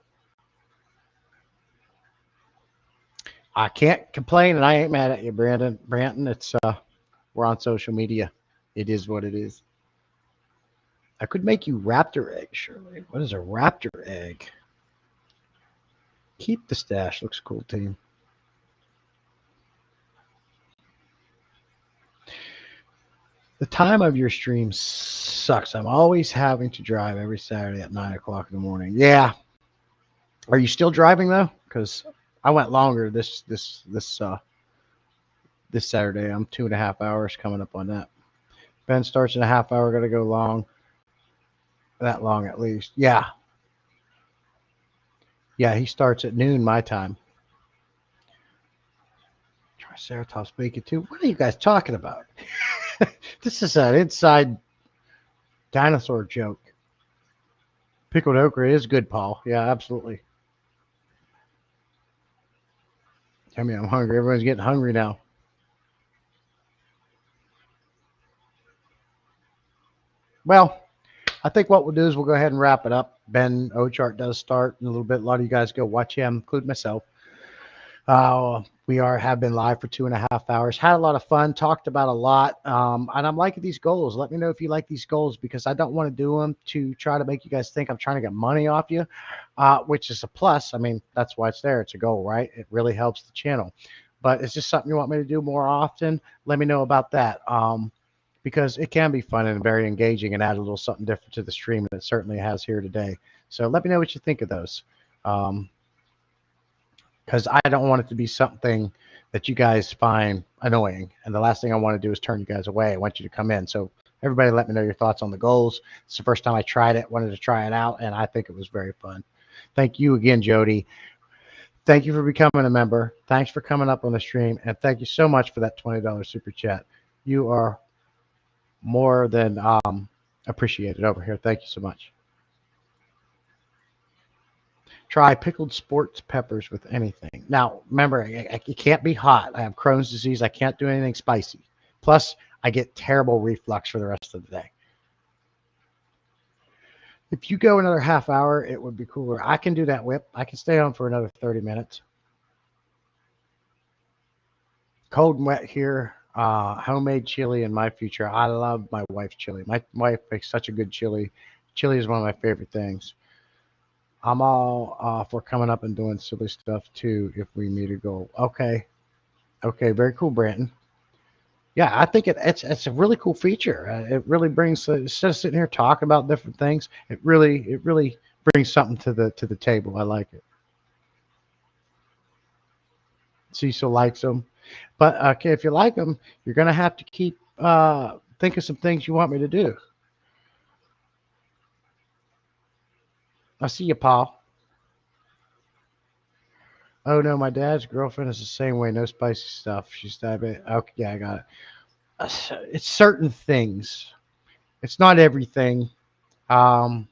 I can't complain, and I ain't mad at you, Branton. It's we're on social media. It is what it is. I could make you raptor egg, Shirley. What is a raptor egg? Keep the stash. Looks cool, team. The time of your stream sucks. I'm always having to drive every Saturday at 9 o'clock in the morning. Yeah. Are you still driving though? Because I went longer this Saturday. I'm 2.5 hours coming up on that. Ben starts in a half hour. Got to go long. That long at least. Yeah. Yeah, he starts at noon my time. Triceratops bacon too. What are you guys talking about? This is an inside dinosaur joke. Pickled okra is good, Paul. Yeah, absolutely. Tell me I'm hungry. Everyone's getting hungry now. Well, I think what we'll do is we'll go ahead and wrap it up. Ben Ochart does start in a little bit. A lot of you guys go watch him, including myself. We have been live for 2.5 hours. Had a lot of fun. Talked about a lot, and I'm liking these goals. Let me know if you like these goals because I don't want to do them to try to make you guys think I'm trying to get money off you, which is a plus. I mean, that's why it's there. It's a goal, right? It really helps the channel. But is this something you want me to do more often? Let me know about that. Because it can be fun and very engaging and add a little something different to the stream, and it certainly has here today. So let me know what you think of those. Because I don't want it to be something that you guys find annoying. And the last thing I want to do is turn you guys away. I want you to come in. So everybody let me know your thoughts on the goals. It's the first time I tried it, wanted to try it out, and I think it was very fun. Thank you again, Jody. Thank you for becoming a member. Thanks for coming up on the stream. And thank you so much for that $20 super chat. You are more than appreciated over here. Thank you so much. Try pickled sports peppers with anything. Now, remember, it can't be hot. I have Crohn's disease. I can't do anything spicy. Plus, I get terrible reflux for the rest of the day. If you go another half hour, it would be cooler. I can do that, Whip. I can stay on for another 30 minutes. Cold and wet here. Homemade chili in my future. I love my wife's chili. My wife makes such a good chili. Chili is one of my favorite things. I'm all for coming up and doing silly stuff too if we meet a goal. Okay. Okay, very cool, Branton. Yeah, I think it's a really cool feature. It really brings instead of sitting here talking about different things, it really brings something to the table. I like it. Cecil likes them, but okay, if you like them, you're gonna have to keep think of some things you want me to do. I see you, Paul. Oh no, my dad's girlfriend is the same way. No spicy stuff. She's diabetic. Okay, yeah, I got it. It's certain things. It's not everything. Um,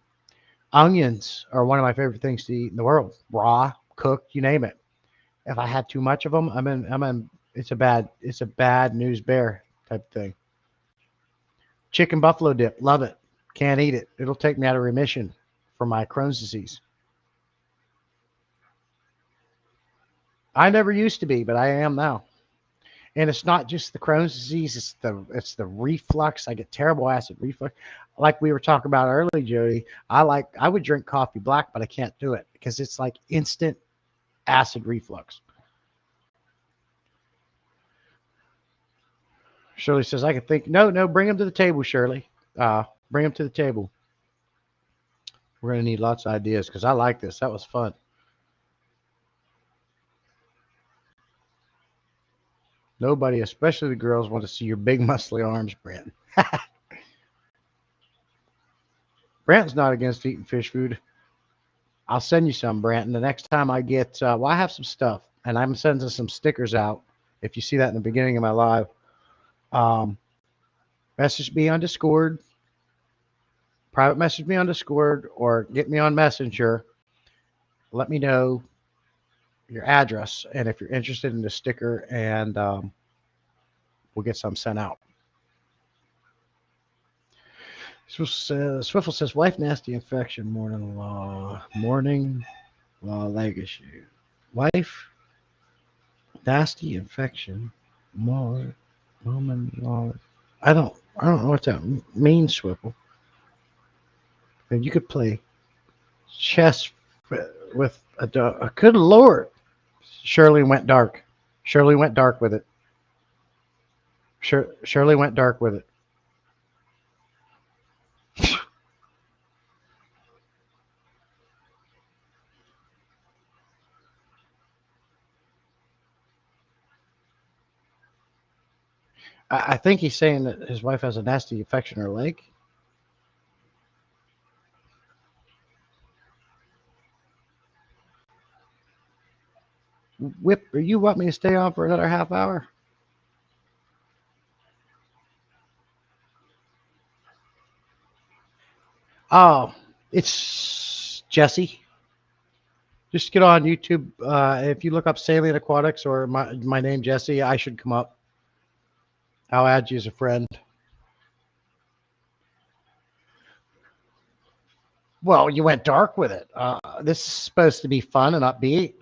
Onions are one of my favorite things to eat in the world. Raw, cooked, you name it. If I have too much of them, I'm in. It's a bad news bear type thing. Chicken buffalo dip, love it. Can't eat it. It'll take me out of remission for my Crohn's disease. I never used to be, but I am now. And it's not just the Crohn's disease; it's the reflux. I get terrible acid reflux, like we were talking about earlier, Jody. I would drink coffee black, but I can't do it because it's like instant acid reflux. Shirley says I can think. No, bring him to the table, Shirley. Bring him to the table. We're gonna need lots of ideas because I like this. That was fun. Nobody, especially the girls, want to see your big muscly arms, Brent. Brent's not against eating fish food. I'll send you some, Brent. And the next time I get, well, I have some stuff, and I'm sending some stickers out. If you see that in the beginning of my live, um, message me on Discord, private message me on Discord, or get me on Messenger. Let me know your address and if you're interested in the sticker, and we'll get some sent out. Swiffle says, wife nasty infection, morning law leg issue. Wife nasty infection, woman law. I don't know what that means, Swiffle. And you could play chess with a dog. Good Lord. Shirley went dark. Shirley went dark with it. Shirley went dark with it. I think he's saying that his wife has a nasty infection in her leg. Whip, or you want me to stay on for another half hour? Oh, it's Jesse. Just get on YouTube. If you look up Salient Aquatics or my name, Jesse, I should come up. I'll add you as a friend. Well, you went dark with it. This is supposed to be fun and upbeat.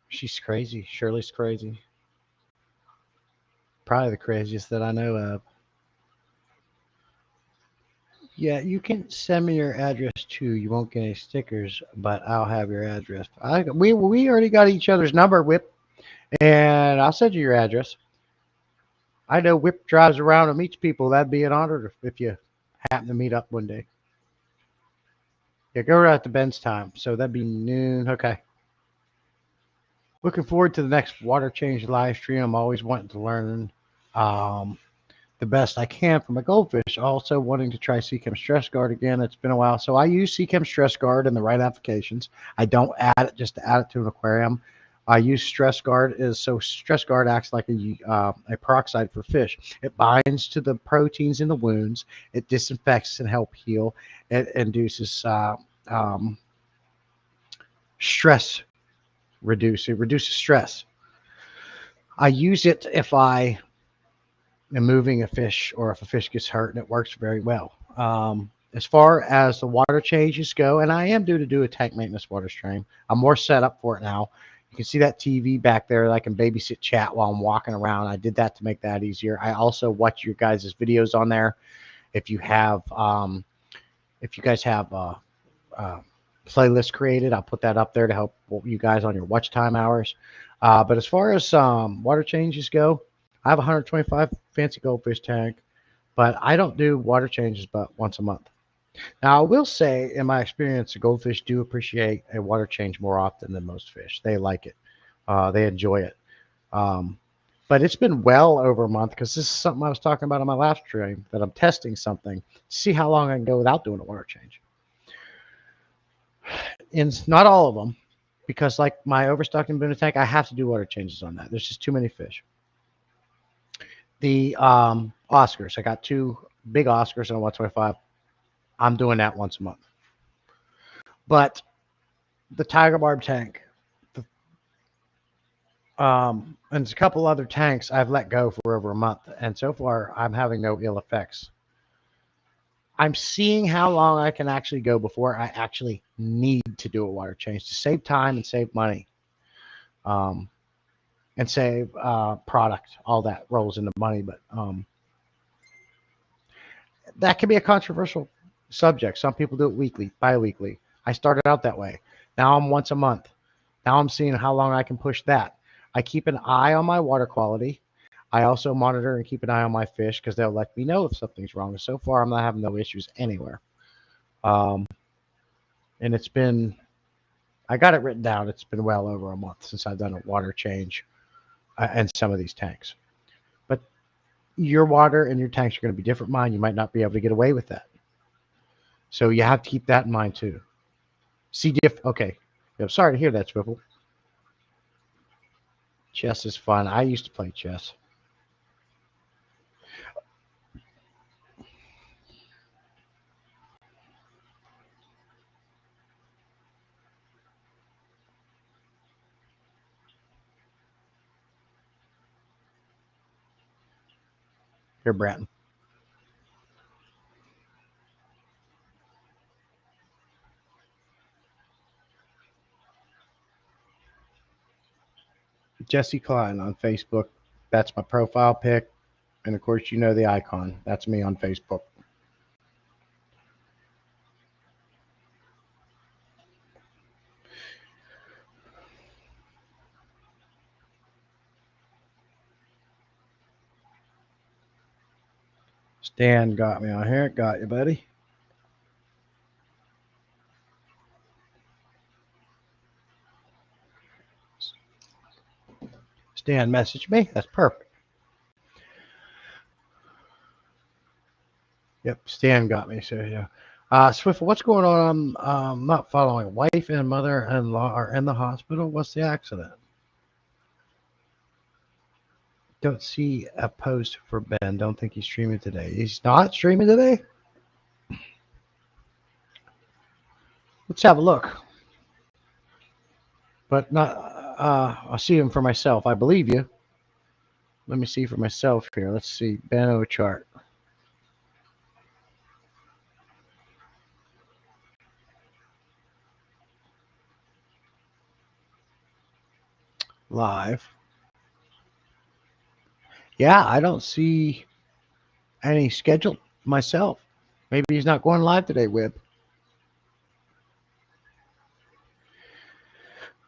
She's crazy. Shirley's crazy. Probably the craziest that I know of. Yeah, you can send me your address too. You won't get any stickers, but I'll have your address. We already got each other's number, Whip, and I'll send you your address. I know Whip drives around and meets people. That'd be an honor if you happen to meet up one day. Yeah, go right at the Ben's time. So that'd be noon. Okay. Looking forward to the next water change live stream. I'm always wanting to learn the best I can for my goldfish. Also wanting to try Seachem Stress Guard again. It's been a while. So I use Seachem Stress Guard in the right applications. I don't add it just to add it to an aquarium. I use Stress Guard so Stress Guard acts like a peroxide for fish. It binds to the proteins in the wounds. It disinfects and help heal. It induces stress It reduces stress. I use it if I am moving a fish or if a fish gets hurt, and it works very well. As far as the water changes go, and I am due to do a tank maintenance water stream. I'm more set up for it now. You can see that TV back there. I can babysit chat while I'm walking around. I did that to make that easier. I also watch your guys' videos on there. If you guys have playlist created, I'll put that up there to help you guys on your watch time hours. But as far as water changes go, I have a 125 fancy goldfish tank, but I don't do water changes but once a month. Now, I will say, in my experience, the goldfish do appreciate a water change more often than most fish. They like it. They enjoy it. But it's been well over a month because this is something I was talking about on my last stream, that I'm testing something to see how long I can go without doing a water change. And not all of them, because like my overstocked Buena tank, I have to do water changes on that. There's just too many fish. The Oscars, I got 2 big Oscars and a 125. I'm doing that once a month. But the Tiger Barb tank, and there's a couple other tanks I've let go for over a month, and so far I'm having no ill effects. I'm seeing how long I can actually go before I actually need to do a water change to save time and save money, and save product. All that rolls into money, but that can be a controversial subject. Some people do it weekly, bi-weekly. I started out that way. Now I'm once a month. Now I'm seeing how long I can push that. I keep an eye on my water quality. I also monitor and keep an eye on my fish because they'll let me know if something's wrong. And so far, I'm not having no issues anywhere. And it's been, I got it written down. It's been well over a month since I've done a water change in some of these tanks. But your water and your tanks are going to be different. Mine, you might not be able to get away with that. So you have to keep that in mind too. Okay. I'm sorry to hear that, Swivel. Chess is fun. I used to play chess. Here, Bratton. Jesse Klein on Facebook. That's my profile pic. And of course, you know the icon. That's me on Facebook. Stan got me on here. Got you, buddy. Stan messaged me. That's perfect. Yep, Stan got me. So yeah. Swift, what's going on? I'm not following. Wife and mother-in-law are in the hospital. What's the accident? Don't see a post for Ben. Don't think he's streaming today. He's not streaming today? Let's have a look. but not. I'll see them for myself. I believe you. Let me see for myself here. Let's see. Beno chart. Live. Yeah, I don't see any scheduled myself. Maybe he's not going live today, Wib.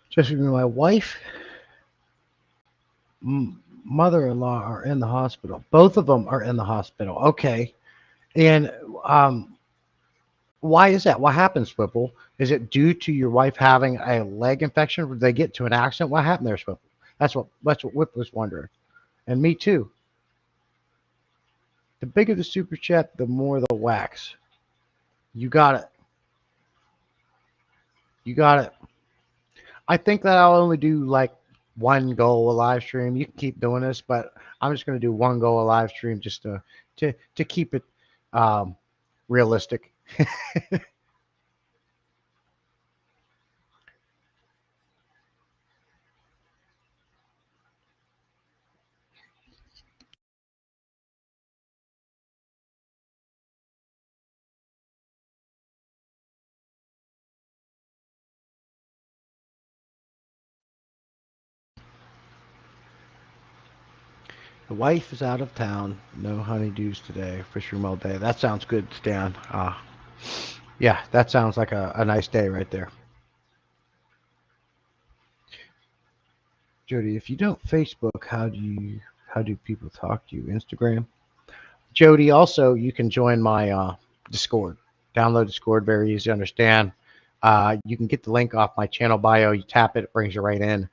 Just my wife, mother-in-law are in the hospital. Both of them are in the hospital. Okay. And why is that? What happens, Whipple? Is it due to your wife having a leg infection? Did they get to an accident? What happened there, Whipple? That's what Whip was wondering. And me too. The bigger the super chat, the more the wax. You got it. You got it. I think that I'll only do like one goal a live stream. You can keep doing this, but I'm just going to do one goal a live stream just to keep it realistic. The wife is out of town. No honeydews today. Fish room all day. That sounds good, Stan. Yeah, that sounds like a nice day right there. Jody, if you don't Facebook, how do people talk to you? Instagram? Jody, also you can join my Discord. Download Discord, very easy to understand. You can get the link off my channel bio. You tap it, it brings you right in.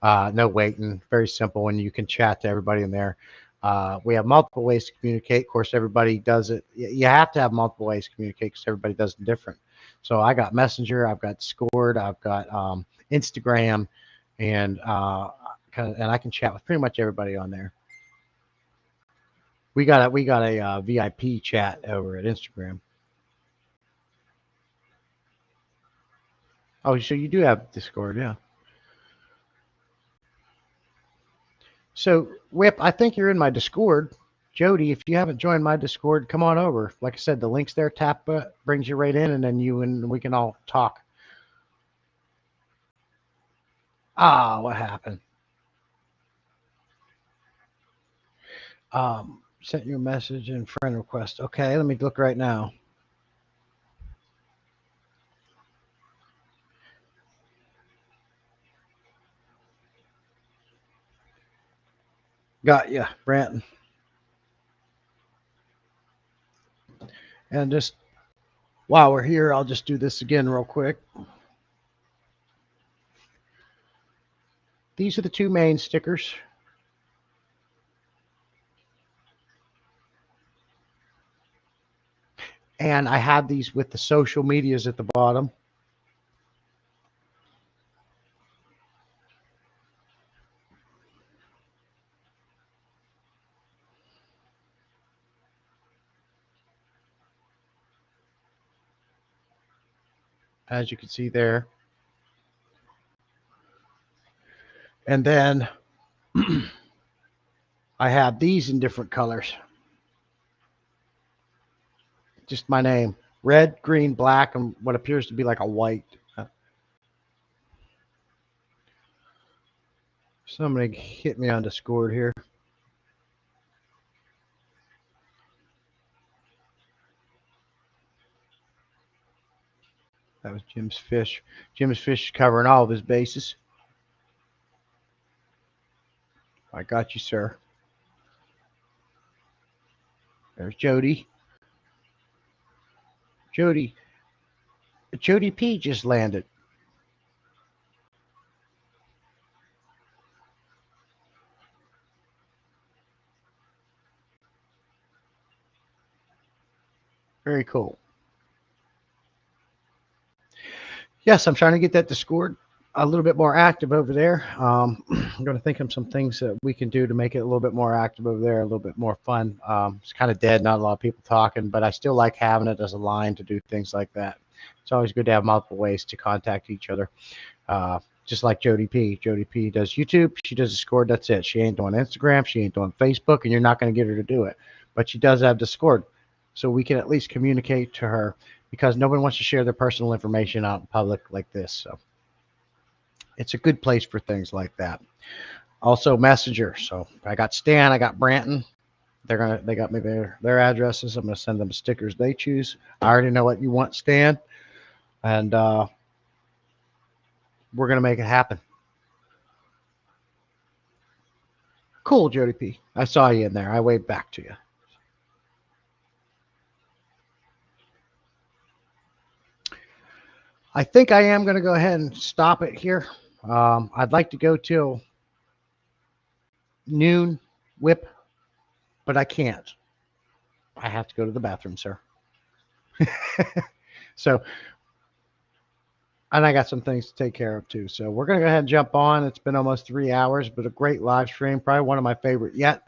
No waiting, very simple, and you can chat to everybody in there. We have multiple ways to communicate. Of course, everybody does it. You have to have multiple ways to communicate because everybody does it different. So I got Messenger, I've got Discord, I've got Instagram, and I can chat with pretty much everybody on there. We got a VIP chat over at Instagram. Oh, so you do have Discord, yeah. So, Whip, I think you're in my Discord. Jody, if you haven't joined my Discord, come on over. Like I said, the link's there. Tap it, brings you right in, and then you and we can all talk. Ah, what happened? Sent you a message and friend request. Okay, let me look right now. Got you, Branton. And just while we're here, I'll just do this again real quick. These are the two main stickers. And I have these with the social medias at the bottom. As you can see there. And then I have these in different colors. Just my name. Red, green, black, and what appears to be like a white. Somebody hit me on Discord here. That was Jim's Fish. Jim's Fish covering all of his bases. I got you, sir. There's Jody. Jody P just landed. Very cool. Yes, I'm trying to get that Discord a little bit more active over there. I'm going to think of some things that we can do to make it a little bit more active over there, a little bit more fun. It's kind of dead, not a lot of people talking, but I still like having it as a line to do things like that. It's always good to have multiple ways to contact each other. just like Jody P. Jody P does YouTube. She does Discord. That's it. She ain't doing Instagram. She ain't doing Facebook, and you're not going to get her to do it. But she does have Discord, so we can at least communicate to her, because nobody wants to share their personal information out in public like this. So it's a good place for things like that. Also Messenger. So I got Stan, I got Branton. They got me their addresses. I'm gonna send them stickers they choose. I already know what you want, Stan, and we're gonna make it happen. Cool, Jody P. I saw you in there. I waved back to you. I think I am going to go ahead and stop it here. I'd like to go till noon whip, but I can't. I have to go to the bathroom, sir. So, and I got some things to take care of too. So we're going to go ahead and jump on. It's been almost 3 hours, but a great live stream. Probably one of my favorite yet.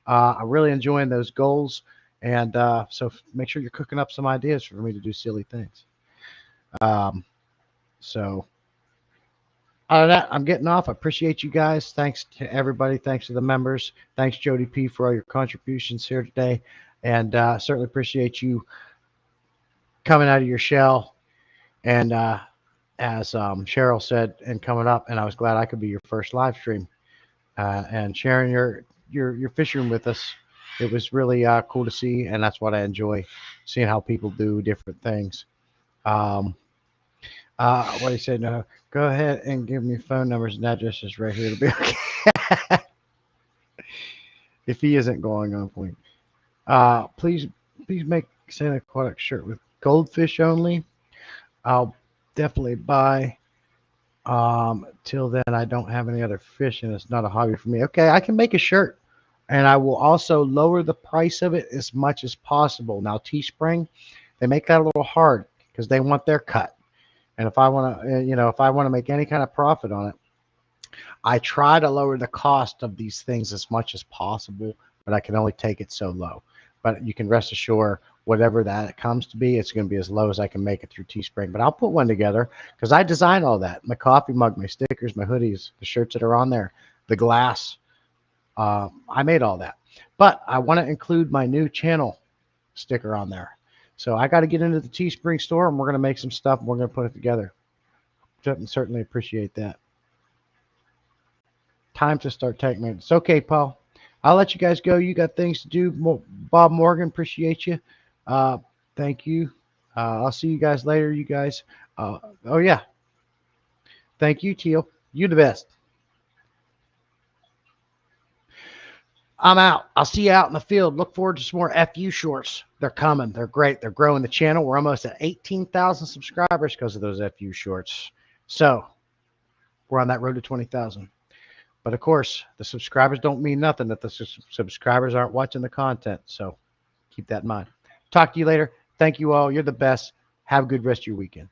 I'm really enjoying those goals. And so make sure you're cooking up some ideas for me to do silly things. So out of that, I'm getting off. I appreciate you guys. Thanks to everybody. Thanks to the members. Thanks, Jody P, for all your contributions here today. And certainly appreciate you coming out of your shell. And as Cheryl said, and coming up, and I was glad I could be your first live stream and sharing your fishing with us. It was really cool to see, and that's what I enjoy, seeing how people do different things. What do you say? No, go ahead and give me phone numbers and addresses right here to be okay. If he isn't going on point, please make Santa Aquatic shirt with goldfish only. I'll definitely buy. Till then, I don't have any other fish, and it's not a hobby for me. Okay, I can make a shirt, and I will also lower the price of it as much as possible. Now, Teespring, they make that a little hard because they want their cut. And if I want to, if I want to make any kind of profit on it, I try to lower the cost of these things as much as possible, but I can only take it so low. But you can rest assured, whatever that comes to be, it's going to be as low as I can make it through Teespring. But I'll put one together because I design all that. My coffee mug, my stickers, my hoodies, the shirts that are on there, the glass. I made all that. But I want to include my new channel sticker on there. So I got to get into the Teespring store, and we're going to make some stuff, and we're going to put it together. Certainly appreciate that. Time to start taking it. It's okay, Paul. I'll let you guys go. You got things to do. Bob Morgan, appreciate you. Thank you. I'll see you guys later, you guys. Oh, yeah. Thank you, Teal. You're the best. I'm out. I'll see you out in the field. Look forward to some more FU shorts. They're coming. They're great. They're growing the channel. We're almost at 18,000 subscribers because of those FU shorts. So we're on that road to 20,000. But of course, the subscribers don't mean nothing if the subscribers aren't watching the content. So keep that in mind. Talk to you later. Thank you all. You're the best. Have a good rest of your weekend.